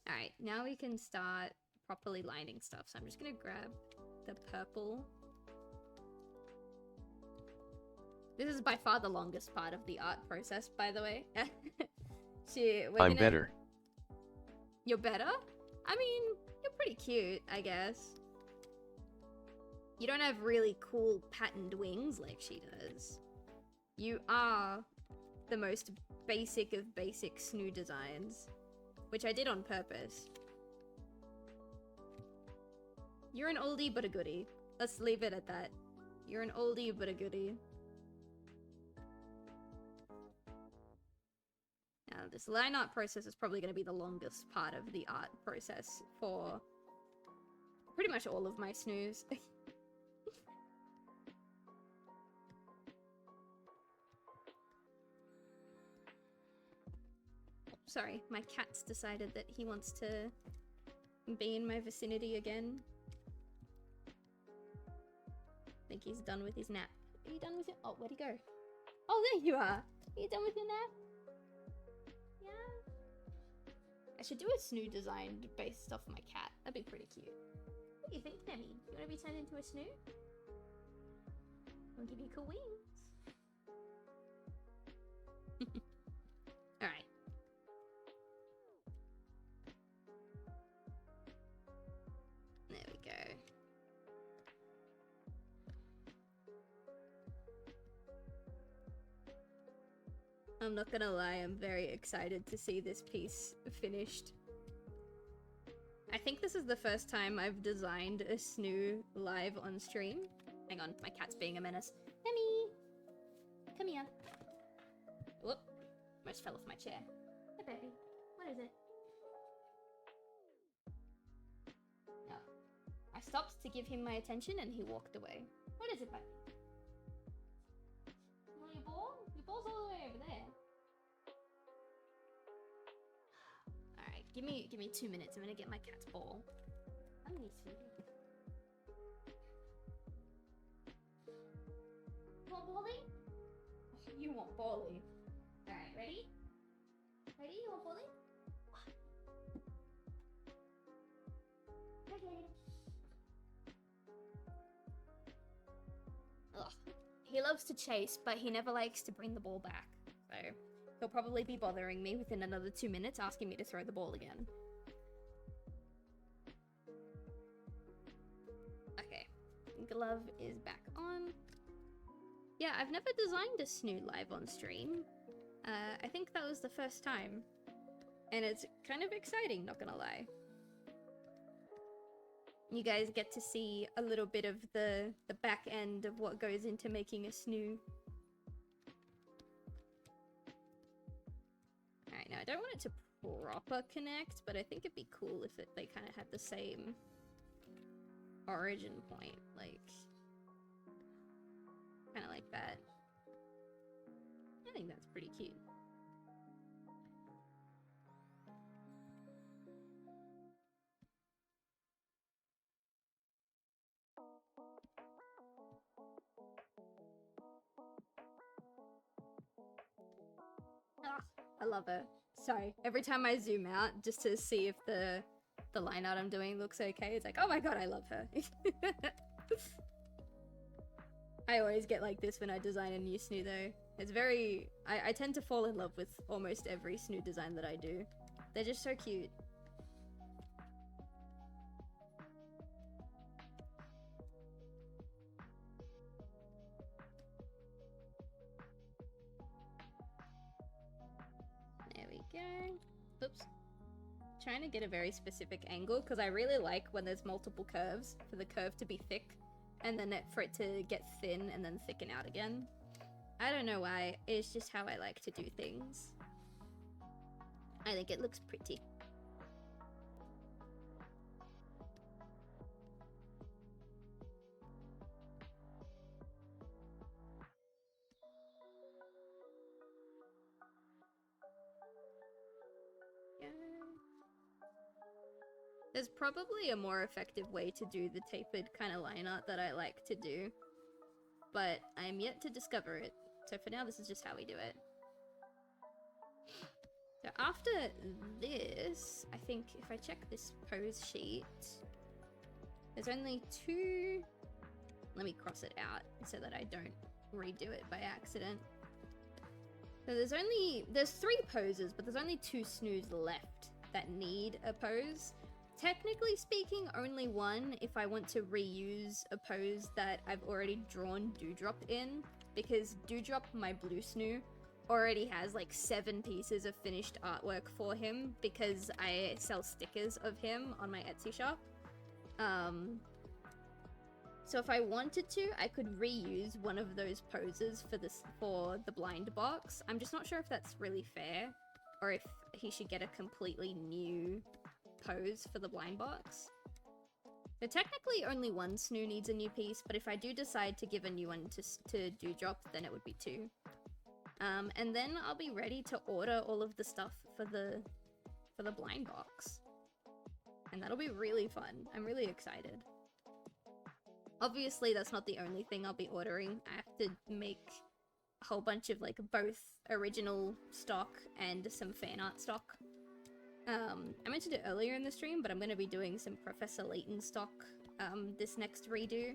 Alright, now we can start properly lining stuff. So I'm just gonna grab the purple. This is by far the longest part of the art process, by the way.
I'm better.
You're better? I mean, you're pretty cute, I guess. You don't have really cool patterned wings like she does. You are the most basic of basic Snoo designs, which I did on purpose. You're an oldie but a goodie. Let's leave it at that. You're an oldie but a goodie. Now, this line art process is probably going to be the longest part of the art process for pretty much all of my Snoos. Sorry, my cat's decided that he wants to be in my vicinity again. I think he's done with his nap. Are you done with it? Oh, where'd he go? Oh, there you are! Are you done with your nap? Yeah. I should do a Snoo design based off my cat. That'd be pretty cute. What do you think, Demi? You want to be turned into a Snoo? I'll give you cool wings. Alright. There we go. I'm not gonna lie, I'm very excited to see this piece finished. I think this is the first time I've designed a Snoo live on stream. Hang on, my cat's being a menace. Demi! Come here. Whoop. Almost fell off my chair. Hey, baby. What is it? No. I stopped to give him my attention and he walked away. What is it, baby? You want your ball? Your ball's all the way over there. Alright, give me 2 minutes. I'm gonna get my cat's ball. I'm gonna see. You want Bally? You want Bally. Alright, ready? Ready? You want Bally? Okay. Ugh. He loves to chase, but he never likes to bring the ball back. So he'll probably be bothering me within another 2 minutes, asking me to throw the ball again. Okay. Glove is back on. Yeah, I've never designed a Snoo live on stream. I think that was the first time. And it's kind of exciting, not gonna lie. You guys get to see a little bit of the back end of what goes into making a Snoo. Alright, now I don't want it to proper connect, but I think it'd be cool if they kind of had the same origin point, like... kind of like that. I think that's pretty cute. Ah, I love it. Sorry, every time I zoom out just to see if the line art I'm doing looks okay, it's like, oh my god, I love her. I always get like this when I design a new Snoo though. It's very... I tend to fall in love with almost every Snoo design that I do. They're just so cute. There we go. Oops. Trying to get a very specific angle because I really like when there's multiple curves for the curve to be thick and then for it to get thin and then thicken out again. I don't know why, it's just how I like to do things. I think it looks pretty. There's probably a more effective way to do the tapered kind of line art that I like to do, but I am yet to discover it. So for now, this is just how we do it. So after this, I think if I check this pose sheet, there's only 2... Let me cross it out so that I don't redo it by accident. So there's 3 poses, but there's only 2 Snuus left that need a pose. Technically speaking, only 1 if I want to reuse a pose that I've already drawn Dewdrop in, because Dewdrop, my blue Snoo, already has like 7 pieces of finished artwork for him because I sell stickers of him on my Etsy shop. So if I wanted to, I could reuse one of those poses for the blind box. I'm just not sure if that's really fair, or if he should get a completely new pose for the blind box. So technically only 1 Snoo needs a new piece, but if I do decide to give a new one to Dewdrop, then it would be 2. And then I'll be ready to order all of the stuff for the blind box. And that'll be really fun. I'm really excited. Obviously, that's not the only thing I'll be ordering. I have to make a whole bunch of like both original stock and some fan art stock. I mentioned it earlier in the stream, but I'm going to be doing some Professor Layton stock this next redo.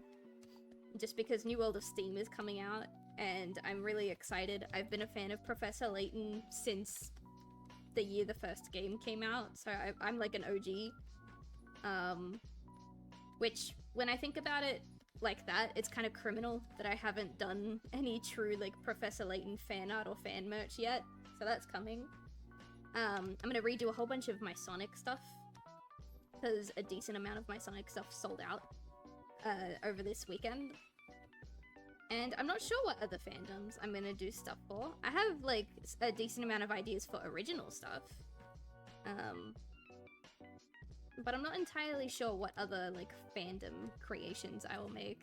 Just because New World of Steam is coming out, and I'm really excited. I've been a fan of Professor Layton since the year the first game came out, so I'm like an OG. Which, when I think about it like that, it's kind of criminal that I haven't done any true like Professor Layton fan art or fan merch yet, so that's coming. I'm gonna redo a whole bunch of my Sonic stuff, because a decent amount of my Sonic stuff sold out over this weekend. And I'm not sure what other fandoms I'm gonna do stuff for. I have like a decent amount of ideas for original stuff. But I'm not entirely sure what other like fandom creations I will make.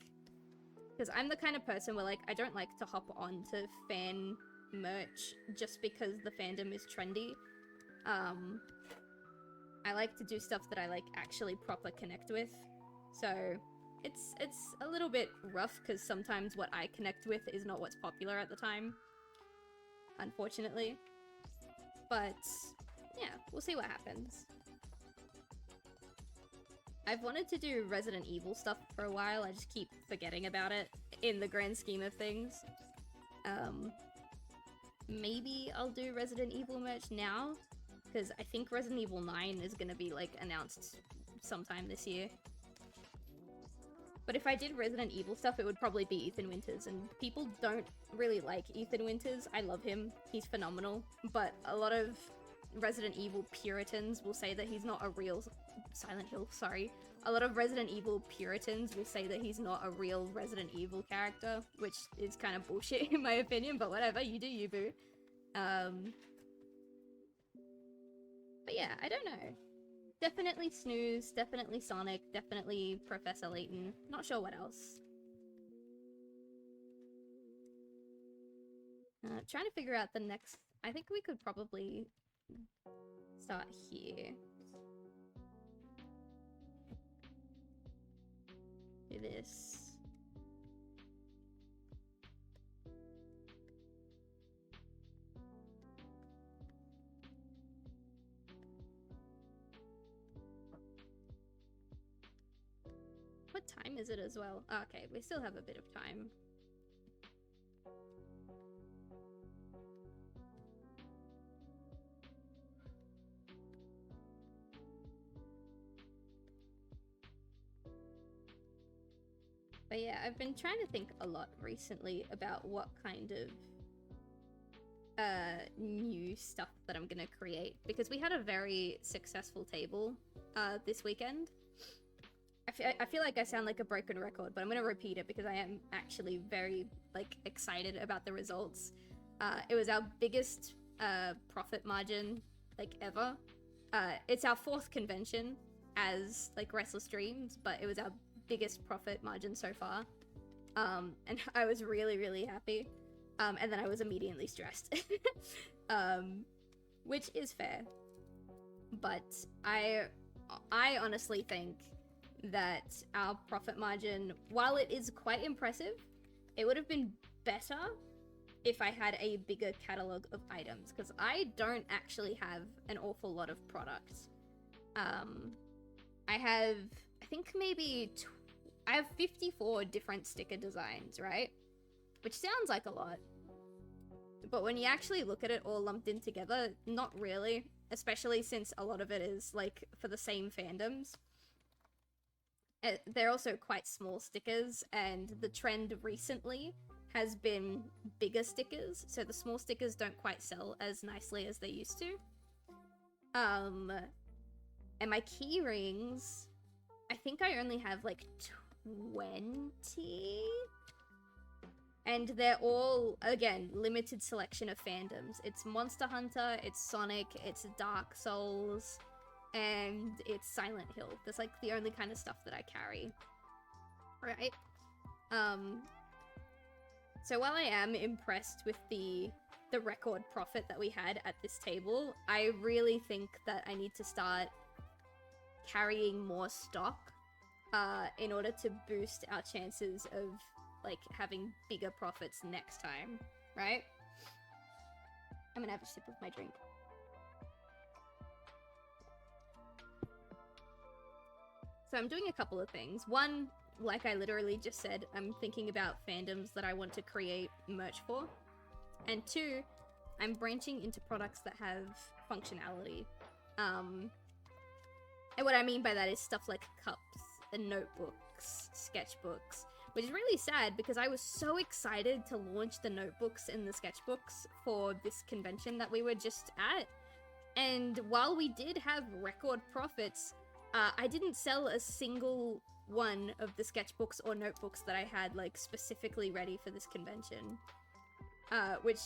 Because I'm the kind of person where like I don't like to hop on to fan merch just because the fandom is trendy. I like to do stuff that I like actually proper connect with. So it's a little bit rough because sometimes what I connect with is not what's popular at the time, unfortunately. But yeah, we'll see what happens. I've wanted to do Resident Evil stuff for a while, I just keep forgetting about it in the grand scheme of things. Maybe I'll do Resident Evil merch now, because I think Resident Evil 9 is gonna be like announced sometime this year. But if I did Resident Evil stuff, it would probably be Ethan Winters, and people don't really like Ethan Winters. I love him, he's phenomenal, but a lot of Resident Evil Puritans will say that he's not a real Silent Hill, sorry. A lot of Resident Evil Puritans will say that he's not a real Resident Evil character, which is kind of bullshit in my opinion, but whatever, you do you, boo. But yeah, I don't know. Definitely Snuus, definitely Sonic, definitely Professor Layton. Not sure what else. Trying to figure out the next... I think we could probably start here. Do this. What time is it as well? Oh, okay, we still have a bit of time. But yeah, I've been trying to think a lot recently about what kind of new stuff that I'm gonna create, because we had a very successful table this weekend. I feel like I sound like a broken record, but I'm gonna repeat it because I am actually very like excited about the results. It was our biggest profit margin like ever. It's our 4th convention as like Restless Dreams, but it was our biggest profit margin so far, and I was really happy, and then I was immediately stressed, which is fair, but I I honestly think that our profit margin, while it is quite impressive, it would have been better if I had a bigger catalog of items, because I don't actually have an awful lot of products. I have, I think maybe, I have 54 different sticker designs, right? Which sounds like a lot. But when you actually look at it all lumped in together, not really. Especially since a lot of it is, like, for the same fandoms. They're also quite small stickers, and the trend recently has been bigger stickers, so the small stickers don't quite sell as nicely as they used to. And my key rings, I think I only have like 20? And they're all, again, limited selection of fandoms. It's Monster Hunter, it's Sonic, it's Dark Souls, and it's Silent Hill. That's like the only kind of stuff that I carry. Right? So while I am impressed with the record profit that we had at this table, I really think that I need to start carrying more stock in order to boost our chances of like having bigger profits next time, right? I'm gonna have a sip of my drink. So I'm doing a couple of things. One, like I literally just said, I'm thinking about fandoms that I want to create merch for. And two, I'm branching into products that have functionality. And what I mean by that is stuff like cups and notebooks, sketchbooks, which is really sad because I was so excited to launch the notebooks and the sketchbooks for this convention that we were just at. And while we did have record profits, I didn't sell a single one of the sketchbooks or notebooks that I had like specifically ready for this convention. Which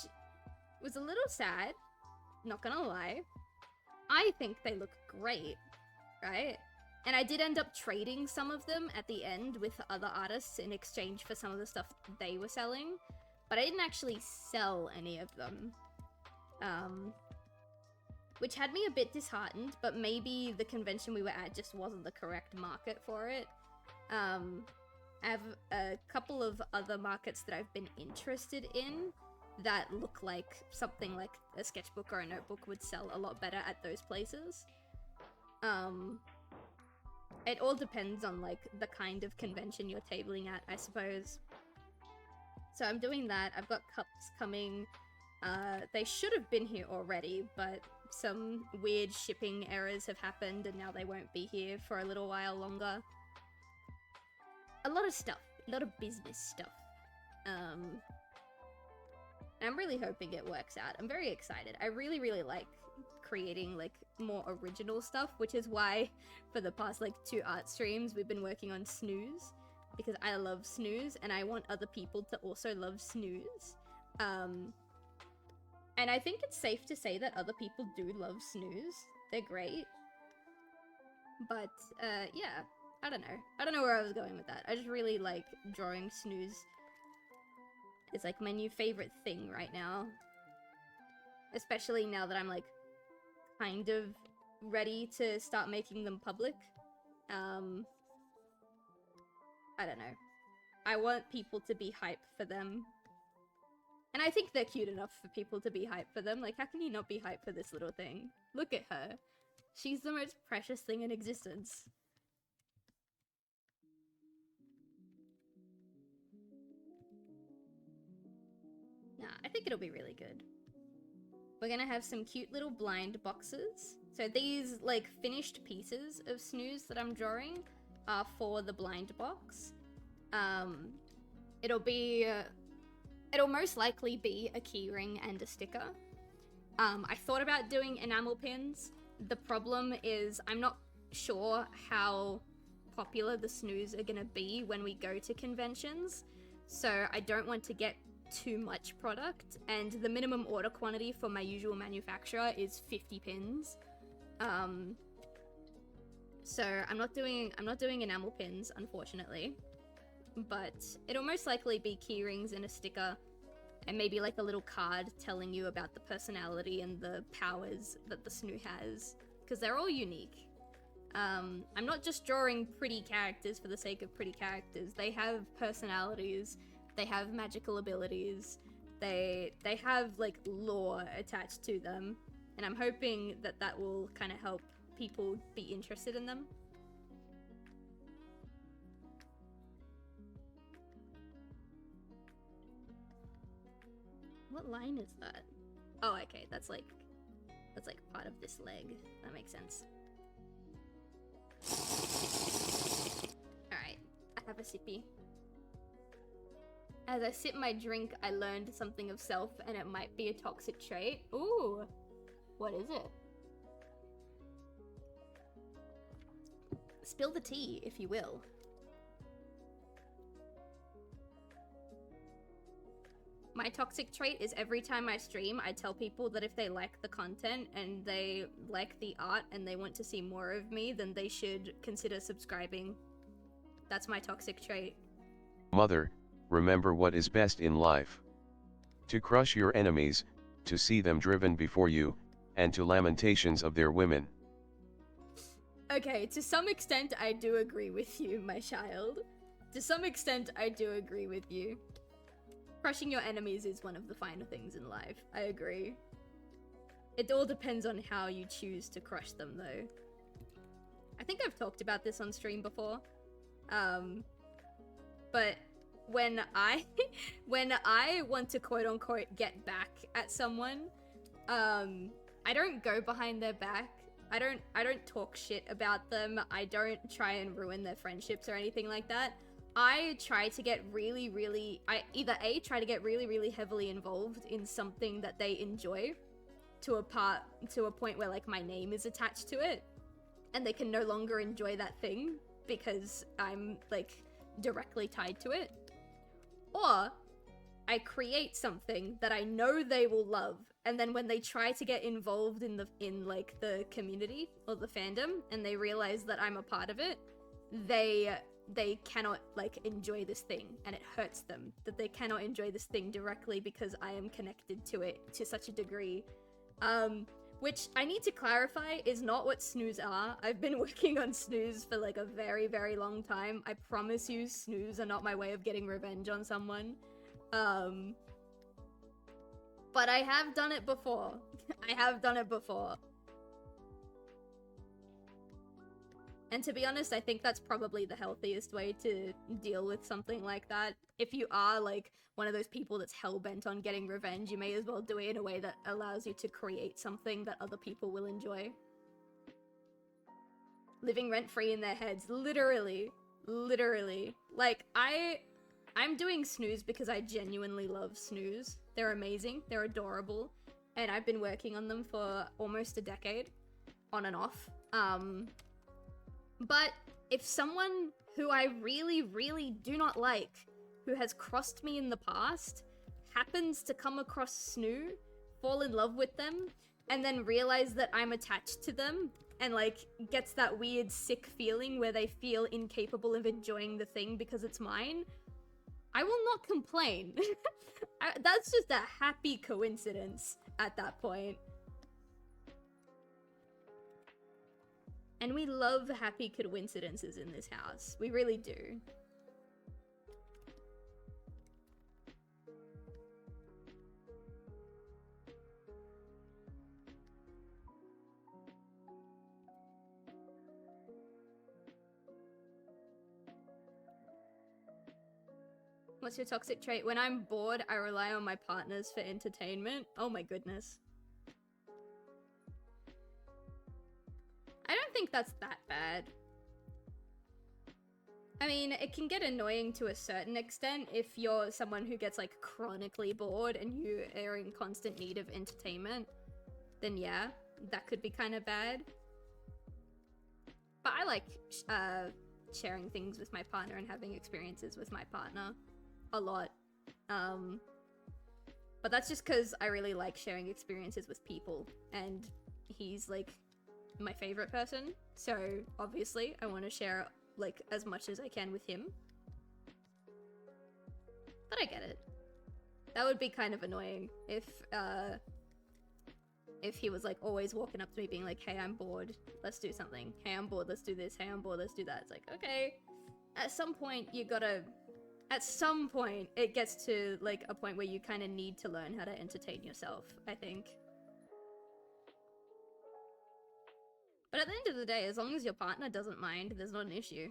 was a little sad, not gonna lie. I think they look great, right? And I did end up trading some of them at the end with other artists in exchange for some of the stuff they were selling, but I didn't actually sell any of them. Which had me a bit disheartened, but maybe the convention we were at just wasn't the correct market for it. I have a couple of other markets that I've been interested in that look like something like a sketchbook or a notebook would sell a lot better at those places. It all depends on like the kind of convention you're tabling at, I suppose. So I'm doing that. I've got cups coming. They should have been here already, but some weird shipping errors have happened and now they won't be here for a little while longer. A lot of stuff. A lot of business stuff. I'm really hoping it works out. I'm very excited. I really, really like creating like more original stuff, which is why for the past like 2 art streams we've been working on Snuus, because I love Snuus and I want other people to also love Snuus. And I think it's safe to say that other people do love Snuus. They're great. But yeah, I don't know. I don't know where I was going with that. I just really like drawing Snuus. It's like my new favorite thing right now. Especially now that I'm like kind of ready to start making them public. I don't know. I want people to be hyped for them. And I think they're cute enough for people to be hyped for them. Like, how can you not be hyped for this little thing? Look at her. She's the most precious thing in existence. Nah, I think it'll be really good. We're gonna have some cute little blind boxes. So these, like, finished pieces of Snuus that I'm drawing are for the blind box. It'll most likely be a keyring and a sticker. I thought about doing enamel pins. The problem is I'm not sure how popular the Snuus are gonna be when we go to conventions. So I don't want to get too much product, and the minimum order quantity for my usual manufacturer is 50 pins. So I'm not doing enamel pins, unfortunately. But it'll most likely be key rings and a sticker, and maybe like a little card telling you about the personality and the powers that the Snoo has, because they're all unique. I'm not just drawing pretty characters for the sake of pretty characters. They have personalities, they have magical abilities, they have like lore attached to them, and I'm hoping that that will kind of help people be interested in them. What line is that? Oh, okay, that's like part of this leg. That makes sense. Alright, I have a sippy. As I sip my drink, I learned something of self, and it might be a toxic trait. Ooh, what is it? Spill the tea, if you will. My toxic trait is every time I stream, I tell people that if they like the content and they like the art and they want to see more of me, then they should consider subscribing. That's my toxic trait.
Mother, remember what is best in life. To crush your enemies, to see them driven before you, and to lamentations of their women.
Okay, to some extent I do agree with you, my child. To some extent I do agree with you. Crushing your enemies is one of the finer things in life. I agree. It all depends on how you choose to crush them, though. I think I've talked about this on stream before. But when I want to quote-unquote get back at someone, I don't go behind their back. I don't talk shit about them. I don't try and ruin their friendships or anything like that. I try to get I either A, try to get really heavily involved in something that they enjoy to a point where like my name is attached to it and they can no longer enjoy that thing because I'm like directly tied to it. Or I create something that I know they will love, and then when they try to get involved in like the community or the fandom and they realize that I'm a part of it, they cannot like enjoy this thing, and it hurts them that they cannot enjoy this thing directly because I am connected to it to such a degree. Which I need to clarify is not what Snuus are. I've been working on Snuus for like a very long time. I promise you, Snuus are not my way of getting revenge on someone. But I have done it before. I have done it before. And to be honest, I think that's probably the healthiest way to deal with something like that. If you are like one of those people that's hell-bent on getting revenge, you may as well do it in a way that allows you to create something that other people will enjoy. Living rent-free in their heads, literally. Like, I'm doing Snuus because I genuinely love Snuus. They're amazing, they're adorable, and I've been working on them for almost a decade, on and off. But if someone who I really do not like, who has crossed me in the past, happens to come across Snoo, fall in love with them, and then realize that I'm attached to them, and like gets that weird sick feeling where they feel incapable of enjoying the thing because it's mine, I will not complain. That's just a happy coincidence at that point. And we love happy coincidences in this house. We really do. What's your toxic trait? When I'm bored, I rely on my partners for entertainment. Oh my goodness. I don't think that's that bad. I mean, it can get annoying to a certain extent if you're someone who gets like chronically bored and you are in constant need of entertainment. Then yeah, that could be kind of bad. But I like sharing things with my partner and having experiences with my partner a lot. But that's just because I really like sharing experiences with people, and he's like my favorite person, so obviously I want to share like as much as I can with him. But I get it. That would be kind of annoying if if he was like always walking up to me being like, hey, I'm bored, let's do something. Hey, I'm bored, let's do this. Hey, I'm bored, let's do that. It's like, okay. At some point, at some point, it gets to like a point where you kind of need to learn how to entertain yourself, I think. But at the end of the day, as long as your partner doesn't mind, there's not an issue.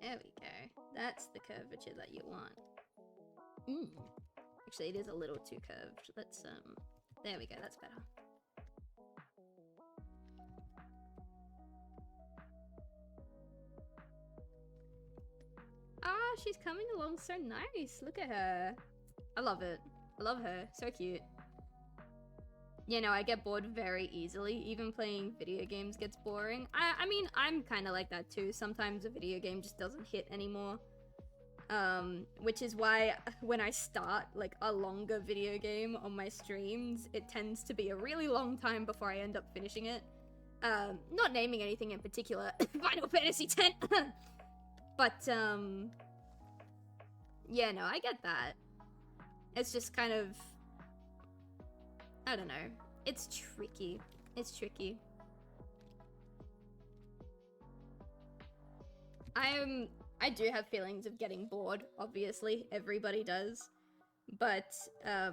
There we go. That's the curvature that you want. Actually, it is a little too curved. Let's, there we go, that's better. Ah, she's coming along so nice. Look at her. I love it. I love her. So cute. You know, I get bored very easily. Even playing video games gets boring. I mean, I'm kind of like that too. Sometimes a video game just doesn't hit anymore. Which is why when I start like a longer video game on my streams, it tends to be a really long time before I end up finishing it. Not naming anything in particular. Final Fantasy X! But, yeah, no, I get that. It's just kind of... I don't know. It's tricky. It's tricky. I do have feelings of getting bored, obviously. Everybody does. But, I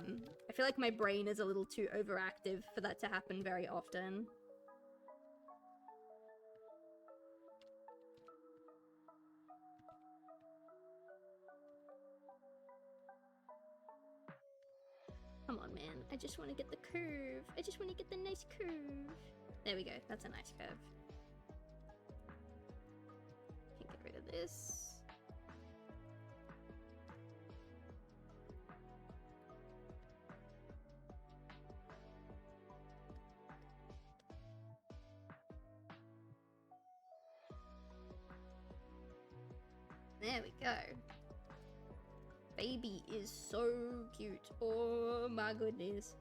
feel like my brain is a little too overactive for that to happen very often. Come on, man. I just want to get the curve. I just want to get the nice curve. There we go. That's a nice curve. Can get rid of this. There we go. Baby is so cute. Oh my goodness.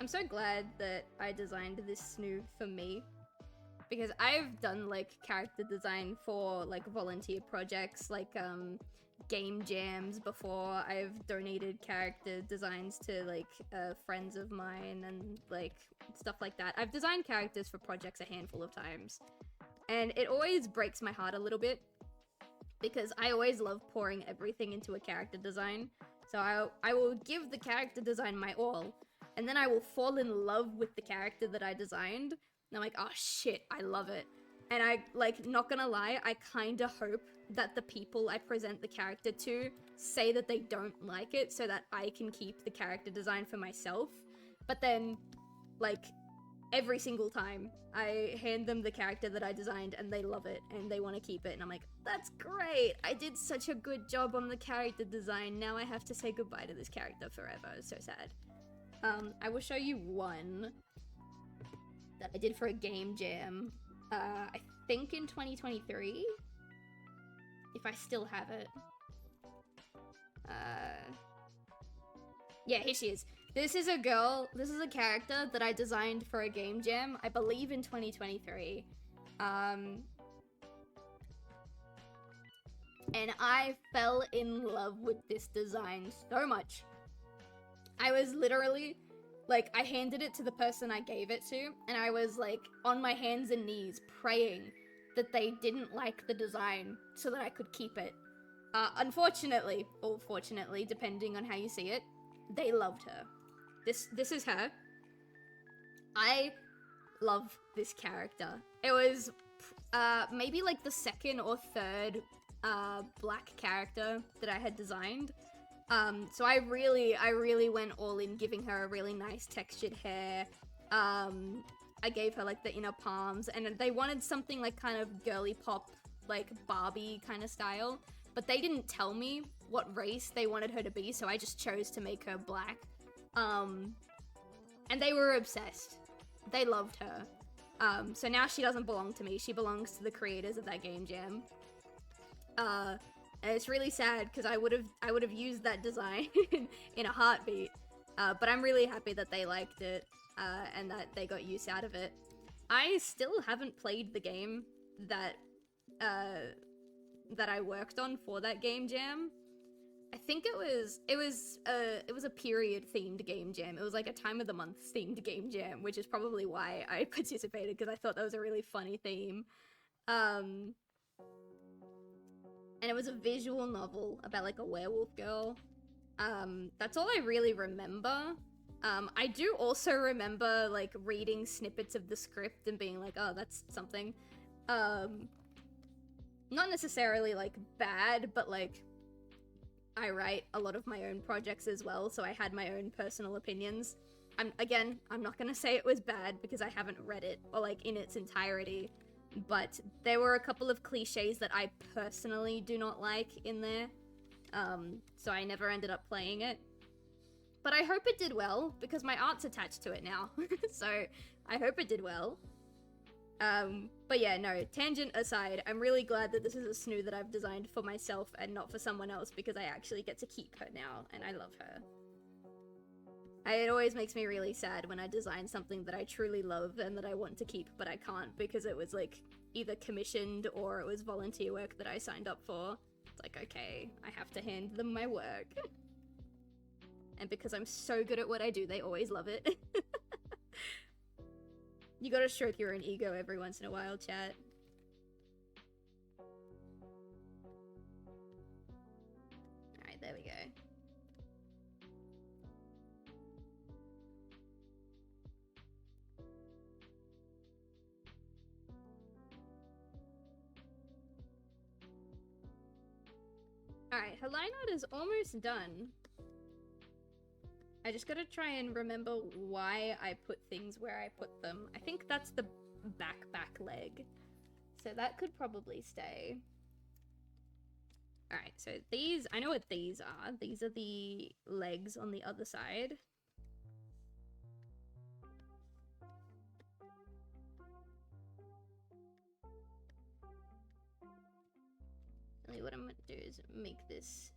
I'm so glad that I designed this Snoo for me, because I've done like character design for like volunteer projects like game jams before. I've donated character designs to like friends of mine and like stuff like that. I've designed characters for projects a handful of times, and it always breaks my heart a little bit because I always love pouring everything into a character design. So I will give the character design my all, and then I will fall in love with the character that I designed, and I'm like, oh shit, I love it. And I, like, not gonna lie, I kinda hope that the people I present the character to say that they don't like it so that I can keep the character design for myself. But then, like, every single time, I hand them the character that I designed and they love it and they want to keep it. And I'm like, that's great! I did such a good job on the character design. Now I have to say goodbye to this character forever. It's so sad. I will show you one that I did for a game jam. I think in 2023, if I still have it. Yeah, here she is. This is a girl, this is a character that I designed for a game jam, I believe in 2023. And I fell in love with this design so much. I was literally, like, I handed it to the person I gave it to, and I was, like, on my hands and knees praying that they didn't like the design so that I could keep it. Unfortunately, or fortunately, depending on how you see it, they loved her. This is her. I love this character. It was, maybe, like, the second or third, black character that I had designed. So I really went all in, giving her a really nice textured hair. I gave her like the inner palms, and they wanted something like kind of girly pop, like Barbie kind of style. but they didn't tell me what race they wanted her to be, so I just chose to make her black. And they were obsessed. They loved her. So now she doesn't belong to me. She belongs to the creators of that game jam. And it's really sad because I would have used that design in a heartbeat. But I'm really happy that they liked it and that they got use out of it. I still haven't played the game that I worked on for that game jam. I think it was a period themed game jam. It was like a time of the month themed game jam, which is probably why I participated, because I thought that was a really funny theme. And it was a visual novel about like a werewolf girl. That's all I really remember. I do also remember like reading snippets of the script and being like, oh, that's something. Not necessarily like bad, but like I write a lot of my own projects as well, so I had my own personal opinions. I'm not gonna say it was bad because I haven't read it, or like in its entirety, but there were a couple of cliches that I personally do not like in there, so I never ended up playing it. But I hope it did well, because my art's attached to it now, so I hope it did well. But yeah, no, tangent aside, I'm really glad that this is a snoo that I've designed for myself and not for someone else, because I actually get to keep her now, and I love her. It always makes me really sad when I design something that I truly love and that I want to keep, but I can't because it was like either commissioned or it was volunteer work that I signed up for. It's like, okay, I have to hand them my work. And because I'm so good at what I do, they always love it. You gotta stroke your own ego every once in a while, chat. Alright, there we go. Alright, her line art is almost done. I just gotta try and remember why I put things where I put them. I think that's the back leg. So that could probably stay. Alright, so these, I know what these are. These are the legs on the other side. Really, what I'm gonna do is make this...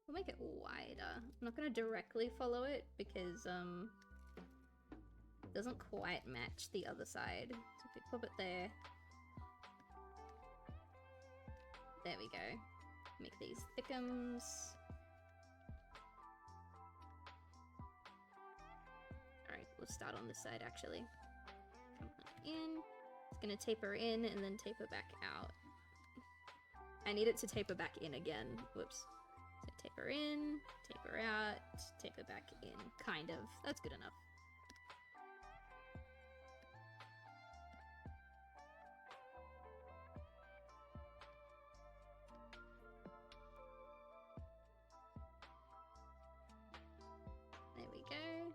We'll make it wider. I'm not gonna directly follow it because it doesn't quite match the other side. So if we pop it there. There we go. Make these thickums. Alright, we'll start on this side actually. Come in. It's gonna taper in and then taper back out. I need it to taper back in again. Whoops. So taper in, taper out, taper back in. Kind of. That's good enough. There we go.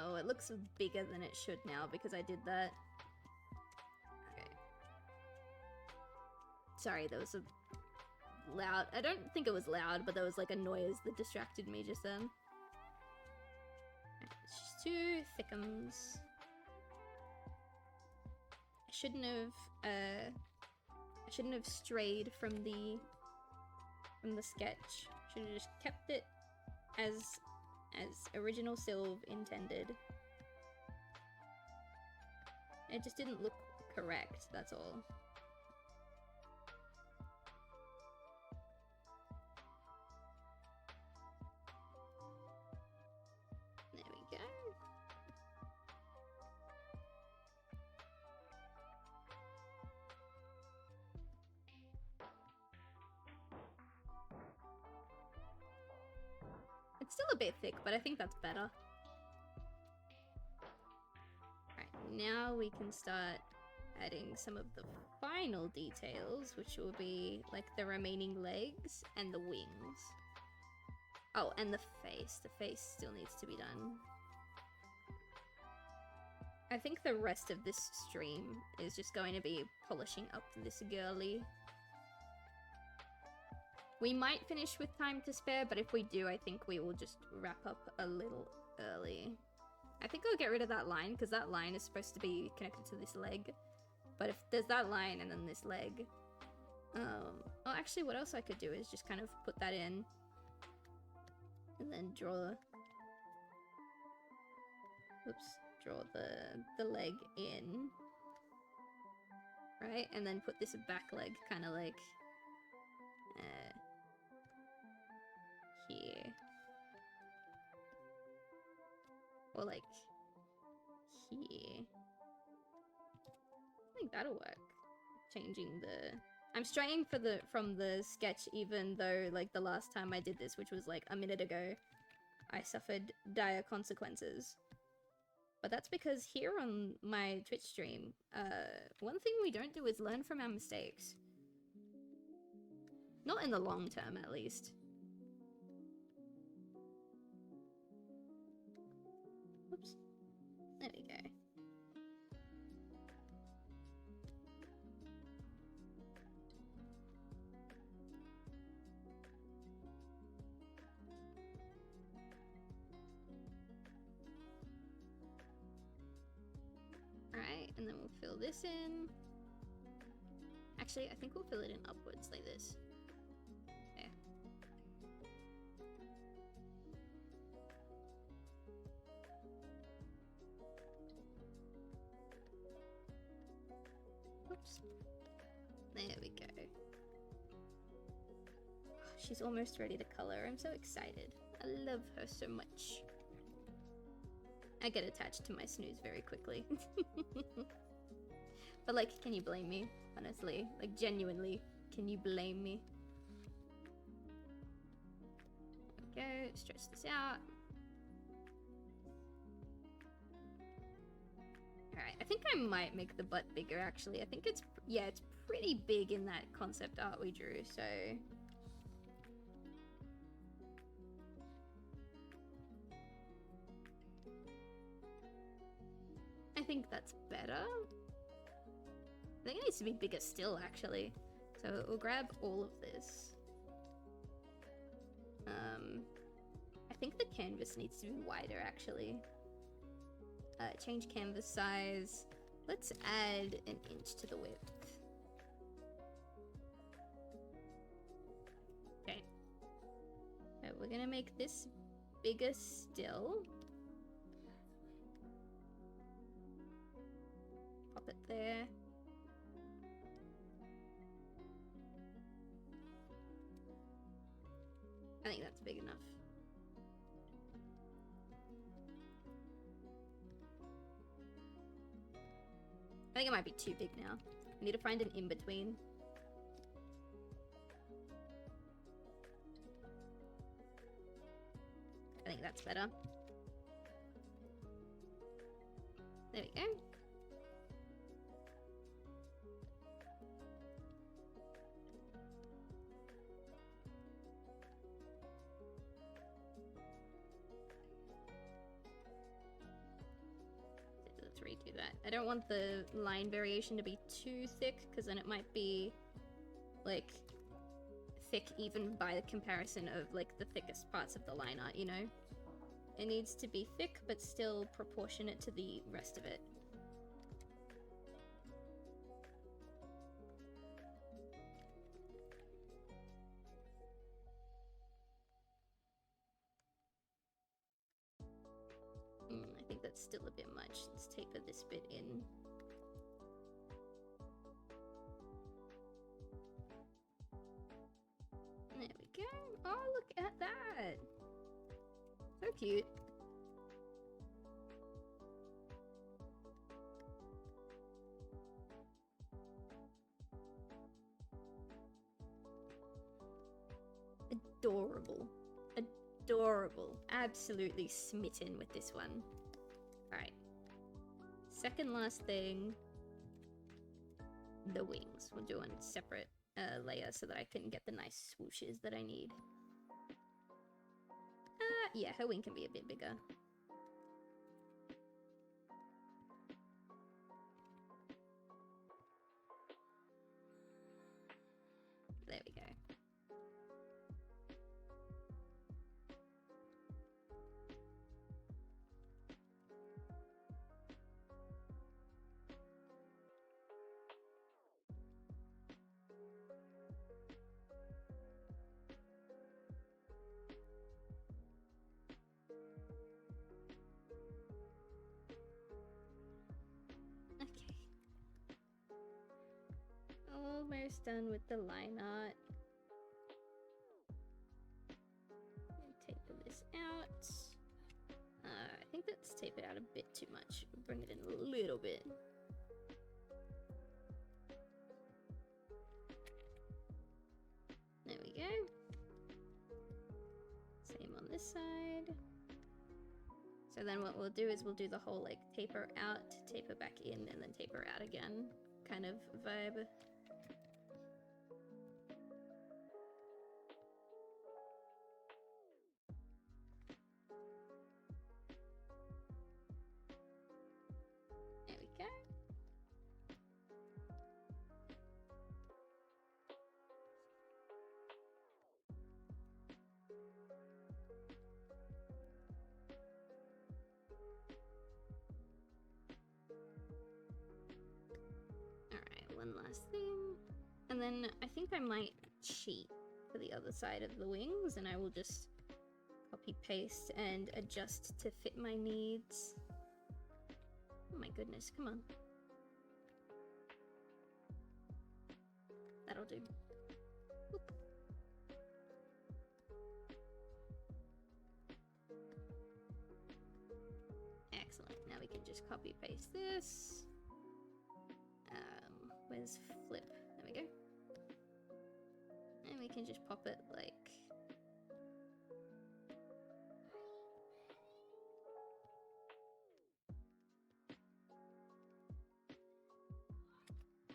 Oh, it looks bigger than it should now because I did that. Okay. Sorry, there was a loud... I don't think it was loud, but there was like a noise that distracted me just then. It's just 2 thickums. I shouldn't have strayed from the sketch. Should have just kept it as original SLIV intended. It just didn't look correct, that's all. There we go. It's still a bit thick, but I think that's better. Alright, now we can start adding some of the final details, which will be like the remaining legs and the wings. Oh, and the face. The face still needs to be done. I think the rest of this stream is just going to be polishing up this girly. We might finish with time to spare, but if we do, I think we will just wrap up a little early. I think I'll get rid of that line, because that line is supposed to be connected to this leg. But if there's that line and then this leg... oh, actually, what else I could do is just kind of put that in. And then draw... Oops. Draw the leg in. Right? And then put this back leg kind of like... here. Or like... here. I think that'll work. Changing the... I'm straying from the sketch even though like the last time I did this, which was like a minute ago, I suffered dire consequences. But that's because here on my Twitch stream, one thing we don't do is learn from our mistakes. Not in the long term, at least. Whoops. There we go. Alright, and then we'll fill this in. Actually, I think we'll fill it in upwards like this. There. Oops. There we go. She's almost ready to color. I'm so excited. I love her so much. I get attached to my Snuus very quickly. But like, can you blame me? Honestly, like genuinely, can you blame me? There we go, stretch this out. Alright, I think I might make the butt bigger actually. I think it's, yeah, it's pretty big in that concept art we drew, so... I think that's better. I think it needs to be bigger still, actually. So we'll grab all of this. I think the canvas needs to be wider, actually. Change canvas size. Let's add an inch to the width. Okay. So we're gonna make this bigger still. Pop it there. I think that's big enough. I think it might be too big now. I need to find an in-between. I think that's better. There we go. Let's redo that. I don't want the line variation to be too thick, because then it might be, like, thick even by the comparison of, like, the thickest parts of the line art, you know? It needs to be thick, but still proportionate to the rest of it. I think that's still a bit much. Let's taper this bit in. There we go. Oh, look at that. So cute. Adorable. Adorable. Absolutely smitten with this one. Alright. Second last thing. The wings. We'll do a separate layer so that I can get the nice swooshes that I need. Yeah, her wing can be a bit bigger. almost done with the line art. Taper this out. I think that's tapered out a bit too much. Bring it in a little bit. There we go. Same on this side. So then what we'll do is we'll do the whole like taper out, taper back in, and then taper out again kind of vibe. There we go. One last thing, and then I think I might cheat for the other side of the wings, and I will just copy paste and adjust to fit my needs. Oh my goodness, come on. That'll do. Oop. Excellent, now we can just copy paste this. Where's flip? There we go. And we can just pop it like...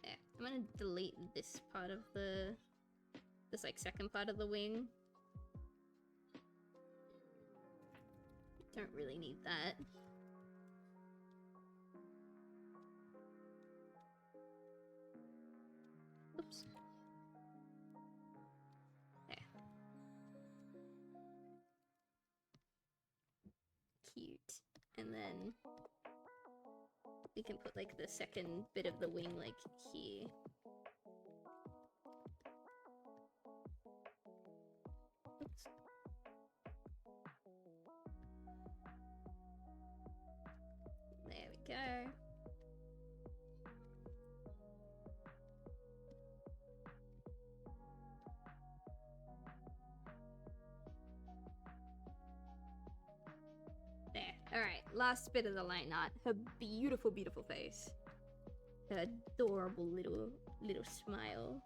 there. I'm gonna delete this part of this like second part of the wing. Don't really need that. Oops. There. Cute. And then we can put like the second bit of the wing like here. Oops. There we go. There. Alright, last bit of the line art. Her beautiful, beautiful face. Her adorable little smile.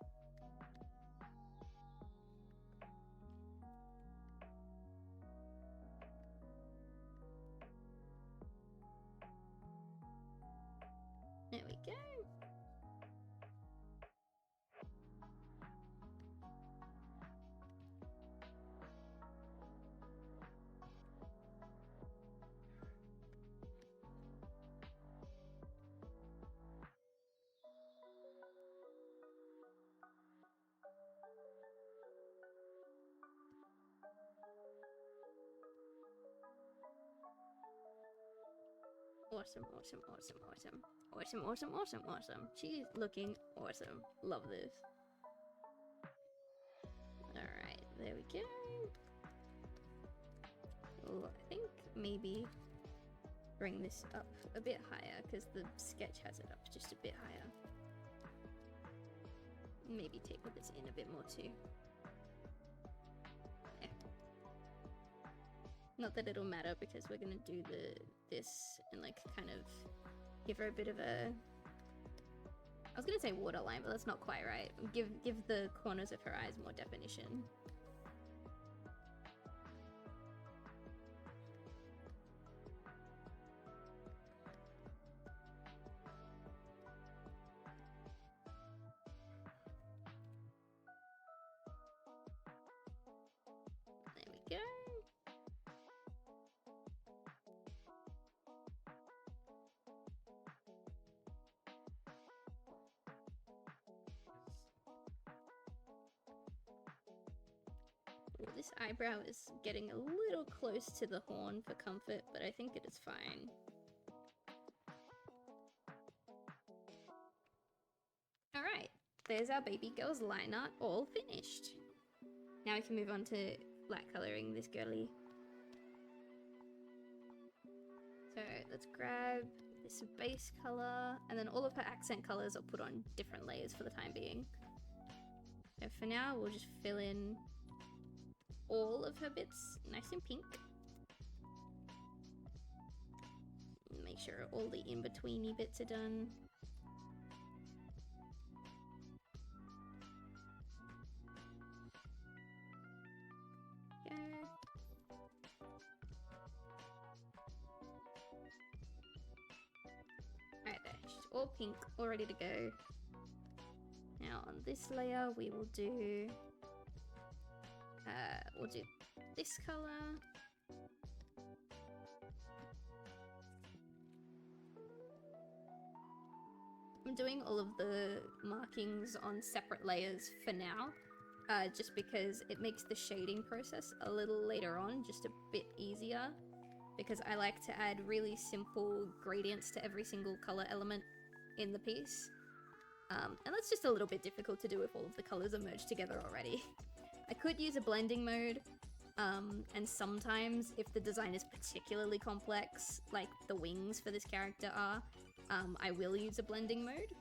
There we go. Awesome, awesome, awesome, awesome. Awesome, awesome, awesome, awesome. She's looking awesome. Love this. Alright, there we go. Oh, I think maybe bring this up a bit higher because the sketch has it up just a bit higher. Maybe taper this in a bit more too. Yeah. Not that it'll matter because we're gonna do this and like kind of give her a bit of a... I was gonna say waterline, but that's not quite right. Give the corners of her eyes more definition. There we go. Ooh, this eyebrow is getting a little close to the horn for comfort, but I think it is fine. Alright, there's our baby girl's line art all finished. Now we can move on to black coloring this girly. So let's grab this base color, and then all of her accent colors are put on different layers for the time being. So for now, we'll just fill in all of her bits nice and pink. Make sure all the in-betweeny bits are done. Go. Alright there, she's all pink, all ready to go. Now on this layer we will do we'll do this color. I'm doing all of the markings on separate layers for now, just because it makes the shading process a little later on just a bit easier, because I like to add really simple gradients to every single color element in the piece. And that's just a little bit difficult to do if all of the colors are merged together already. I could use a blending mode, and sometimes if the design is particularly complex, like the wings for this character are, I will use a blending mode,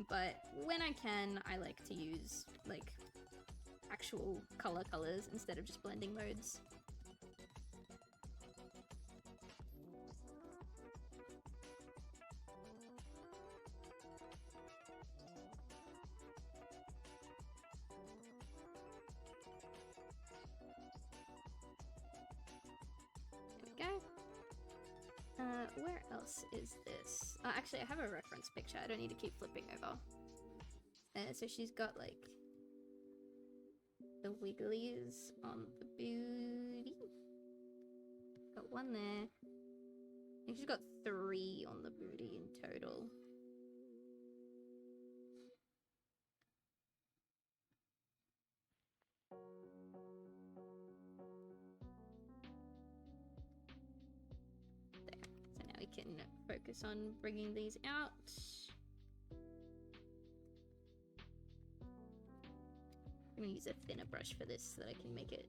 but when I can, I like to use, like, actual colors instead of just blending modes. Where else is this? Actually, I have a reference picture. I don't need to keep flipping over. So she's got, like, the wigglies on the booty. Got one there. I think she's got 3 on the booty in total. Can focus on bringing these out. I'm gonna use a thinner brush for this so that I can make it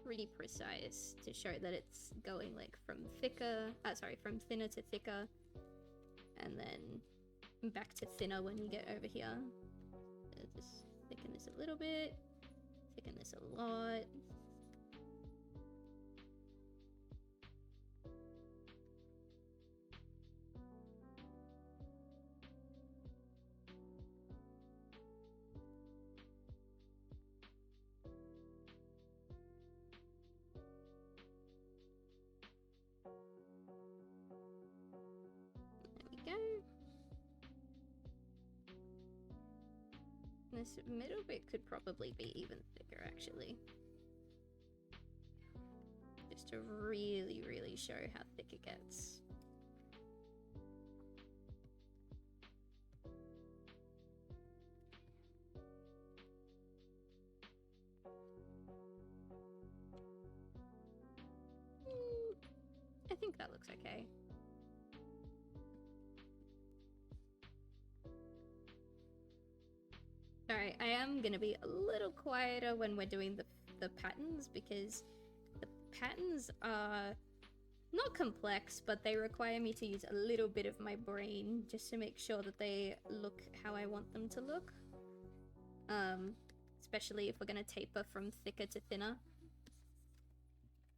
pretty precise to show that it's going like from thinner to thicker, and then back to thinner when you get over here. So just thicken this a little bit, thicken this a lot. This middle bit could probably be even thicker, actually. Just to really, really show how thick it gets. I think that looks okay. Alright, I am gonna be a little quieter when we're doing the patterns, because the patterns are not complex, but they require me to use a little bit of my brain just to make sure that they look how I want them to look. Especially if we're gonna taper from thicker to thinner.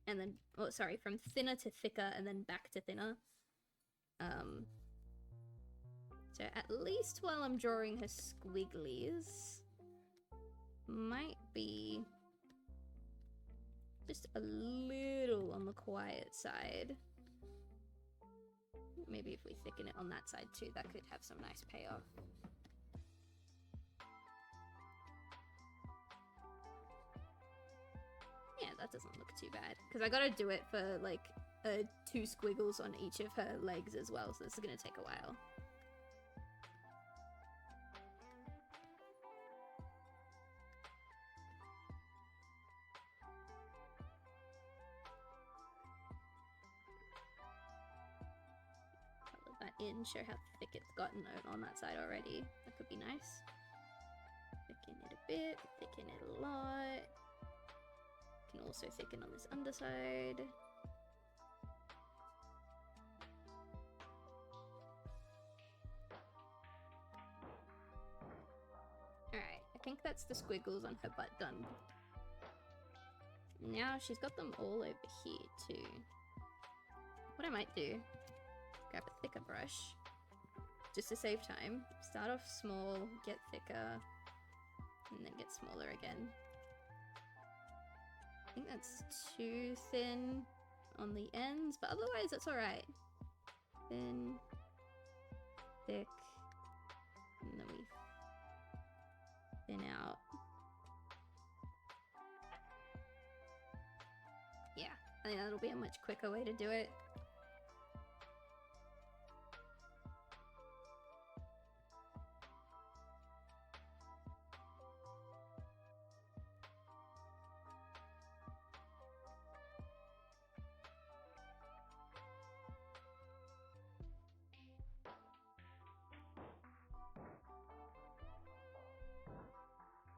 And then, oh, sorry, from thinner to thicker and then back to thinner. So at least while I'm drawing her squigglies, might be just a little on the quiet side. Maybe if we thicken it on that side too, that could have some nice payoff. Yeah, that doesn't look too bad. Because I gotta do it for like 2 squiggles on each of her legs as well, so this is gonna take a while. In, show how thick it's gotten on that side already. That could be nice. Thicken it a bit, thicken it a lot. Can also thicken on this underside. Alright, I think that's the squiggles on her butt done. Now she's got them all over here too. What I might do, grab a thicker brush, just to save time. Start off small, get thicker, and then get smaller again. I think that's too thin on the ends, but otherwise that's alright. Thin, thick, and then we thin out. Yeah, I think that'll be a much quicker way to do it.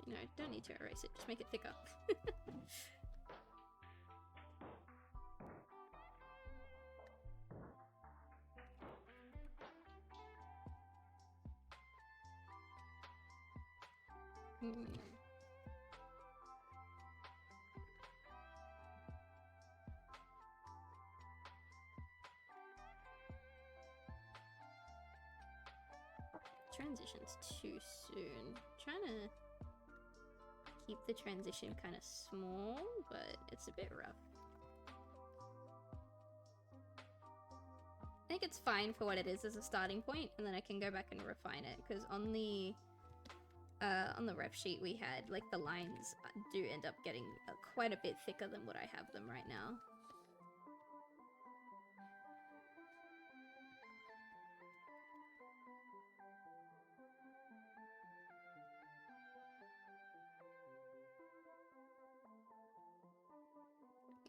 You know, don't need to erase it, just make it thicker. Transition's too soon. Trying to keep the transition kind of small, but it's a bit rough. I think it's fine for what it is as a starting point, and then I can go back and refine it, because on the ref sheet we had, like, the lines do end up getting quite a bit thicker than what I have them right now.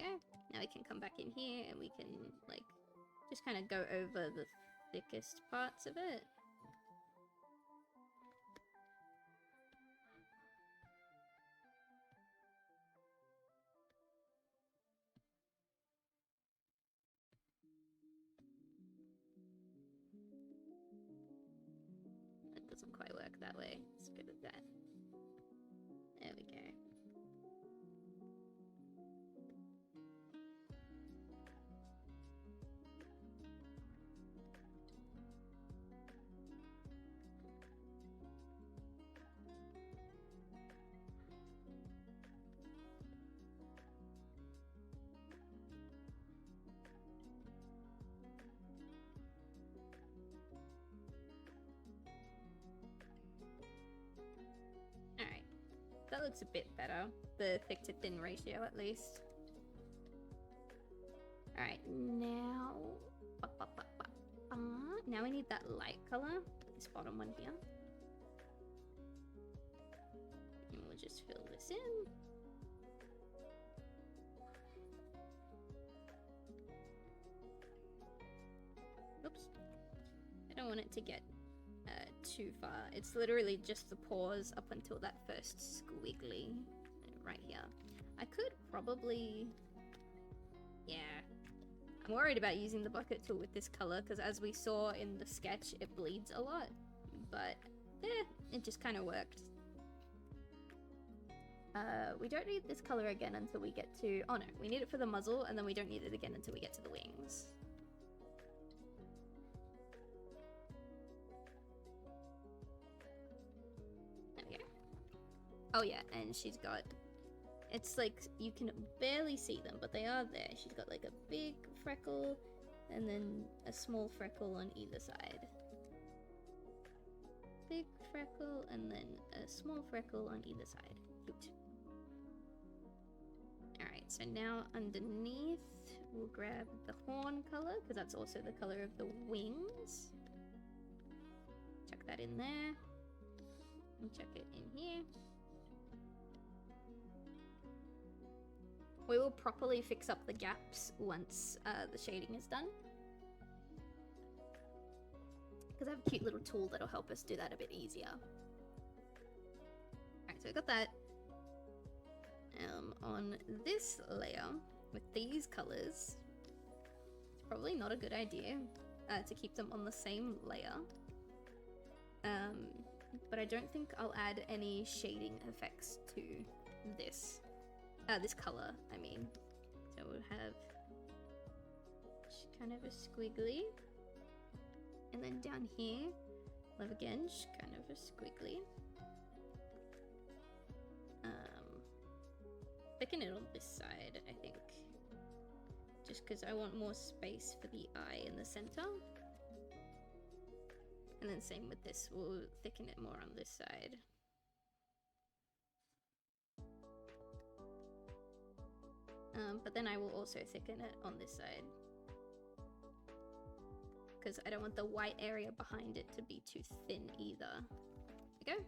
Okay, now we can come back in here and we can, like, just kind of go over the thickest parts of it. That doesn't quite work that way. Let's go with that. There we go. Alright, that looks a bit better. The thick to thin ratio, at least. Alright, now... now we need that light color. This bottom one here. And we'll just fill this in. Oops. I don't want it to get too far. It's literally just the pores up until that first squiggly right here. I could probably... yeah. I'm worried about using the bucket tool with this color because as we saw in the sketch, it bleeds a lot. But, it just kind of worked. We don't need this color again until we get to... oh no, we need it for the muzzle and then we don't need it again until we get to the wings. Oh yeah, and she's got, it's like, you can barely see them, but they are there. She's got like a big freckle, and then a small freckle on either side. Big freckle, and then a small freckle on either side. Cute. Alright, so now underneath, we'll grab the horn color, because that's also the color of the wings. Chuck that in there. And chuck it in here. We will properly fix up the gaps once the shading is done. Because I have a cute little tool that'll help us do that a bit easier. Alright, so we got that. On this layer, with these colors, it's probably not a good idea to keep them on the same layer. but I don't think I'll add any shading effects to this. This color, I mean. So we'll have kind of a squiggly. And then down here, we'll have again, just kind of a squiggly. Thicken it on this side, I think. Just because I want more space for the eye in the center. And then same with this, we'll thicken it more on this side. But then I will also thicken it on this side. Because I don't want the white area behind it to be too thin either. There we go.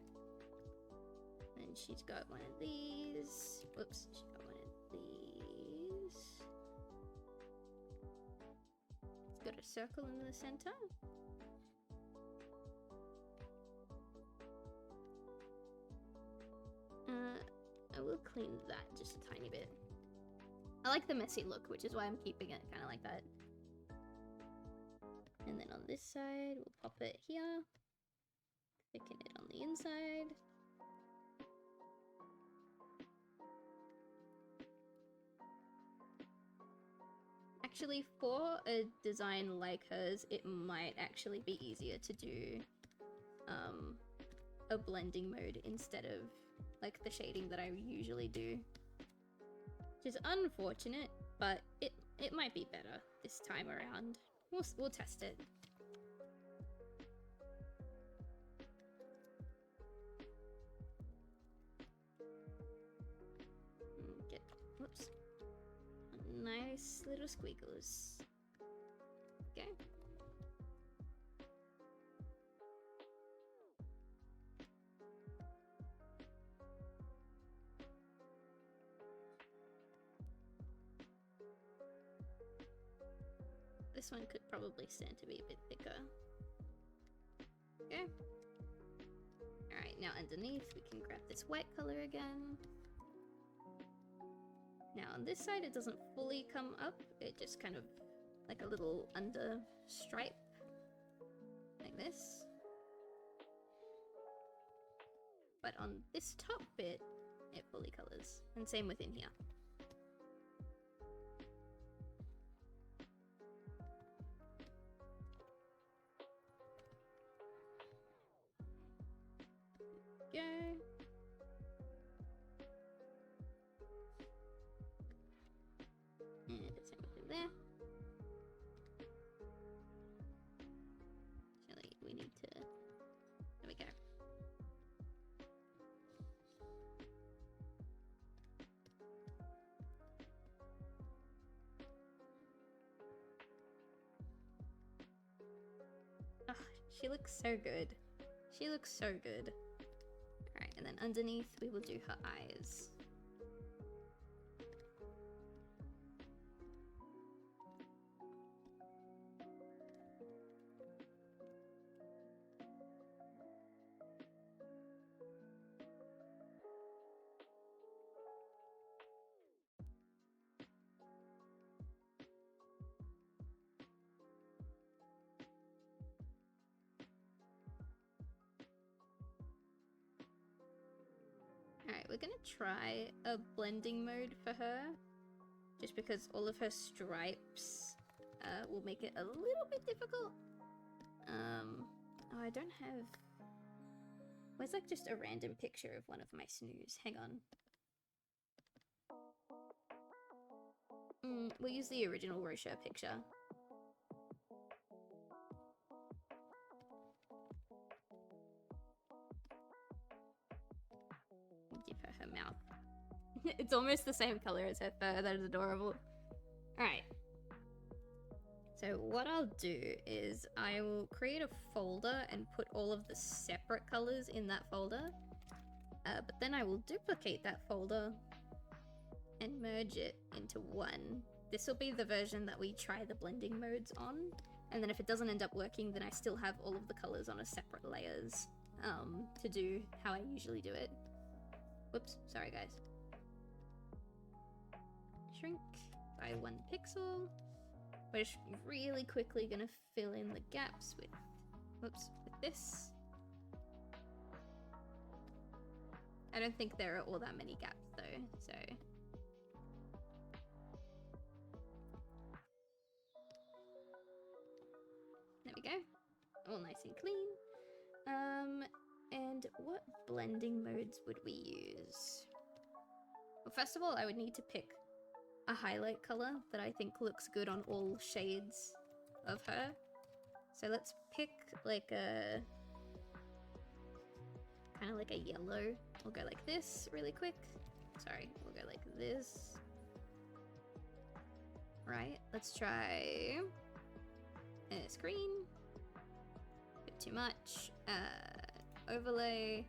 And she's got one of these. Whoops, she's got one of these. It's got a circle in the center. I will clean that just a tiny bit. I like the messy look, which is why I'm keeping it kind of like that. And then on this side, we'll pop it here. Thicken it on the inside. Actually, for a design like hers, it might actually be easier to do a blending mode instead of like the shading that I usually do. Which is unfortunate, but it might be better this time around. We'll test it. Get, whoops. Nice little squiggles. Okay. This one could probably stand to be a bit thicker. Okay. Alright, now underneath we can grab this white color again. Now on this side it doesn't fully come up, it just kind of like a little under stripe. Like this. But on this top bit, it fully colors. And same within here. Go. And it's everything there. Actually, we need to. There we go. Oh, she looks so good. She looks so good. Alright, and then underneath we will do her eyes. Alright, we're gonna try a blending mode for her. Just because all of her stripes will make it a little bit difficult. Oh, I don't have... Where's like just a random picture of one of my Snuus? Hang on. We'll use the original Rocher picture. Give her her mouth. It's almost the same color as her fur. That is adorable. Alright. So what I'll do is I will create a folder and put all of the separate colors in that folder. But then I will duplicate that folder and merge it into one. This will be the version that we try the blending modes on. And then if it doesn't end up working, then I still have all of the colors on a separate layers to do how I usually do it. Whoops, sorry guys. Shrink by 1 pixel. We're just really quickly gonna fill in the gaps with, whoops, with this. I don't think there are all that many gaps though, so. There we go. All nice and clean. And what blending modes would we use? Well, first of all, I would need to pick a highlight color that I think looks good on all shades of her. So let's pick like a kind of like a yellow. We'll go like this really quick. Sorry, we'll go like this. Right, let's try screen. Bit too much. Overlay.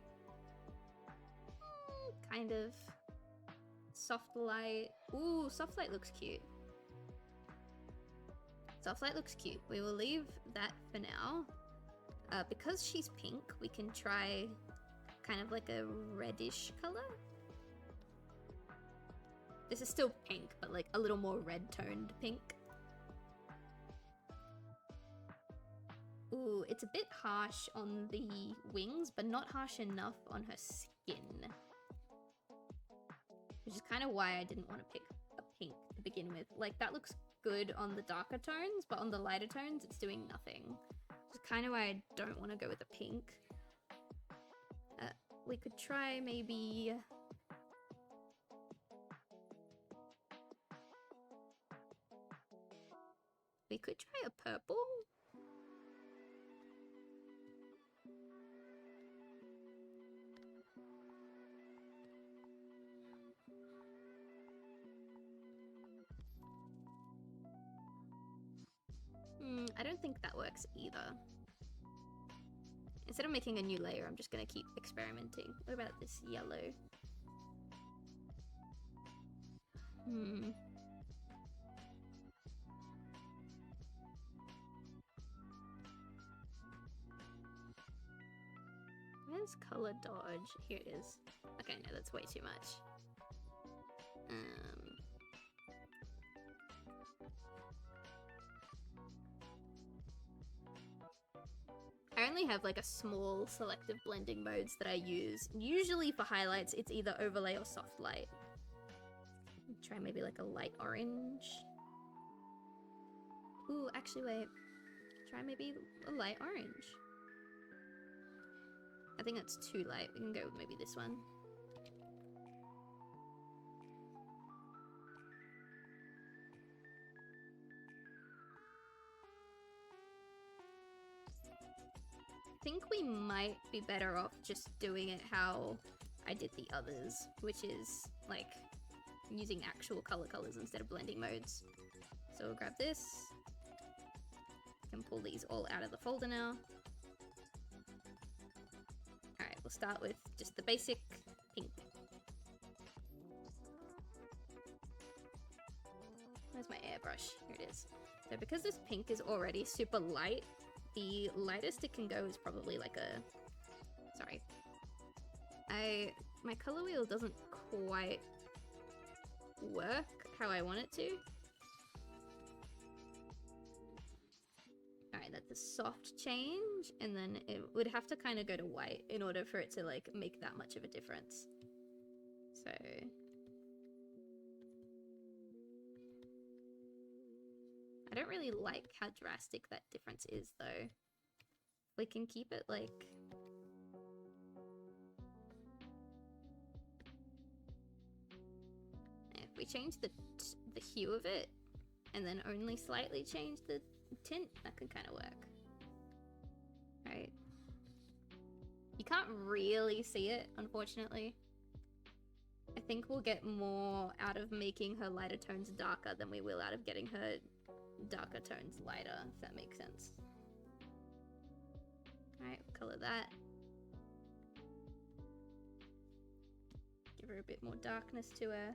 Kind of. Soft light. Ooh, soft light looks cute. Soft light looks cute. We will leave that for now. Because she's pink, we can try kind of like a reddish color. This is still pink, but like a little more red toned pink. Ooh, it's a bit harsh on the wings, but not harsh enough on her skin. Which is kind of why I didn't want to pick a pink to begin with. Like, that looks good on the darker tones, but on the lighter tones, it's doing nothing. Which is kind of why I don't want to go with a pink. We could try maybe... We could try a purple. I don't think that works either. Instead of making a new layer, I'm just gonna keep experimenting. What about this yellow? Where's color dodge? Here it is. Okay, no, that's way too much. I only have like a small selective blending modes that I use. Usually for highlights, it's either overlay or soft light. Try maybe like a light orange. Ooh, actually wait. Try maybe a light orange. I think that's too light. We can go with maybe this one. I think we might be better off just doing it how I did the others, which is like using actual colors instead of blending modes. So we'll grab this. Can pull these all out of the folder now. Alright, we'll start with just the basic pink. Where's my airbrush? Here it is. So because this pink is already super light, the lightest it can go is probably like a... Sorry. My color wheel doesn't quite work how I want it to. Alright, that's a soft change, and then it would have to kind of go to white in order for it to like make that much of a difference. So... I don't really like how drastic that difference is, though. We can keep it, like... If we change the hue of it, and then only slightly change the tint, that could kind of work. Right? You can't really see it, unfortunately. I think we'll get more out of making her lighter tones darker than we will out of getting her darker tones lighter, if that makes sense. Alright, color that. Give her a bit more darkness to her.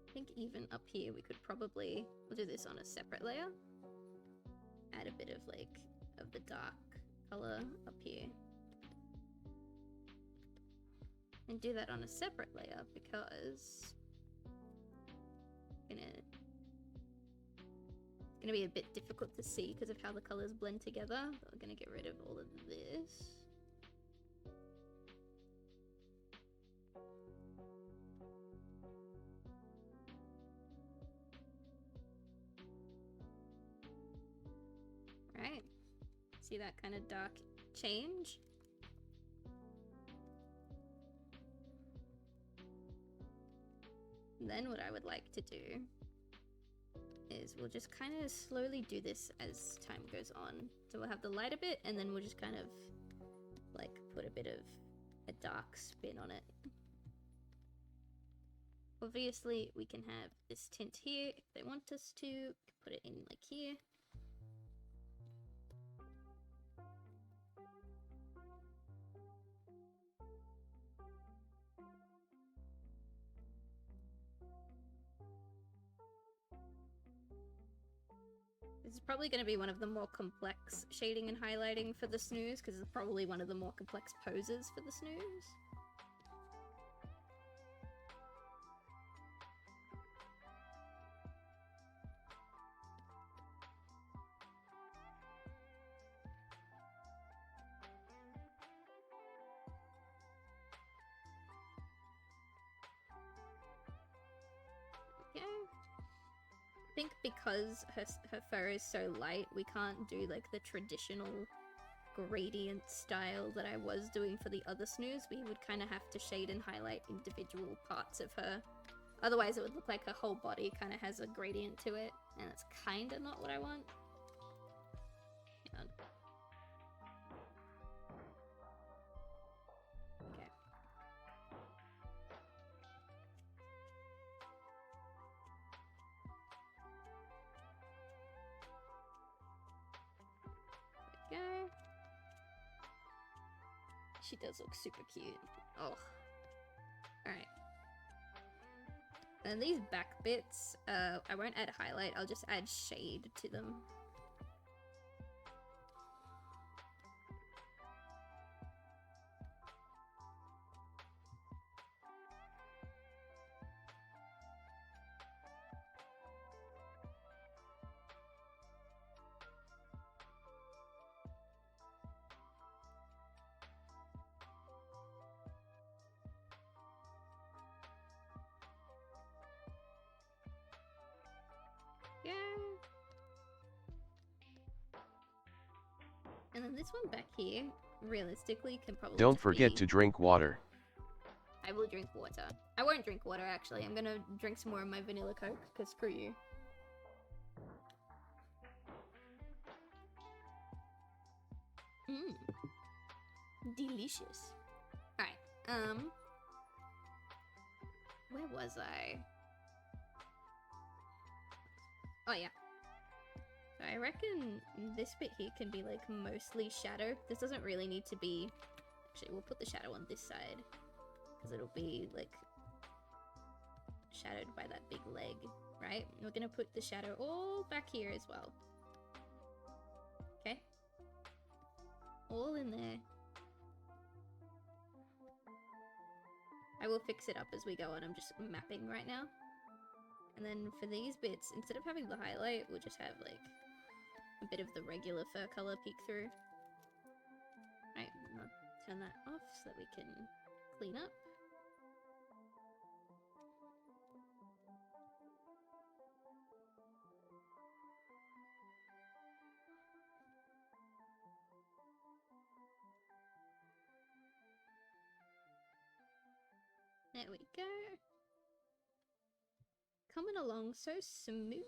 I think even up here we could probably, we'll do this on a separate layer. Add a bit of like, of the dark color up here. And do that on a separate layer because gonna be a bit difficult to see because of how the colors blend together. But we're gonna get rid of all of this. Right, see that kind of dark change? And then what I would like to do is we'll just kind of slowly do this as time goes on. So we'll have the lighter bit and then we'll just kind of like put a bit of a dark spin on it. Obviously we can have this tint here if they want us to, put it in like here. This is probably going to be one of the more complex shading and highlighting for the Snuus, because it's probably one of the more complex poses for the Snuus. Okay. I think because her fur is so light, we can't do like the traditional gradient style that I was doing for the other Snuus. We would kind of have to shade and highlight individual parts of her. Otherwise it would look like her whole body kind of has a gradient to it, and that's kind of not what I want. Hang on. Okay. There we go. She does look super cute. Oh. Alright. And these back bits, I won't add highlight, I'll just add shade to them. Yeah. And then this one back here, realistically, can probably
Don't
just
forget
be...
to drink water.
I will drink water. I won't drink water, actually. I'm gonna drink some more of my vanilla Coke, because screw you. Mmm. Delicious. Alright, where was I? Oh, yeah. So I reckon this bit here can be, like, mostly shadow. This doesn't really need to be... Actually, we'll put the shadow on this side. Because it'll be, like, shadowed by that big leg, right? We're gonna put the shadow all back here as well. Okay? All in there. I will fix it up as we go on. I'm just mapping right now. And then for these bits, instead of having the highlight, we'll just have, like, a bit of the regular fur color peek through. Right, I'll turn that off so that we can clean up. There we go. Coming along so smooth.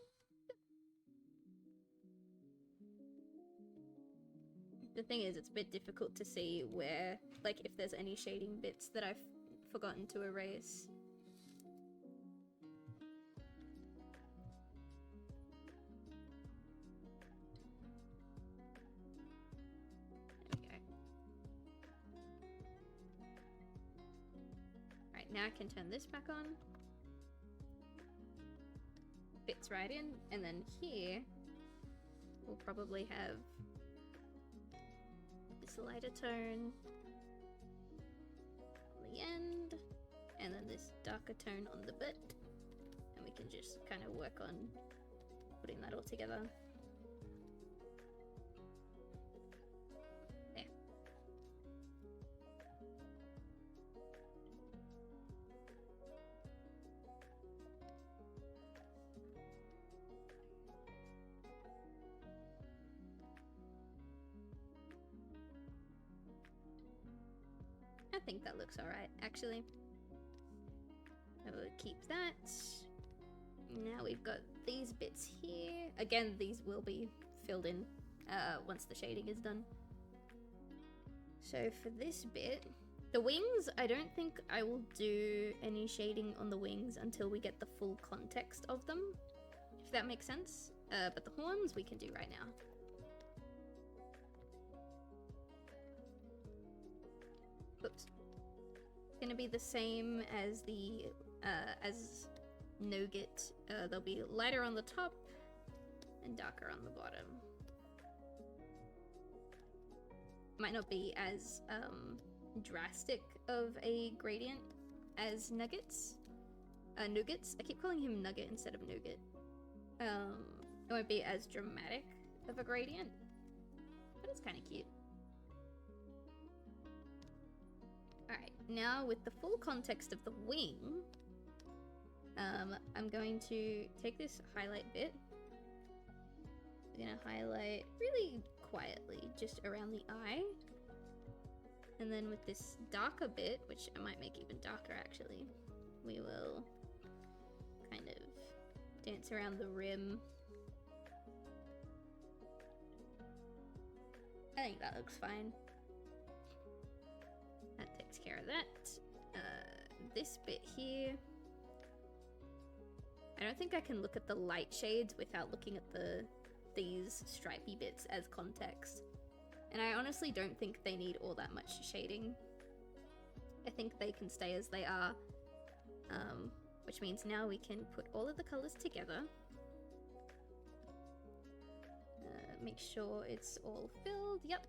The thing is, it's a bit difficult to see where, like, if there's any shading bits that I've forgotten to erase. There we go. Right, now I can turn this back on. Fits right in, and then here we'll probably have this lighter tone on the end, and then this darker tone on the bit, and we can just kind of work on putting that all together. There. I think that looks alright, actually. I will keep that. Now we've got these bits here. Again, these will be filled in once the shading is done. So for this bit, the wings, I don't think I will do any shading on the wings until we get the full context of them, if that makes sense. But the horns we can do right now. Oops. It's gonna be the same as the as nougat. They'll be lighter on the top and darker on the bottom. Might not be as drastic of a gradient as nuggets. Nougats. I keep calling him nugget instead of nougat. It won't be as dramatic of a gradient, but it's kind of cute. Alright, now with the full context of the wing, I'm going to take this highlight bit. I'm gonna highlight really quietly, just around the eye. And then with this darker bit, which I might make even darker actually, we will kind of dance around the rim. I think that looks fine. That takes care of that. This bit here, I don't think I can look at the light shades without looking at these stripy bits as context. And I honestly don't think they need all that much shading. I think they can stay as they are. Which means now we can put all of the colors together. Make sure it's all filled, yep.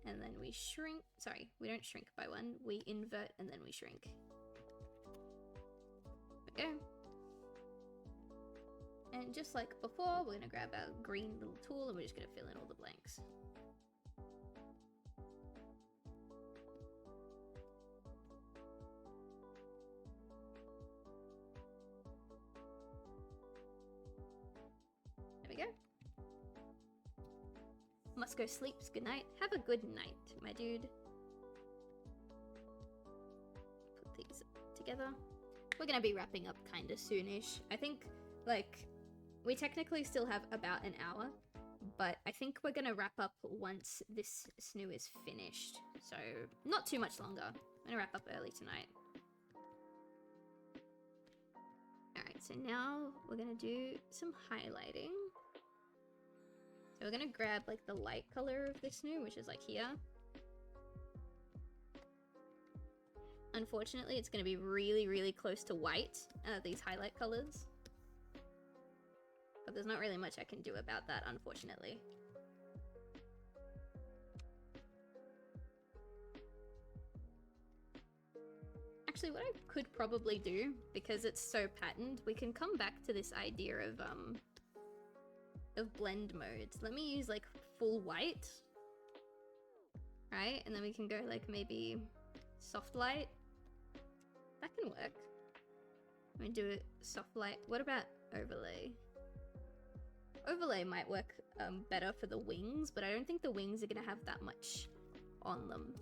And then we shrink, sorry, we don't shrink by one, we invert and then we shrink. Okay. And just like before, we're gonna grab our green little tool and we're just gonna fill in all the blanks. There we go. Must go sleeps. Good night. Have a good night, my dude. Put these together. We're gonna be wrapping up kinda soonish. I think, like, we technically still have about an hour, but I think we're gonna wrap up once this snoo is finished. So, not too much longer. I'm gonna wrap up early tonight. Alright, so now we're gonna do some highlighting. So we're gonna grab like the light color of this snoo, which is like here. Unfortunately, it's gonna be really, really close to white, these highlight colors. But there's not really much I can do about that, unfortunately. Actually, what I could probably do, because it's so patterned, we can come back to this idea of blend modes. Let me use like full white, right? And then we can go like maybe soft light. That can work. I'm gonna do it soft light. What about overlay? Overlay might work better for the wings, but I don't think the wings are gonna have that much on them.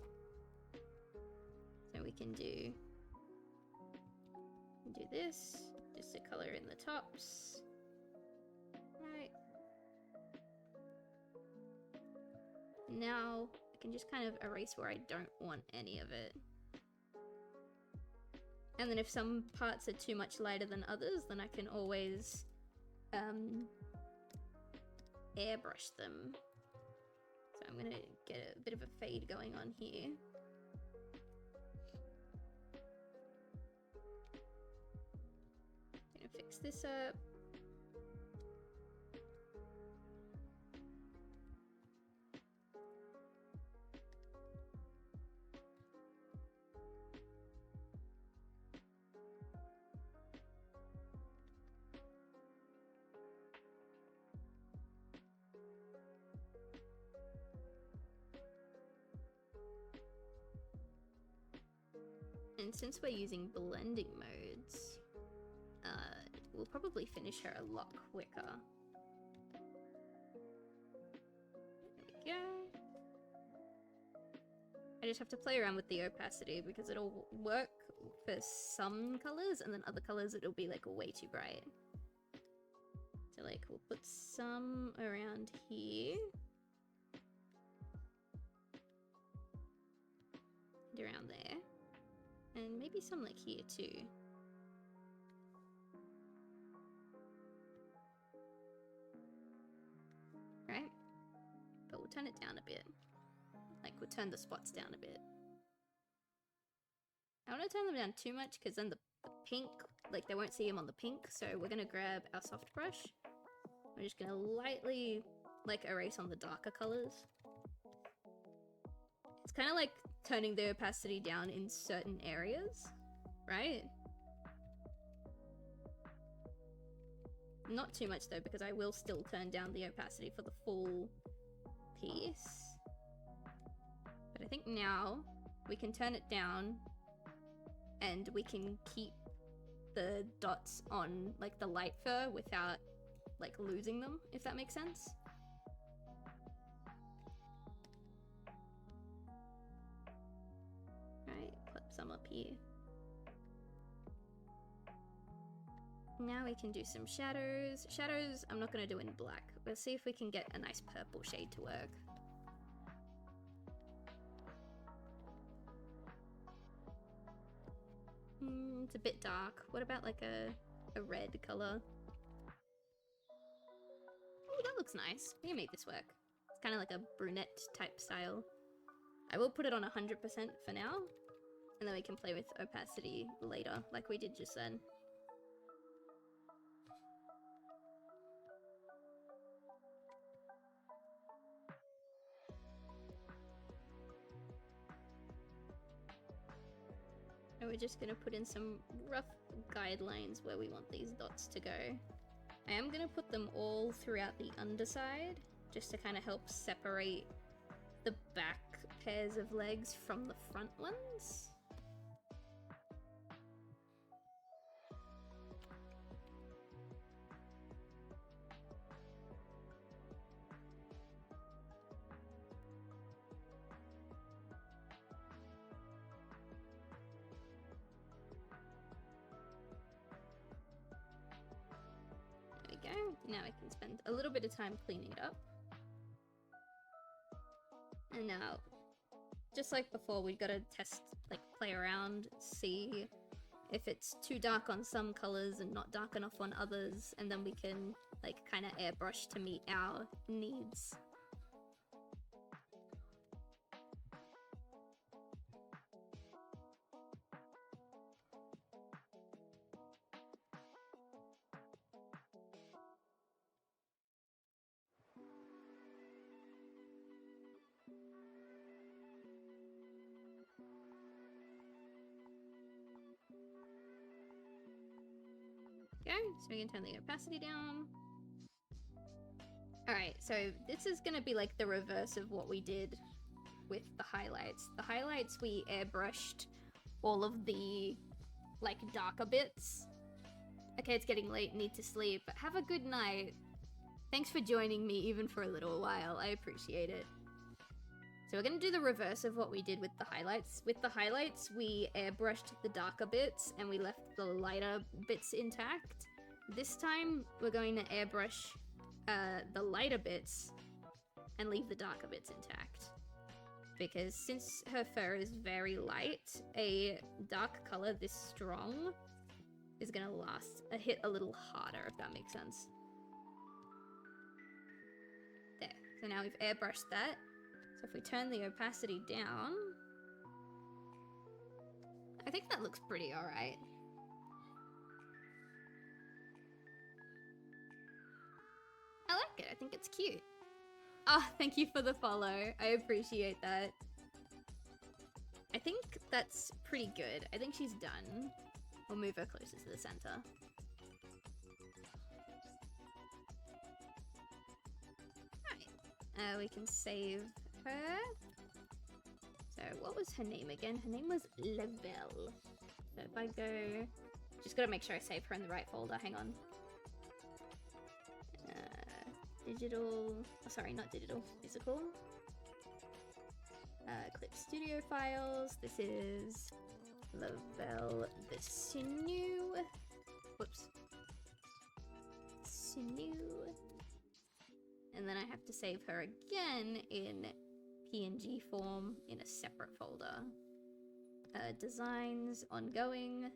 So we can do this, just a color in the tops. Right. Now I can just kind of erase where I don't want any of it. And then if some parts are too much lighter than others, then I can always airbrush them. So I'm gonna get a bit of a fade going on here. Gonna fix this up. And since we're using blending modes, we'll probably finish her a lot quicker. There we go. I just have to play around with the opacity because it'll work for some colors and then other colors it'll be like way too bright. So like we'll put some around here. And around there. And maybe some like here too. Right? But we'll turn it down a bit. Like, we'll turn the spots down a bit. I don't want to turn them down too much because then the pink, like they won't see them on the pink. So we're going to grab our soft brush. We're just going to lightly like erase on the darker colors. It's kind of like turning the opacity down in certain areas, right? Not too much though, because I will still turn down the opacity for the full piece. But I think now we can turn it down and we can keep the dots on like the light fur without like losing them, if that makes sense. Right, clip some up here. Now we can do some shadows. Shadows, I'm not going to do in black. We'll see if we can get a nice purple shade to work. It's a bit dark. What about like a red color? Oh, that looks nice. We can make this work. It's kind of like a brunette type style. I will put it on 100% for now, and then we can play with opacity later, like we did just then. And we're just gonna put in some rough guidelines where we want these dots to go. I am gonna put them all throughout the underside, just to kind of help separate the back pairs of legs from the front ones. There we go. Now I can spend a little bit of time cleaning it up. And now, just like before, we've got to test, like play around, see if it's too dark on some colors and not dark enough on others, and then we can like kind of airbrush to meet our needs. Okay, so we can turn the opacity down. Alright, so this is gonna be like the reverse of what we did with the highlights. The highlights, we airbrushed all of the like darker bits. Okay, it's getting late, need to sleep, but have a good night. Thanks for joining me even for a little while, I appreciate it. So we're gonna do the reverse of what we did with the highlights. With the highlights, we airbrushed the darker bits and we left the lighter bits intact. This time, we're going to airbrush the lighter bits and leave the darker bits intact. Because since her fur is very light, a dark color this strong is gonna hit a little harder, if that makes sense. There. So now we've airbrushed that. So if we turn the opacity down, I think that looks pretty alright. I like it, I think it's cute. Oh, thank you for the follow. I appreciate that. I think that's pretty good. I think she's done. We'll move her closer to the center. Alright. We can save her. So what was her name again? Her name was Lavelle. So if I go... Just gotta make sure I save her in the right folder. Hang on. Digital... Oh, sorry, not digital. Physical. Clip studio files. This is Lavelle the Snu. Whoops. Snu. And then I have to save her again in PNG form in a separate folder. Designs, ongoing.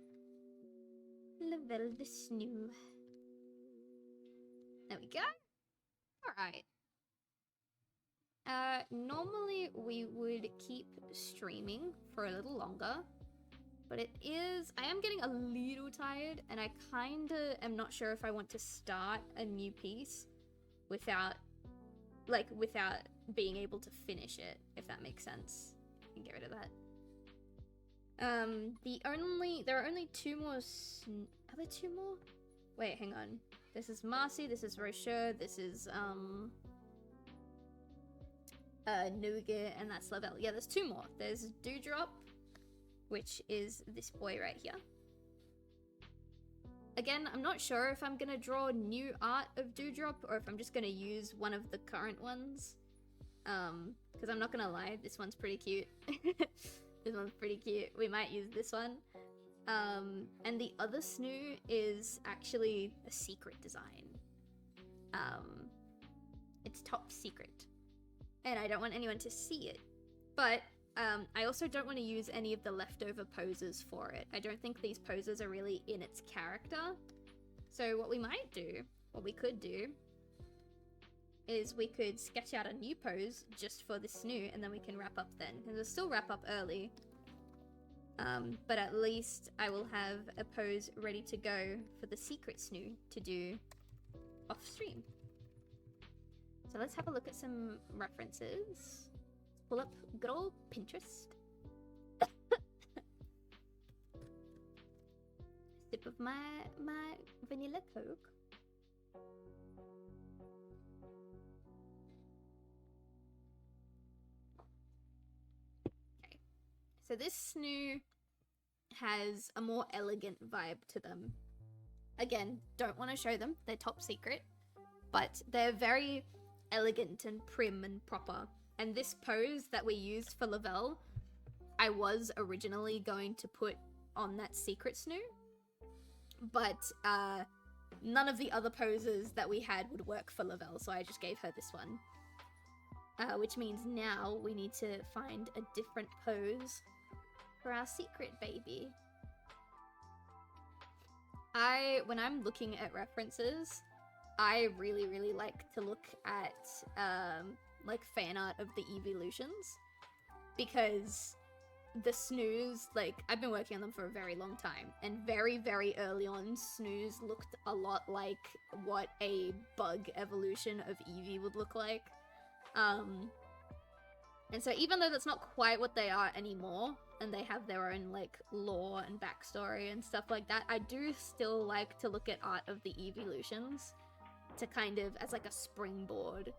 Lavelle the Snu. There we go. Alright. Normally we would keep streaming for a little longer, but I am getting a little tired, and I kinda am not sure if I want to start a new piece without being able to finish it, if that makes sense. I can get rid of that. There are only two more, are there two more? Wait, hang on. This is Marcy, this is Rocher, this is, Nougat, and that's Lavelle. Yeah, there's two more. There's Dewdrop, which is this boy right here. Again, I'm not sure if I'm gonna draw new art of Dewdrop, or if I'm just gonna use one of the current ones. Because I'm not gonna lie, this one's pretty cute. This one's pretty cute. We might use this one. And the other Snoo is actually a secret design. It's top secret. And I don't want anyone to see it. But I also don't want to use any of the leftover poses for it. I don't think these poses are really in its character. So what we could do, is we could sketch out a new pose just for the Snoo, and then we can wrap up then. Because we'll still wrap up early. But at least I will have a pose ready to go for the secret Snoo to do off stream. So let's have a look at some references. Pull up good old Pinterest. Sip of my vanilla Coke. Okay. So this Snoo has a more elegant vibe to them. Again, don't want to show them. They're top secret. But they're very elegant and prim and proper. And this pose that we used for Lavelle, I was originally going to put on that secret Snoo. But none of the other poses that we had would work for Lavelle, so I just gave her this one. Which means now we need to find a different pose for our secret baby. When I'm looking at references, I really like to look at like fan art of the evolutions, because the Snoos, like, I've been working on them for a very long time, and very early on Snoos looked a lot like what a bug evolution of Eevee would look like. And so even though that's not quite what they are anymore, and they have their own like lore and backstory and stuff like that, I do still like to look at art of the evolutions to kind of, as like a springboard,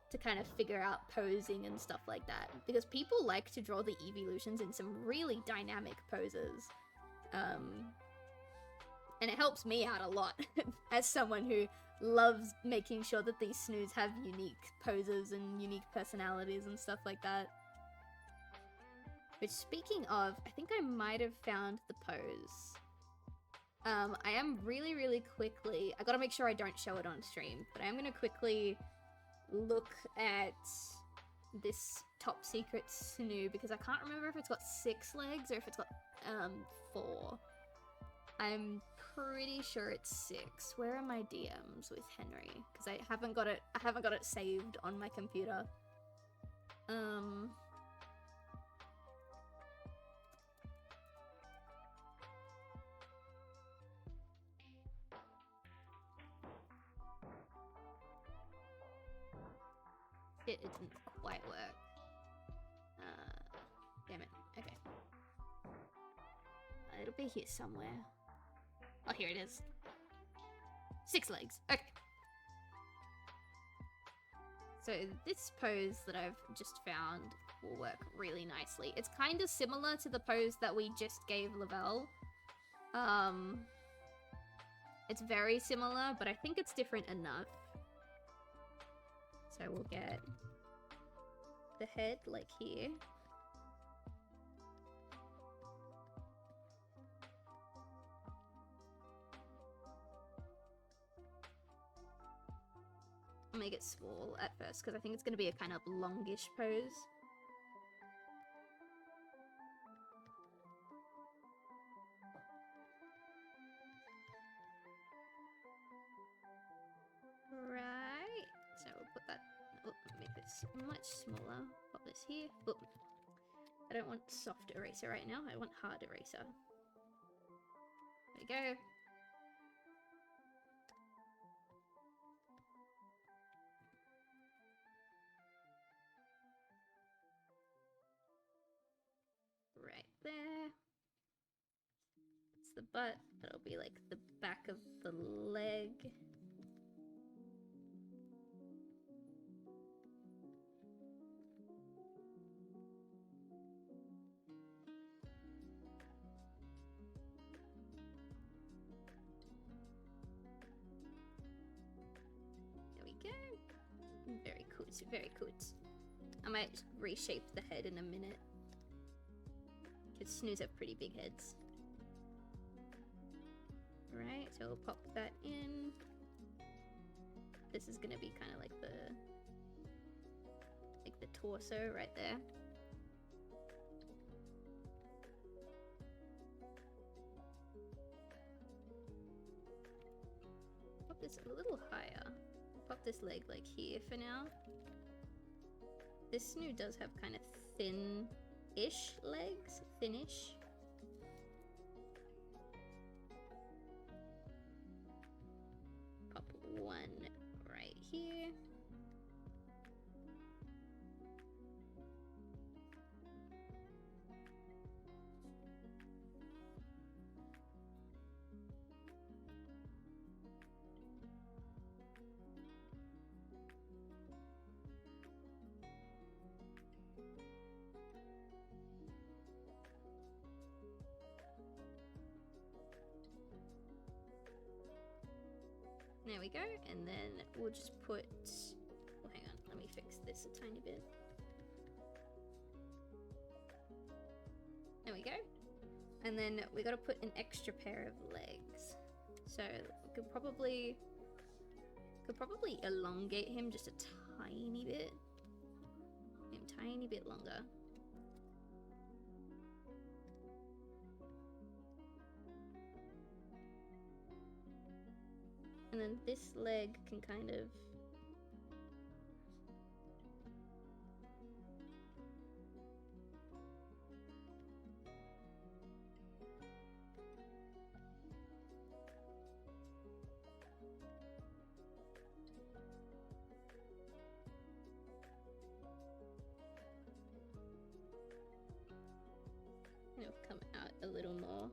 to kind of figure out posing and stuff like that. Because people like to draw the evolutions in some really dynamic poses. And it helps me out a lot as someone who loves making sure that these Snoos have unique poses and unique personalities and stuff like that. Which, speaking of, I think I might have found the pose. I am really quickly, I gotta make sure I don't show it on stream, but I am gonna quickly look at this top secret Snoo, because I can't remember if it's got 6 legs or if it's got 4. I'm pretty sure it's 6. Where are my DMs with Henry? Because I haven't got it saved on my computer. It didn't quite work. Damn it. Okay. It'll be here somewhere. Oh, here it is. 6 legs. Okay. So this pose that I've just found will work really nicely. It's kind of similar to the pose that we just gave Lavelle. It's very similar, but I think it's different enough. So we'll get the head like here. I'll make it small at first because I think it's going to be a kind of longish pose. Right. So we'll put that. Oh, make this much smaller. Pop this here. Oh. I don't want soft eraser right now. I want hard eraser. There we go. Right there. It's the butt. That'll be like the back of the leg. There we go. Very good, very good. I might reshape the head in a minute. Because Snuus have pretty big heads. Right, so we'll pop that in. This is gonna be kind of like the torso right there. Pop this a little higher. Pop this leg like here for now. This Snoo does have kind of thin-ish legs, thinnish. Pop one right here. There we go, and then we'll just put, well, hang on, let me fix this a tiny bit. There we go. And then we gotta put an extra pair of legs. So we could probably elongate him just a tiny bit. Make him tiny bit longer. And then this leg can kind of come out a little more.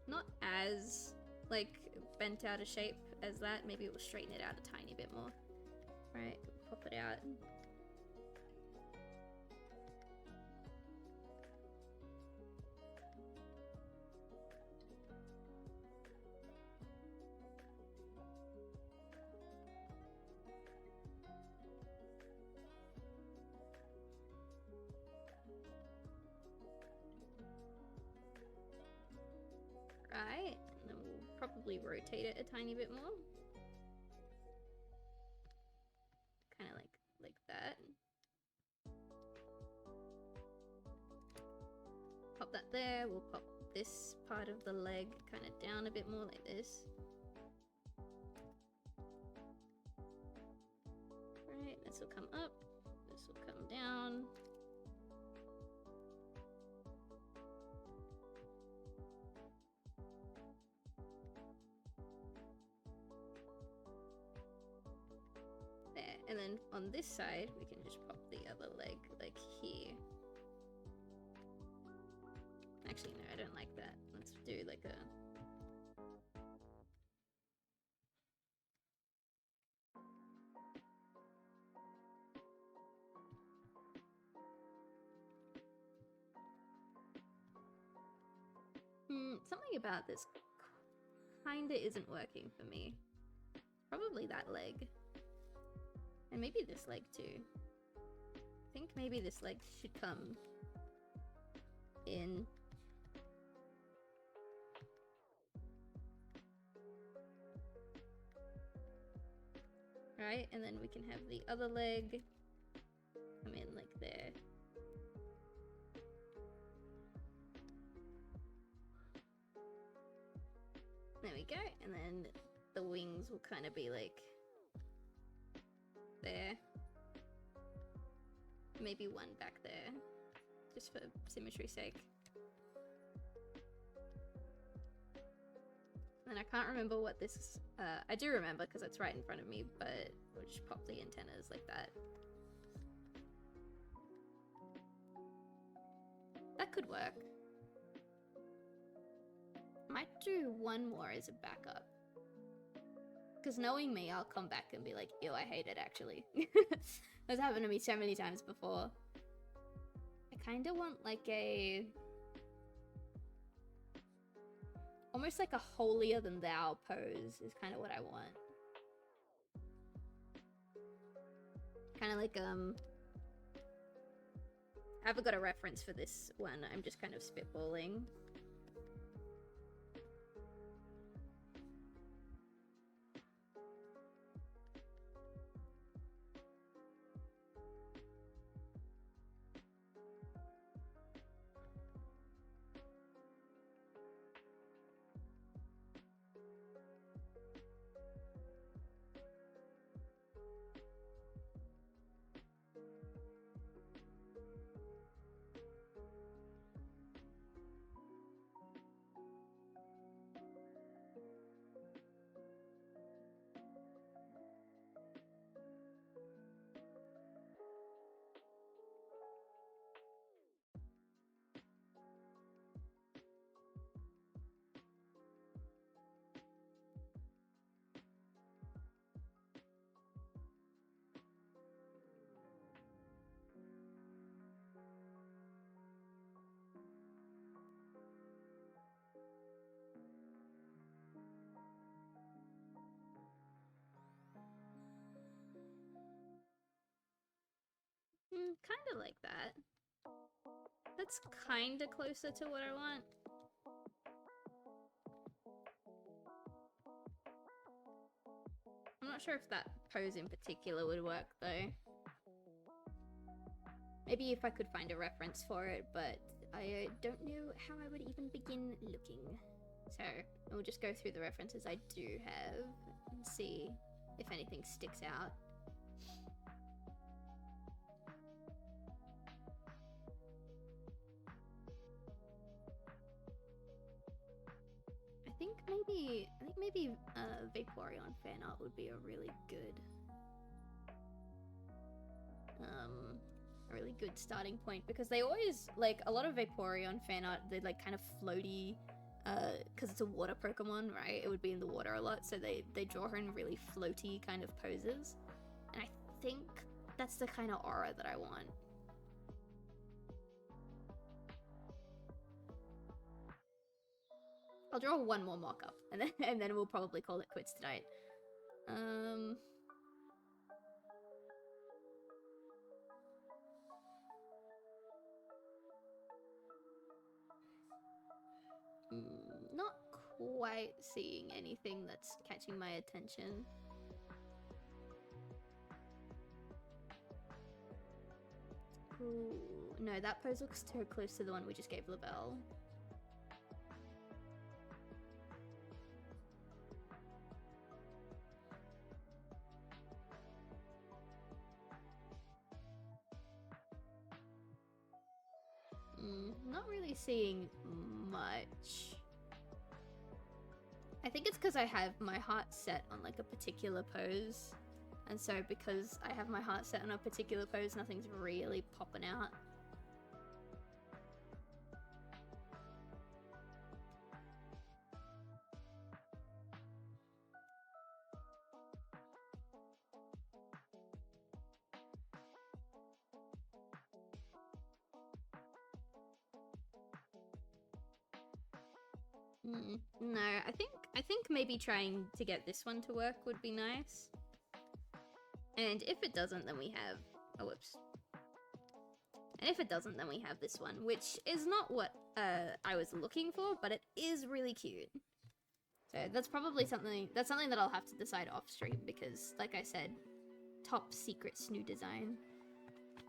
Not as like bent out of shape as that. Maybe it will straighten it out a tiny bit more. Right, pop it out. Right, and then we'll probably rotate it a tiny bit more. Kind of like that. Pop that there. We'll pop this part of the leg kind of down a bit more like this. Right, this will come up. This will come down. And then on this side, we can just pop the other leg like here. Actually, no, I don't like that. Let's do like a... Something about this kinda isn't working for me. Probably that leg. And maybe this leg too. I think maybe this leg should come in. Right, and then we can have the other leg come in like there. There we go, and then the wings will kind of be like there. Maybe one back there, just for symmetry's sake. And I can't remember what this, I do remember because it's right in front of me, but we'll just pop the antennas like that. That could work. Might do one more as a backup. Because knowing me, I'll come back and be like, ew, I hate it actually. That's happened to me so many times before. I kind of want like a... almost like a holier than thou pose is kind of what I want. Kind of like, I haven't got a reference for this one, I'm just kind of spitballing. Kind of like that. That's kind of closer to what I want. I'm not sure if that pose in particular would work though. Maybe if I could find a reference for it, but I don't know how I would even begin looking. So we'll just go through the references I do have and see if anything sticks out. I think maybe Vaporeon fan art would be a really good starting point, because they always, like, a lot of Vaporeon fan art, they're like kind of floaty, because it's a water Pokemon, right? It would be in the water a lot, so they draw her in really floaty kind of poses, and I think that's the kind of aura that I want. I'll draw one more mock-up, and then we'll probably call it quits tonight. Not quite seeing anything that's catching my attention. Ooh, no, that pose looks too close to the one we just gave Lavelle. Not really seeing much. I think it's because I have my heart set on like a particular pose, and so because I have my heart set on a particular pose, nothing's really popping out. No, I think maybe trying to get this one to work would be nice. And if it doesn't, then we have... Oh, whoops. And if it doesn't, then we have this one, which is not what I was looking for, but it is really cute. So that's probably something that I'll have to decide off stream because, like I said, top secret Snoo design.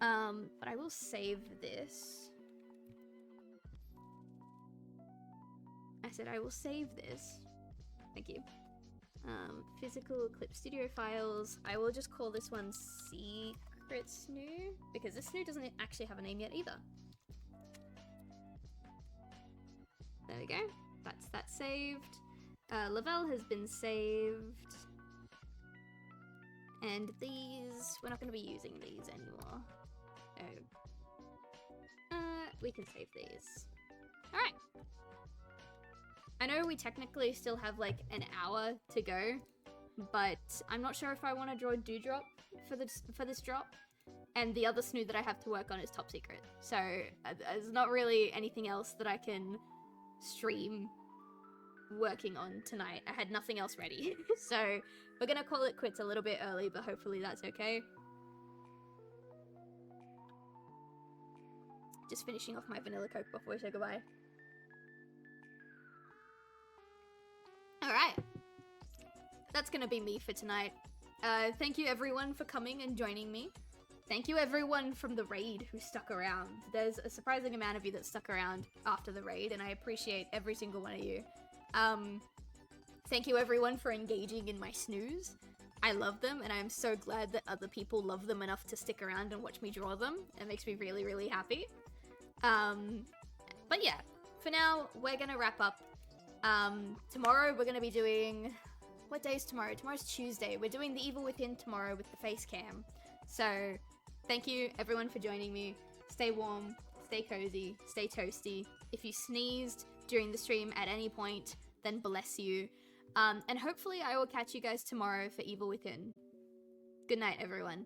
But I will save this. I said I will save this. Thank you. Physical Clip Studio files. I will just call this one Secret Snoo because this Snoo doesn't actually have a name yet either. There we go. That's that saved. Lavelle has been saved. And these, we're not going to be using these anymore. Oh. We can save these. Alright. I know we technically still have like an hour to go, but I'm not sure if I want to draw Dewdrop for this drop. And the other Snoo that I have to work on is top secret. So there's not really anything else that I can stream working on tonight. I had nothing else ready. So we're gonna call it quits a little bit early, but hopefully that's okay. Just finishing off my vanilla Coke before we say goodbye. Alright. That's gonna be me for tonight. Thank you everyone for coming and joining me. Thank you everyone from the raid who stuck around. There's a surprising amount of you that stuck around after the raid, and I appreciate every single one of you. Thank you everyone for engaging in my Snoos. I love them, and I'm so glad that other people love them enough to stick around and watch me draw them. It makes me really, really happy. But yeah, for now, we're gonna wrap up. Tomorrow we're gonna be doing... What day is tomorrow? Tomorrow's Tuesday. We're doing the Evil Within tomorrow with the face cam. So, thank you everyone for joining me. Stay warm, stay cozy, stay toasty. If you sneezed during the stream at any point, then bless you. And hopefully I will catch you guys tomorrow for Evil Within. Good night, everyone.